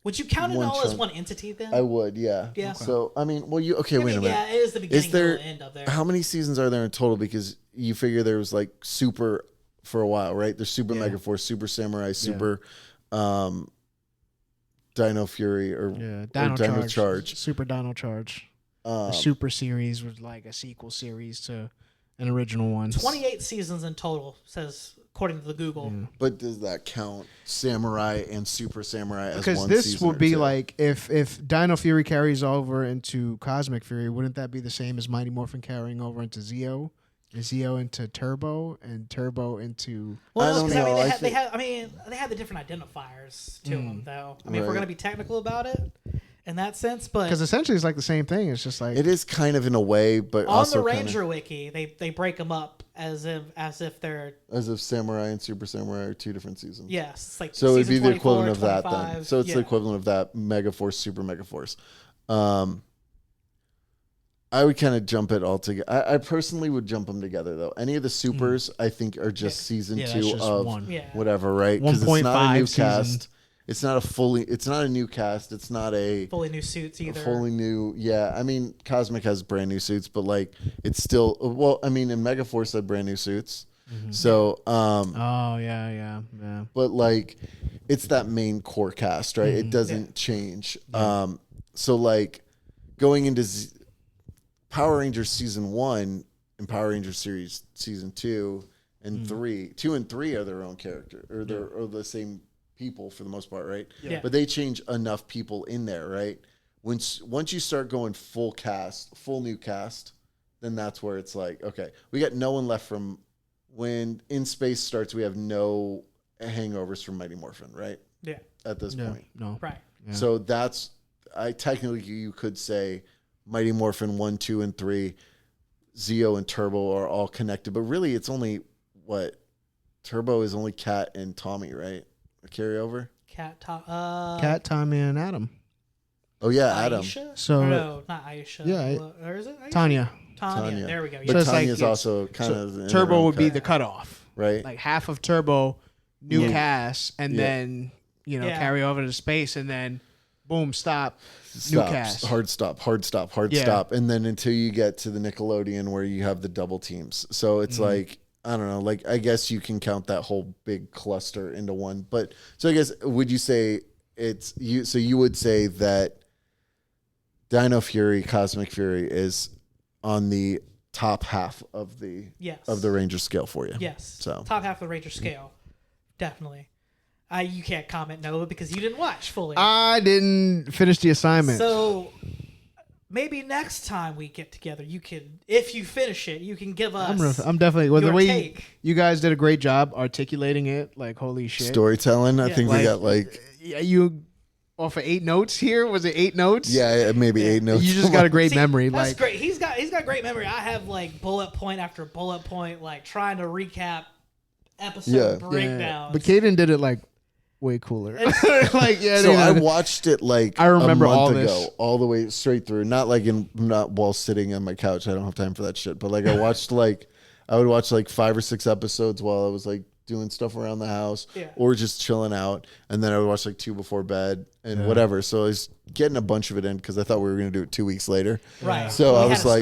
Would you count it One all as chunk. one entity then? I would, yeah. Yeah. So I mean, well, wait a minute. Yeah, it is the beginning Is there and the end of there. how many seasons are there in total? Because you figure there was like Super for a while, right? There's Super Mega Force, Super Samurai, Super Dino Fury, or Dino Charge. Super Dino Charge. The Super series was like a sequel series to an original one. 28 seasons in total, says according to the Google. But does that count Samurai and Super Samurai as Because one this season would or be two? like if Dino Fury carries over into Cosmic Fury, wouldn't that be the same as Mighty Morphin carrying over into Zeo? Zeo into Turbo and Turbo into. Well, I don't know. They had the different identifiers to them, though. I mean, if we're gonna be technical about it in that sense, but because essentially it's like the same thing. It's just like it is kind of in a way, but on also the Ranger wiki, they break them up as if Samurai and Super Samurai are 2 different seasons. Yes, it's like so it'd be the 24, equivalent of 25, that then. So it's the equivalent of that Mega Force, Super Mega Force. I would kind of jump it all together. I personally would jump them together, though. Any of the supers, I think, are just season 2 of whatever, right? Because it's not a new cast. It's not a new cast. It's not a fully new suits either. Fully new, yeah. I mean, Cosmic has brand new suits, but like it's still. Well, I mean, in Megaforce had brand new suits. Mm-hmm. So, yeah. But like, it's that main core cast, right? It doesn't change. Yeah. So like, going into Power Rangers season 1 and Power Rangers series season 2 and 3. 2 and 3 are their own character, or they're the same people for the most part, right? Yeah. But they change enough people in there, right? Once you start going full new cast, then that's where it's like, okay, we got no one left from when In Space starts. We have no hangovers from Mighty Morphin, right? Yeah. At this point, no, right. Yeah. So that's technically you could say Mighty Morphin 1, 2, and 3, Zeo and Turbo are all connected, but really it's only Turbo is only Kat and Tommy, right? A carryover. Kat, Tommy, and Adam. Oh yeah, Adam. So no, not Aisha. Yeah, or is it Aisha? Tanya. There we go. But so Tanya's also kind of Turbo would be the cutoff, right? Like half of Turbo, new cast, and then carry over to Space, and then boom, stop. New cast. Hard stop, and then until you get to the Nickelodeon where you have the double teams. So it's like, I don't know, like I guess you can count that whole big cluster into one. But so I guess would you say it's you? So you would say that Dino Fury, Cosmic Fury is on the top half of the Ranger scale for you. Yes. So top half of the Ranger scale, definitely. You can't comment, Noah, because you didn't watch fully. I didn't finish the assignment. So maybe next time we get together, you can, if you finish it, you can give us. I'm definitely. Well, your the way take. You guys did a great job articulating it. Like holy shit. Storytelling. I think we got like. You off of 8 notes here. Was it 8 notes? Yeah, maybe 8 notes. You just got a great memory. That's like great. He's got great memory. I have like bullet point after bullet point, like trying to recap episode breakdowns. Yeah. But Kayden did it like way cooler. So I watched it like I remember a month all ago, this. all the way straight through. Not while sitting on my couch. I don't have time for that shit. But like I would watch like 5 or 6 episodes while I was like doing stuff around the house or just chilling out, and then I would watch like 2 before bed and whatever. So I was getting a bunch of it in because I thought we were going to do it 2 weeks later. Right. So I was like,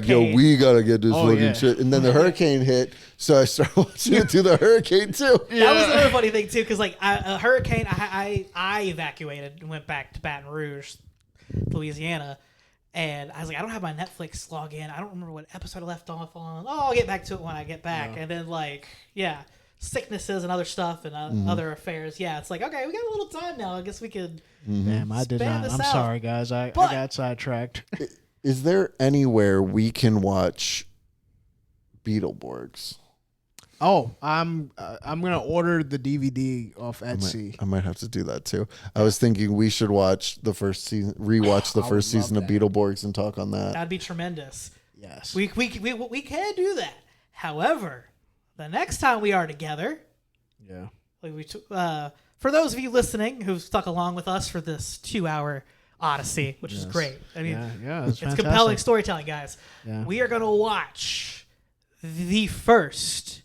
yo, we gotta get this fucking shit. And then the hurricane hit, so I started watching it through the hurricane too. That was another funny thing too, because like a hurricane, I evacuated and went back to Baton Rouge, Louisiana. And I was like, I don't have my Netflix login. I don't remember what episode I left off on. Oh, I'll get back to it when I get back. And then sicknesses and other stuff and other affairs. Yeah, it's like, okay, we got a little time now. I guess we could. Damn, I did not. I'm sorry, guys. I got sidetracked. Is there anywhere we can watch Beetleborgs? Oh, I'm gonna order the DVD off Etsy. I might have to do that too. I was thinking we should watch the first season, rewatch the first season of Beetleborgs, and talk on that. That'd be tremendous. Yes, we can do that. However, the next time we are together, for those of you listening who've stuck along with us for this 2-hour odyssey, which is great. I mean, it's compelling storytelling, guys. Yeah. We are going to watch the first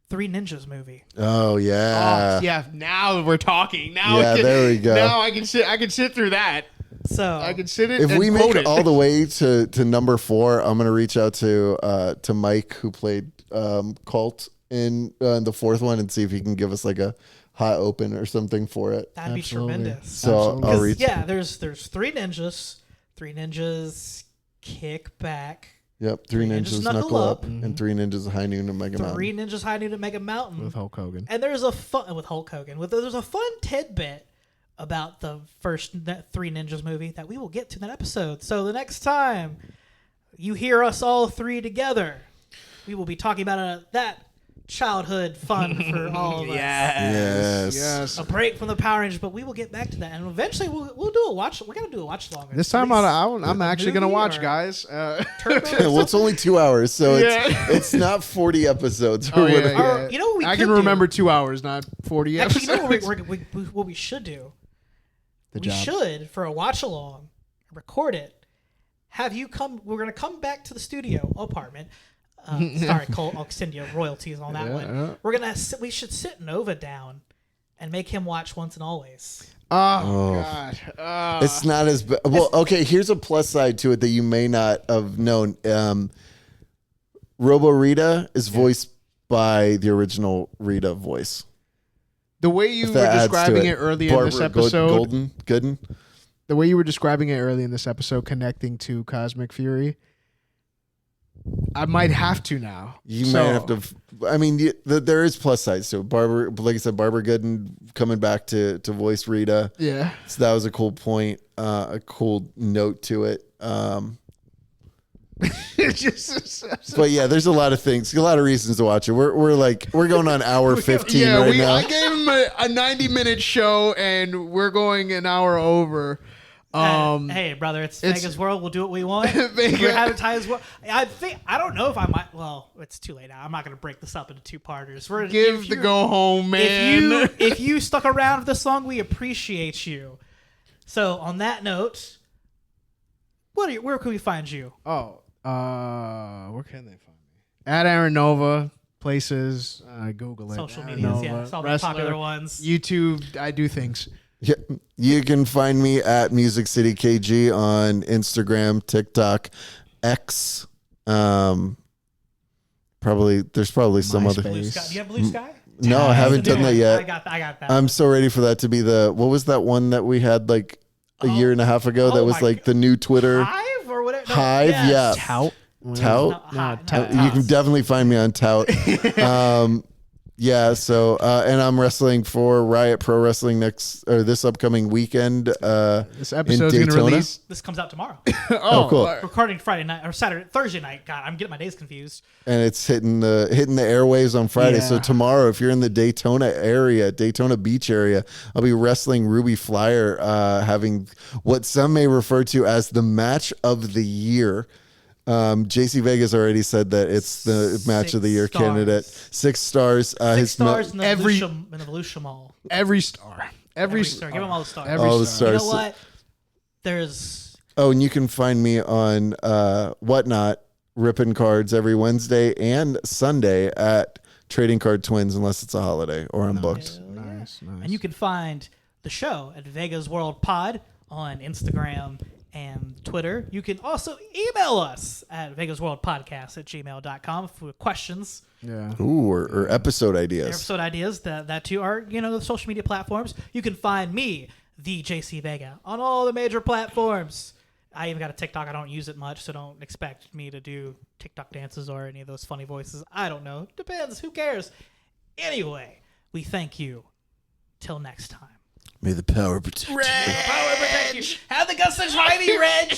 Three Ninjas movie. Oh yeah. Oh, yeah. Now we're talking. Now there we go. Now I can sit through that. So I can sit it. If we make it all the way to number 4, I'm gonna reach out to Mike, who played Colt in the 4th one, and see if he can give us like a hot open or something for it. That'd be tremendous. So I'll reach. Yeah, there's 3 ninjas. 3 ninjas kick back. Yep, 3 ninjas knuckle up, and 3 ninjas high noon at Mega Mountain. 3 ninjas high noon at Mega Mountain with Hulk Hogan. And there's a fun with Hulk Hogan. There's a fun tidbit about the first 3 Ninjas movie that we will get to in that episode. So the next time you hear us all 3 together, we will be talking about that childhood fun for all of us. Yes. A break from the Power Rangers, but we will get back to that, and eventually we'll do a watch. We're gonna do a watch along. This time I'm actually gonna watch, guys. Well, it's only 2 hours, so it's not 40 episodes. You know what I can remember 2 hours, not 40 episodes. Actually, you know what we should do? We should, for a watch along, record it. Have you come? We're gonna come back to the studio apartment. Sorry, Cole. I'll send you royalties on that one. We should sit Nova down and make him watch Once and Always. Oh. God. It's not as bad. Well, okay, here's a plus side to it that you may not have known. Robo Rita is voiced by the original Rita voice. The way you were describing it early in this episode, Gooden. The way you were describing it early in this episode, connecting to Cosmic Fury, I might have to now. You might have to. I mean, there is plus sides to it. Like I said, Barbara Gooden coming back to voice Rita. Yeah. So that was a cool point, a cool note to it. But yeah, there's a lot of things, a lot of reasons to watch it. We're going on hour 15 now. I gave him a 90-minute show, and we're going an hour over. Hey, brother, it's Vega's world. We'll do what we want. We're advertised. I don't know if I might. Well, it's too late now. I'm not going to break this up into two parters. Give the go home, man. If you stuck around for this long, we appreciate you. So, on that note, where can we find you? Where can they find me? At Aaron Nova. Places. Google it. Social medias, yeah. It's all the popular ones. YouTube. I do things. Yeah, you can find me at Music City KG on Instagram, TikTok, X. There's probably some other. Blue Sky. Do you have Blue Sky? No, I haven't done that yet. I got that. I'm so ready for that to be what was that one that we had like a year and a half ago that was like the new Twitter? Hive or whatever? Hive, yeah. Tout. Tout? No, You can definitely find me on Tout. Yeah, so and I'm wrestling for Riot Pro Wrestling this upcoming weekend. This episode's going to release. This comes out tomorrow. Oh, cool. Recording Friday night or Thursday night. God, I'm getting my days confused. And it's hitting the airwaves on Friday. So tomorrow, if you're in the Daytona Beach area, I'll be wrestling Ruby Flyer, having what some may refer to as the match of the year. JC Vega's already said that it's the match of the year candidate. 6 stars. 6 stars in the Evolution Mall. Every star. Every star. Give them all the stars. All the stars. You know what? There's. Oh, and you can find me on Whatnot, ripping cards every Wednesday and Sunday at Trading Card Twins, unless it's a holiday or I'm booked. Nice. And you can find the show at Vega's World Pod on Instagram and Twitter. You can also email us at vegasworldpodcast@gmail.com for questions. Yeah. Ooh, or episode ideas. Episode ideas. That too are, the social media platforms. You can find me, the JC Vega, on all the major platforms. I even got a TikTok. I don't use it much, so don't expect me to do TikTok dances or any of those funny voices. I don't know. Depends. Who cares? Anyway, we thank you. Till next time. May the power protect you. May the power protect you. Have the guts to try me, Reg.